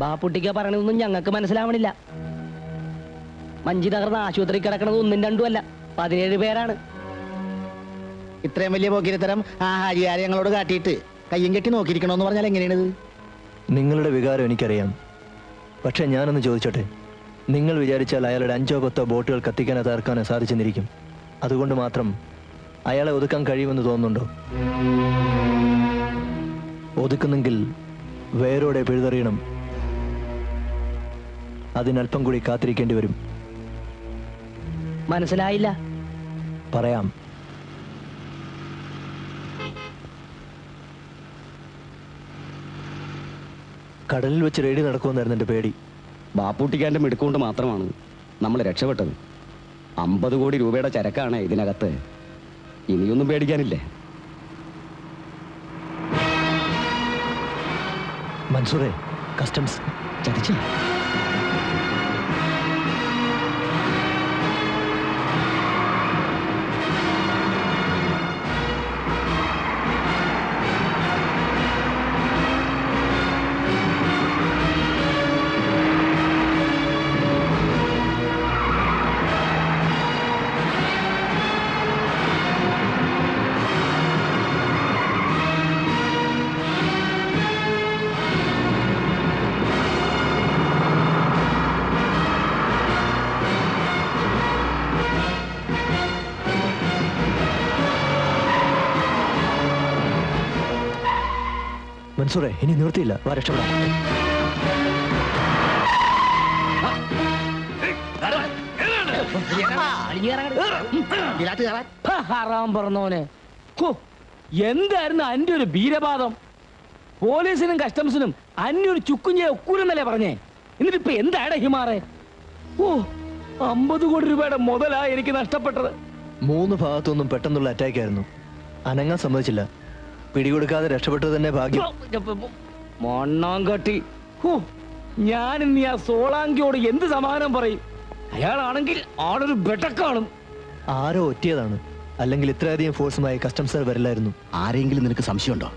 ബാപ്പുട്ടിക്ക പറയണതൊന്നും ഞങ്ങൾക്ക് മനസ്സിലാവണില്ല. മഞ്ചി തകർന്ന ആശുപത്രി കിടക്കണത് 1ഉം 2ഉം അല്ല, 17 പേരാണ്. ഇത്രയും വലിയ പോക്കിരിത്തരം ആ ഹാജിയാരെ ഞങ്ങളോട് കാട്ടിയിട്ട് കയ്യും കെട്ടി നോക്കിയിരിക്കണോന്ന് പറഞ്ഞാൽ എങ്ങനെയാണിത്? നിങ്ങളുടെ വികാരം എനിക്കറിയാം. പക്ഷെ ഞാനൊന്ന് ചോദിച്ചോട്ടെ, നിങ്ങൾ വിചാരിച്ചാൽ അയാളുടെ 5ഓ 10ഓ ബോട്ടുകൾ കത്തിക്കാനോ തകർക്കാനോ സാധിച്ചെന്നിരിക്കും. അതുകൊണ്ട് മാത്രം അയാളെ ഒതുക്കാൻ കഴിയുമെന്ന് തോന്നുന്നുണ്ടോ? ഒതുക്കുന്നെങ്കിൽ വേരോടെ പിഴുതെറിയണം. അതിനല്പം കൂടി കാത്തിരിക്കേണ്ടി വരും. മനസ്സിലായില്ല. പറയാം. കടലിൽ വെച്ച് റെയ്ഡ് നടക്കുമെന്നായിരുന്നു എൻ്റെ പേടി. ബാപ്പൂട്ടിക്കാരൻ്റെ മിടുക്കൊണ്ട് മാത്രമാണ് നമ്മൾ രക്ഷപ്പെട്ടത്. 50 കോടി രൂപയുടെ ചരക്കാണ് ഇതിനകത്ത്. ഇനിയൊന്നും പേടിക്കാനില്ലേ. മൻസൂറെ, കസ്റ്റംസ് ചതിച്ചു. മൻസൂറെ ഇനി നിവൃത്തിയില്ല, വാ രക്ഷപ്പെടാം. ഹറാം പറഞ്ഞോനെ. ഹോ, എന്തായിരുന്നു അന്റെ ഒരു വീരവാദം? പോലീസിനും കസ്റ്റംസിനും അന്യ ഒരു ചുക്കുഞ്ഞെ ഒക്കൂലെന്നല്ലേ പറഞ്ഞേ? എന്നിട്ട് ഇപ്പൊ എന്താണ് ഹിമാറെ? ഓ, 50 കോടി രൂപയുടെ മുതലാ എനിക്ക് നഷ്ടപ്പെട്ടത്. 3 ഭാഗത്തുനിന്നും പെട്ടെന്നുള്ള അറ്റാക്ക് ആയിരുന്നു. അനങ്ങാൻ സമ്മതിച്ചില്ല. പിടികൊടുക്കാതെ രക്ഷപ്പെട്ടത് തന്നെ ഭാഗ്യം. മണ്ണാങ്കട്ടി. ഹോ, ഞാൻ ഇനി ആ സോളാങ്കിയോട് എന്ത് സമാധാനം പറയും? അയാളാണെങ്കിൽ ആളൊരു ബെട്ടക്കാണും. ആരോ ഒറ്റിയതാണ്, അല്ലെങ്കിൽ ഇത്രയധികം ഫോഴ്സുമായി കസ്റ്റംസർ വരില്ലായിരുന്നു. ആരെങ്കിലും നിനക്ക് സംശയമുണ്ടോ?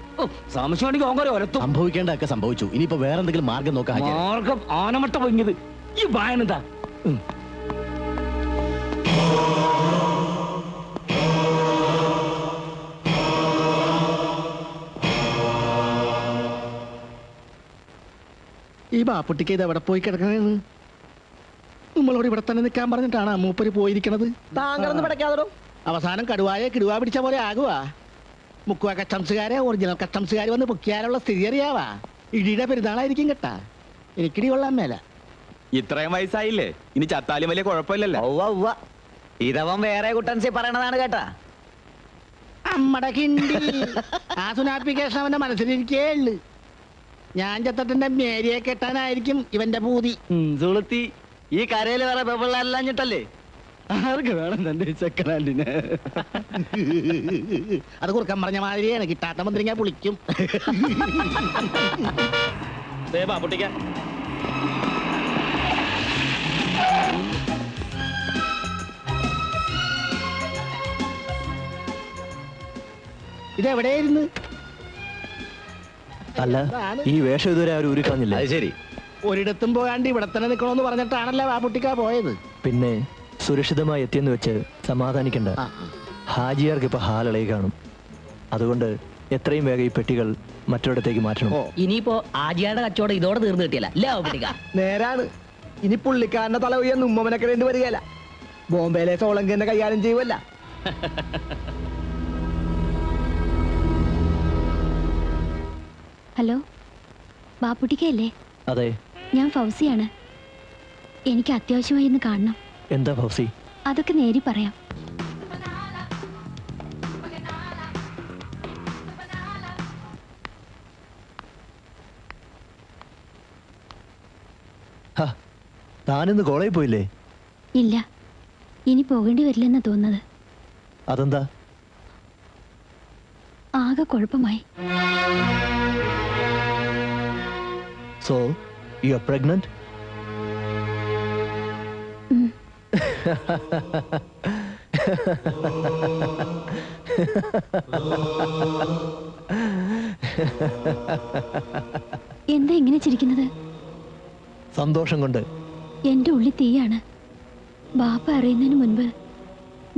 സംശയം ഉണ്ടെങ്കിൽ ഓങ്കരെ ഒലത്തും. സംഭവിക്കേണ്ടതൊക്കെ സംഭവിച്ചു. ഇനിയിപ്പോ വേറെ എന്തെങ്കിലും മാർഗം നോക്കാം. മാർഗം ആനമട്ട പൊങ്ങിയത് ഈ ബായനെന്താ? ഈ ബാപ്പുട്ടിക്ക് ഇത് എവിടെ പോയി കിടക്കണേന്ന്? നമ്മളോട് ഇവിടെ തന്നെ നിൽക്കാൻ പറഞ്ഞിട്ടാണ് മൂപ്പര് പോയിരിക്കണത്. താങ്കളൊന്ന് പിടയ്ക്കാതോ. അവസാനം കടുവായെ കിടുവാ പിടിച്ച പോലെ ആകുവാ. മുക്കുവ കസ്റ്റംസുകാരെ ഒറിജിനൽ കസ്റ്റംസുകാർ വന്ന് പൊക്കിയാലുള്ള സ്ഥിതി അറിയാവാ. ഇടിയുടെ പെരുന്നാളായിരിക്കും കേട്ടാ. എനിക്കിടി കൊള്ളാൻ മേല. ഇത്രയും വയസ്സായില്ലേ, ഇനി ചത്താലും വലിയ കുഴപ്പമില്ലല്ലോ. ഇതവൻ വേറെ കുട്ടൻസി പറയണതാണ് കേട്ടാ. അമ്മടെ കിണ്ടി. ആ സുനാപ്പിക്കേഷൻ അവന്റെ മനസ്സിലിരിക്കേ ഉള്ളു. ഞാൻ ചത്തട്ടിന്റെ മേരിയെ കെട്ടാനായിരിക്കും ഇവന്റെ പൂതി. സുളുത്തി ഈ കരയിൽ വേറെ പെപ്പിള്ളാരില്ലാഞ്ഞിട്ടല്ലേ? ആർക്ക് വേണം തന്റെ സെക്കൻഡ് ഹാൻഡിന്? അത് കുറുക്കം പറഞ്ഞ മാതിരിയാണ്. കിട്ടാത്ത മന്ത്രിങ്ങ പുളിക്കും. ഇതെവിടെയായിരുന്നു? അല്ല, ഈ വേഷം ഇതുവരെ ആരും ഊരിക്കളഞ്ഞില്ല. അത് ശരി. ഒരിടത്തും പോകാണ്ട് ഇവിടെ തന്നെ നിൽക്കണമെന്ന് പറഞ്ഞിട്ടാണല്ലോ ബാപ്പുട്ടിക്ക പോയത്. പിന്നെ സുരക്ഷിതമായി എത്തിയെന്ന് വെച്ച് സമാധാനിക്കണ്ട. ഹാജിയാർക്ക് ഇപ്പൊ ഹാലളയി കാണും. അതുകൊണ്ട് എത്രയും വേഗം ഈ പെട്ടികൾ മറ്റൊരിടത്തേക്ക് മാറ്റണം. ഇനിയിപ്പോ ആജിയാരുടെ കച്ചവടം ഇതോടെ തീർന്നു കിട്ടിയല്ല. നേരാണ്. ഇനി പുള്ളിക്കാരന്റെ തല ഉയർന്ന് ഉമ്മനക്കിടേണ്ടി വരികയല്ല. ബോംബെയിലെ സോളങ്കിന്റെ കൈകാര്യം ചെയ്യുമല്ല. ഹലോ, ബാപ്പുട്ടിക്കല്ലേ? അതെ. ഞാൻ ഫൗസിയാണ്. എനിക്ക് അത്യാവശ്യമായി ഒന്ന് കാണണം. എന്താ ഫൗസി? അതൊക്കെ നേരി പറയാം. താനിന്ന് കോളേജിൽ പോയില്ലേ? ഇല്ല, ഇനി പോകേണ്ടി വരില്ലെന്നാ തോന്നുന്നത്. അതെന്താ? ആകെ കുഴപ്പമായി. So, you are pregnant? എന്താ ഇങ്ങനെ ചിരിക്കുന്നത്? സന്തോഷം കൊണ്ട്. എന്റെ ഉള്ളിൽ തീയാണ്. ബാപ്പ അറിയുന്നതിന് മുൻപ്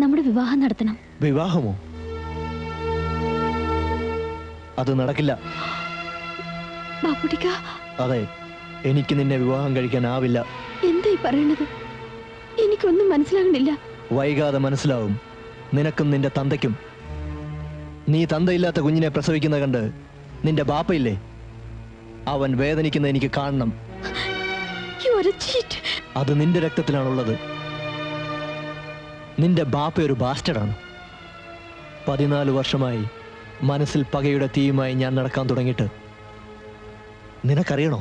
നമ്മുടെ വിവാഹം നടത്തണം. വിവാഹമോ? അത് നടക്കില്ല. ബാപ്പുട്ടിക്ക. അതെ, എനിക്ക് നിന്നെ വിവാഹം കഴിക്കാനാവില്ല. എന്താ ഈ പറയണത്? എനിക്കൊന്നും മനസ്സിലാകണില്ല. വൈകാതെ മനസ്സിലാവും, നിനക്കും നിന്റെ തന്തയ്ക്കും. നീ തന്തയില്ലാത്ത കുഞ്ഞിനെ പ്രസവിക്കുന്ന കണ്ട് നിന്റെ ബാപ്പയില്ലേ, അവൻ വേദനിക്കുന്ന എനിക്ക് കാണണം. അത് നിന്റെ രക്തത്തിലാണുള്ളത്. നിന്റെ ബാപ്പ ഒരു ബാസ്റ്റഡാണ്. 14 വർഷമായി മനസ്സിൽ പകയുടെ തീയുമായി ഞാൻ നടക്കാൻ തുടങ്ങിയിട്ട് നിനക്കറിയണോ?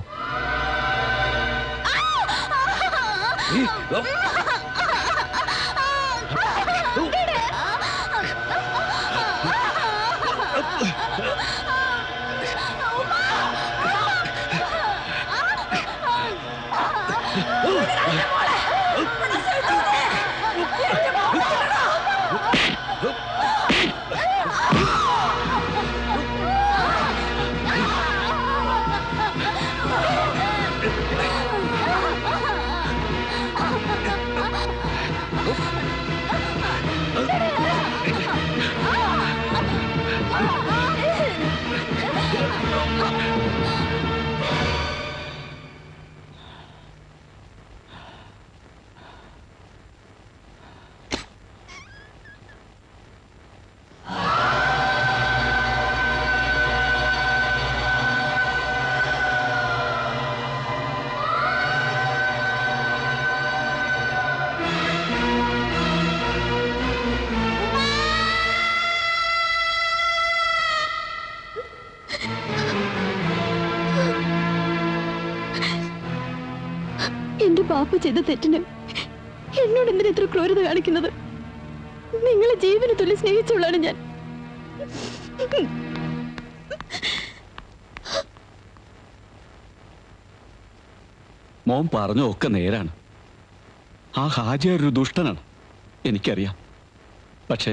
എന്റെ ബാപ്പ ചെയ്ത തെറ്റിന് എന്നോട് എന്തിനാ ഇത്ര ക്രൂരത കാണിക്കുന്നത്? നിങ്ങളെ ജീവന് തുല്യ സ്നേഹിച്ചുള്ളാണ് ഞാൻ. മോൻ പറഞ്ഞ ഒക്കെ നേരാണ്. ആ ഹാജി ഒരു ദുഷ്ടനാണ്, എനിക്കറിയാം. പക്ഷേ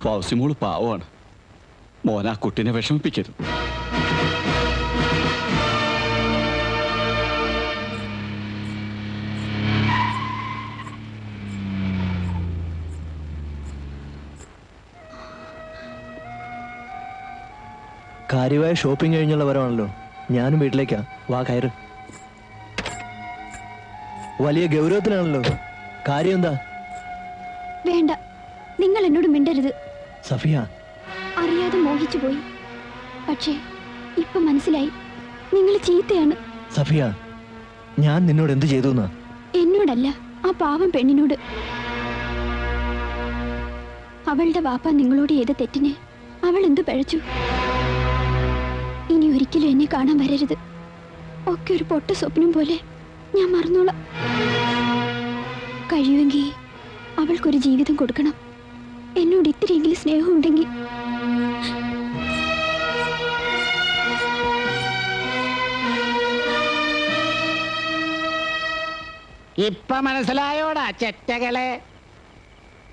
ഫൗസിമോള് പാവമാണ്. മോൻ ആ കുട്ടിനെ വിഷമിപ്പിക്കരുത്. കാര്യമായ ഷോപ്പിംഗ് കഴിഞ്ഞുള്ള വരവാണല്ലോ. ഞാനും വീട്ടിലേക്കാ. വാ കയറ്. വലിയ ഗൗരവത്തിലാണല്ലോ. കാര്യം എന്താ? വേണ്ട, നിങ്ങൾ എന്നോട് മിണ്ടരുത്. സഫിയ, അറിയാതെ മോഹിച്ചു പോയി. പക്ഷേ ഇപ്പൊ മനസ്സിലായി, നിങ്ങൾ ചീത്തയാണ്. സഫിയ, ഞാൻ നിന്നോട് എന്ത് ചെയ്തു? എന്നോടല്ല, ആ പാവം പെണ്ണിനോട്. അവളുടെ വാപ്പ നിങ്ങളോട് ചെയ്ത തെറ്റിന് അവൾ എന്ത് പഴച്ചു? ഇനി ഒരിക്കലും എന്നെ കാണാൻ വരരുത്. ഒക്കെ ഒരു പൊട്ട സ്വപ്നം പോലെ ഞാൻ മറന്നോളാം. കഴിയുമെങ്കിൽ അവൾക്കൊരു ജീവിതം കൊടുക്കണം. എന്നോട് ഇത്തിരിയെങ്കിലും സ്നേഹം ഉണ്ടെങ്കിൽ. ഇപ്പൊ മനസ്സിലായോടാ ചെറ്റകളെ?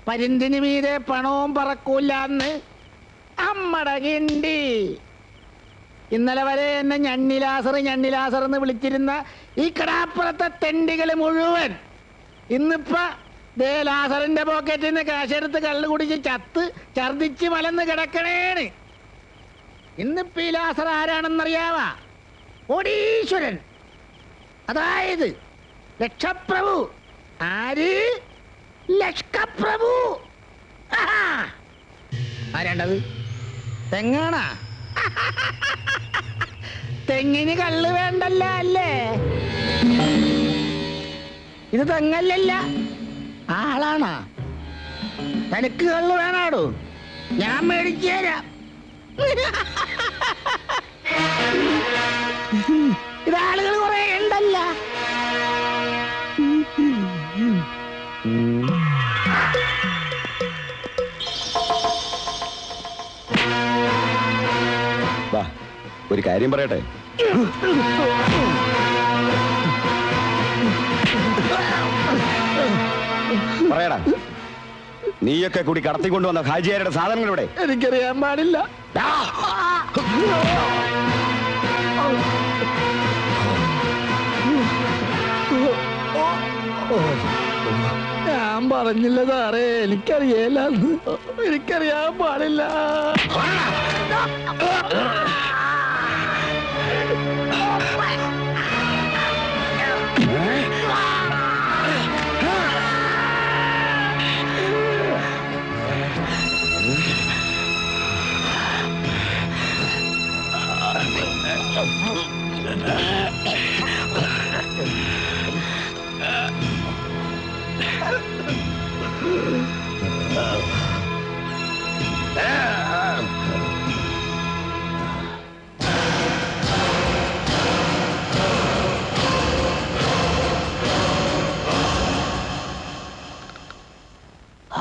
പരിന്തിന് മീതെ പണവും പറക്കൂലെന്ന് അമ്മട കിണ്ടി. ഇന്നലെ വരെ എന്നെ ഞണ്ണിലാസർ എന്ന് വിളിച്ചിരുന്ന ഈ കടാപ്പുറത്തെ തെണ്ടികള് മുഴുവൻ ഇന്നിപ്പോ ദേ ലാസറിന്റെ പോക്കറ്റിൽ നിന്ന് കാശെടുത്ത് കള്ളു കുടിച്ച് ചത്ത് ഛർദിച്ച് മലന്ന് കിടക്കണേണ്. ഇന്നിപ്പോ ഈ ലാസർ ആരാണെന്നറിയാവാ? കോടീശ്വരൻ, അതായത് ലക്ഷപ്രഭു. ആര്? ലക്ഷപ്രഭു. ആരാണ്ടത്? തെങ്ങാണാ? തെങ്ങിന് കള്ള് വേണ്ടല്ല അല്ലേ? ഇത് തെങ്ങല്ലല്ല, ആളാണാ. തനിക്ക് കള്ള് വേണാടോ? ഞാൻ മേടിച്ചു തരാം. ഇതാളുകൾ കുറെ ഉണ്ടല്ല. വാ, ഒരു കാര്യം പറയട്ടെ. പറയടാ, നീയൊക്കെ കൂടി കടത്തിക്കൊണ്ടുവന്ന ഹാജിയാരുടെ സാധനങ്ങളിവിടെ? എനിക്കറിയാൻ പാടില്ല. ഞാൻ പറഞ്ഞില്ല സാറേ, എനിക്കറിയില്ല. എനിക്കറിയാൻ പാടില്ല.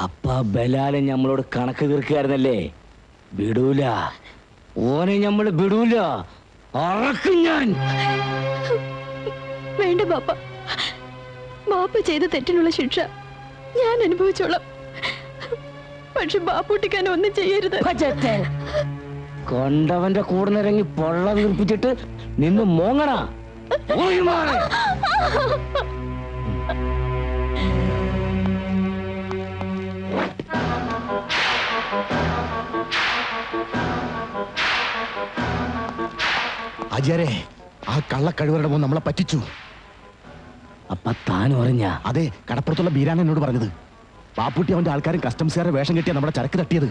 അപ്പ ബലാലെ നമ്മളോട് കണക്ക് തീർക്കായിരുന്നല്ലേ? വിടൂല, ഓനെ നമ്മള് വിടൂല. അറക്കും ഞാൻ. വേണ്ട ബാപ്പ, ബാപ്പ ചെയ്ത തെറ്റിനുള്ള ശിക്ഷ ഞാൻ അനുഭവിച്ചോളാം. പക്ഷെ ബാപ്പൂട്ടിക്കാൻ ഒന്നും ചെയ്യരുത്. കൊണ്ടവന്റെ കൂടെ നിറങ്ങി പൊള്ള വീർപ്പിച്ചിട്ട് നിന്ന് മോങ്ങണ. ആചാരേ, ആ കള്ളക്കഴിവരുടെ മോൻ നമ്മളെ പറ്റിച്ചു. അപ്പൊ താൻ പറഞ്ഞ? അതെ, കടപ്പുറത്തുള്ള ബീരാൻ എന്നോട് പറഞ്ഞത്. പാപ്പുട്ടി അവന്റെ ആൾക്കാരും കസ്റ്റംസുകാരെ വേഷം കെട്ടിയാ നമ്മുടെ ചരക്ക് തട്ടിയത്.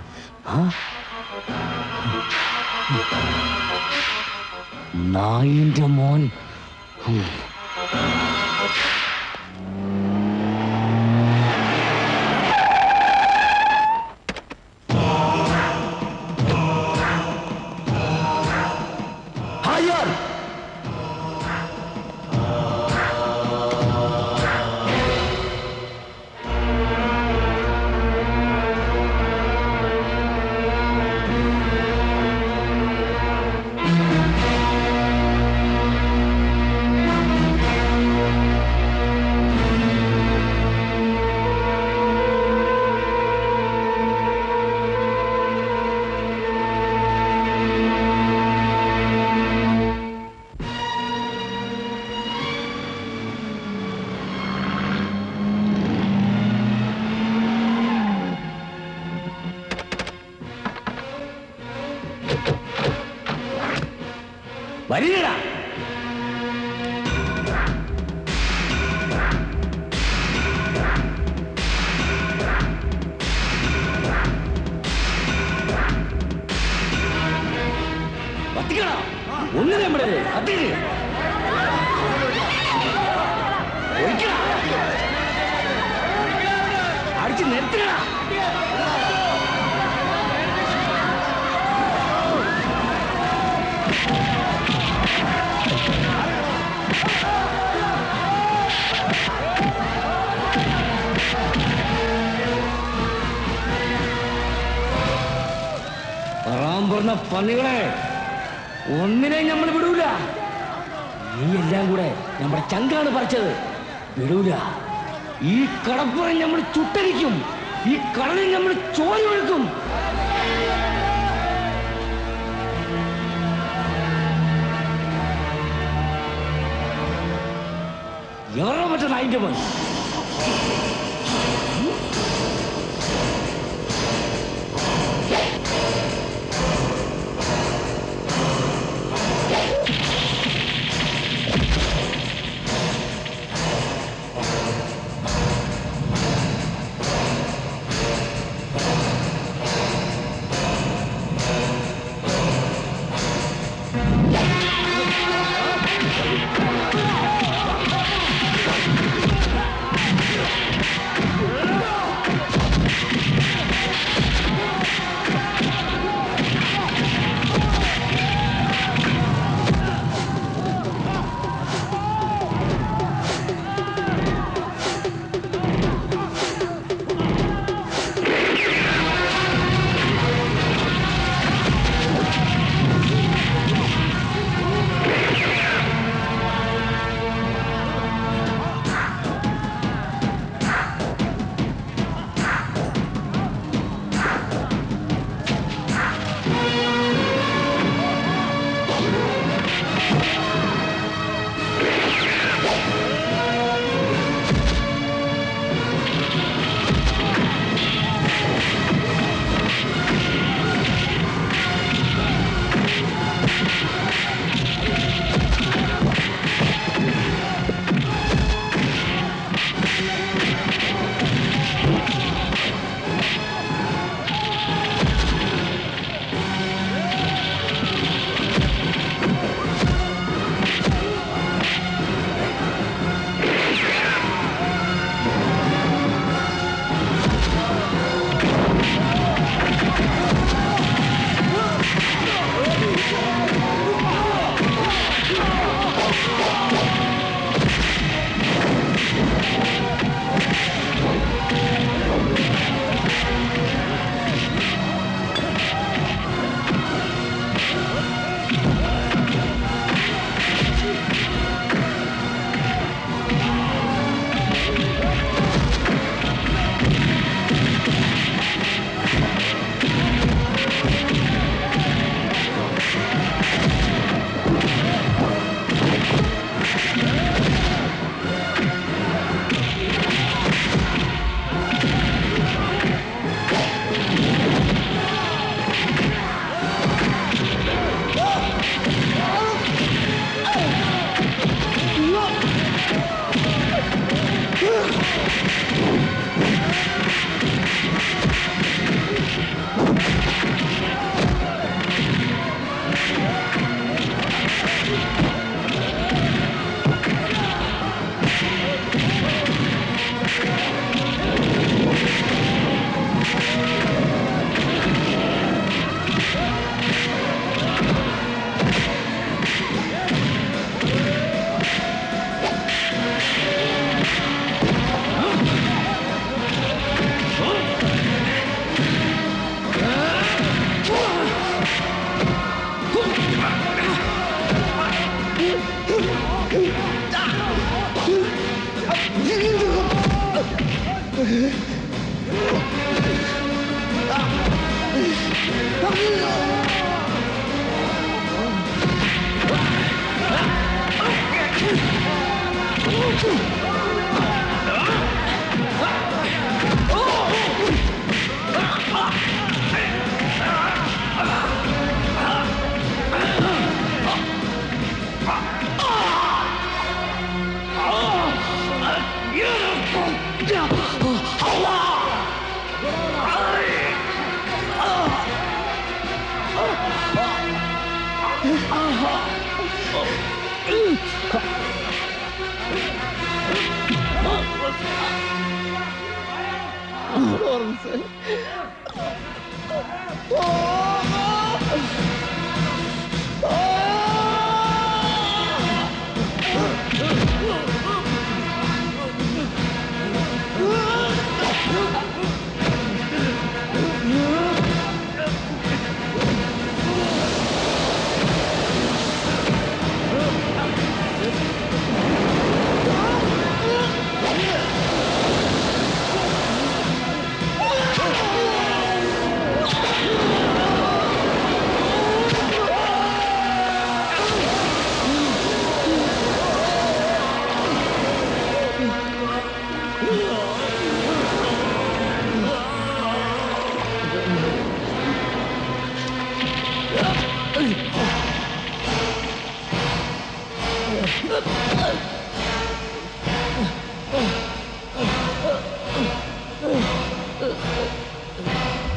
നായിന്റെ മോൻ. വരികടാ. കത്തിക്കടാ. ഒന്ന് നമ്മുടെ കത്തിക്ക്. ഒഴിക്കടാ. അടിച്ച് നിർത്തണ. പറഞ്ഞ പന്നികളെ ഒന്നിനെ നമ്മൾ വിടൂല. നീ എല്ലാം കൂടെ നമ്മുടെ ചങ്കാണ് പറിച്ചത്. വിടൂല. ഈ കടപ്പുറം നമ്മൾ ചുട്ടരിക്കും. ഈ കടലിൽ നമ്മൾ ചോര ഒഴുക്കും. എവരുടെ പറ്റുന്ന അതിന്റെ മോൻ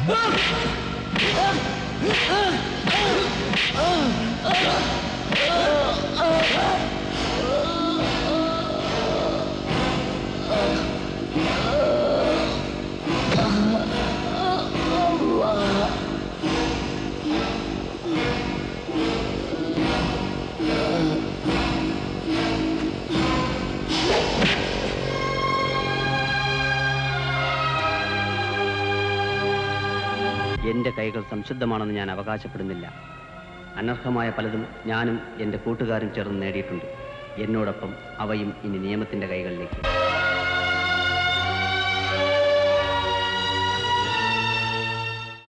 ബോസ്. എൻ്റെ കൈകൾ സംശുദ്ധമാണെന്ന് ഞാൻ അവകാശപ്പെടുന്നില്ല. അനർഹമായ പലതും ഞാനും എൻ്റെ കൂട്ടുകാരും ചേർന്ന് നേടിയിട്ടുണ്ട്. എന്നോടൊപ്പം അവയും ഇനി നിയമത്തിൻ്റെ കൈകളിലേക്ക്.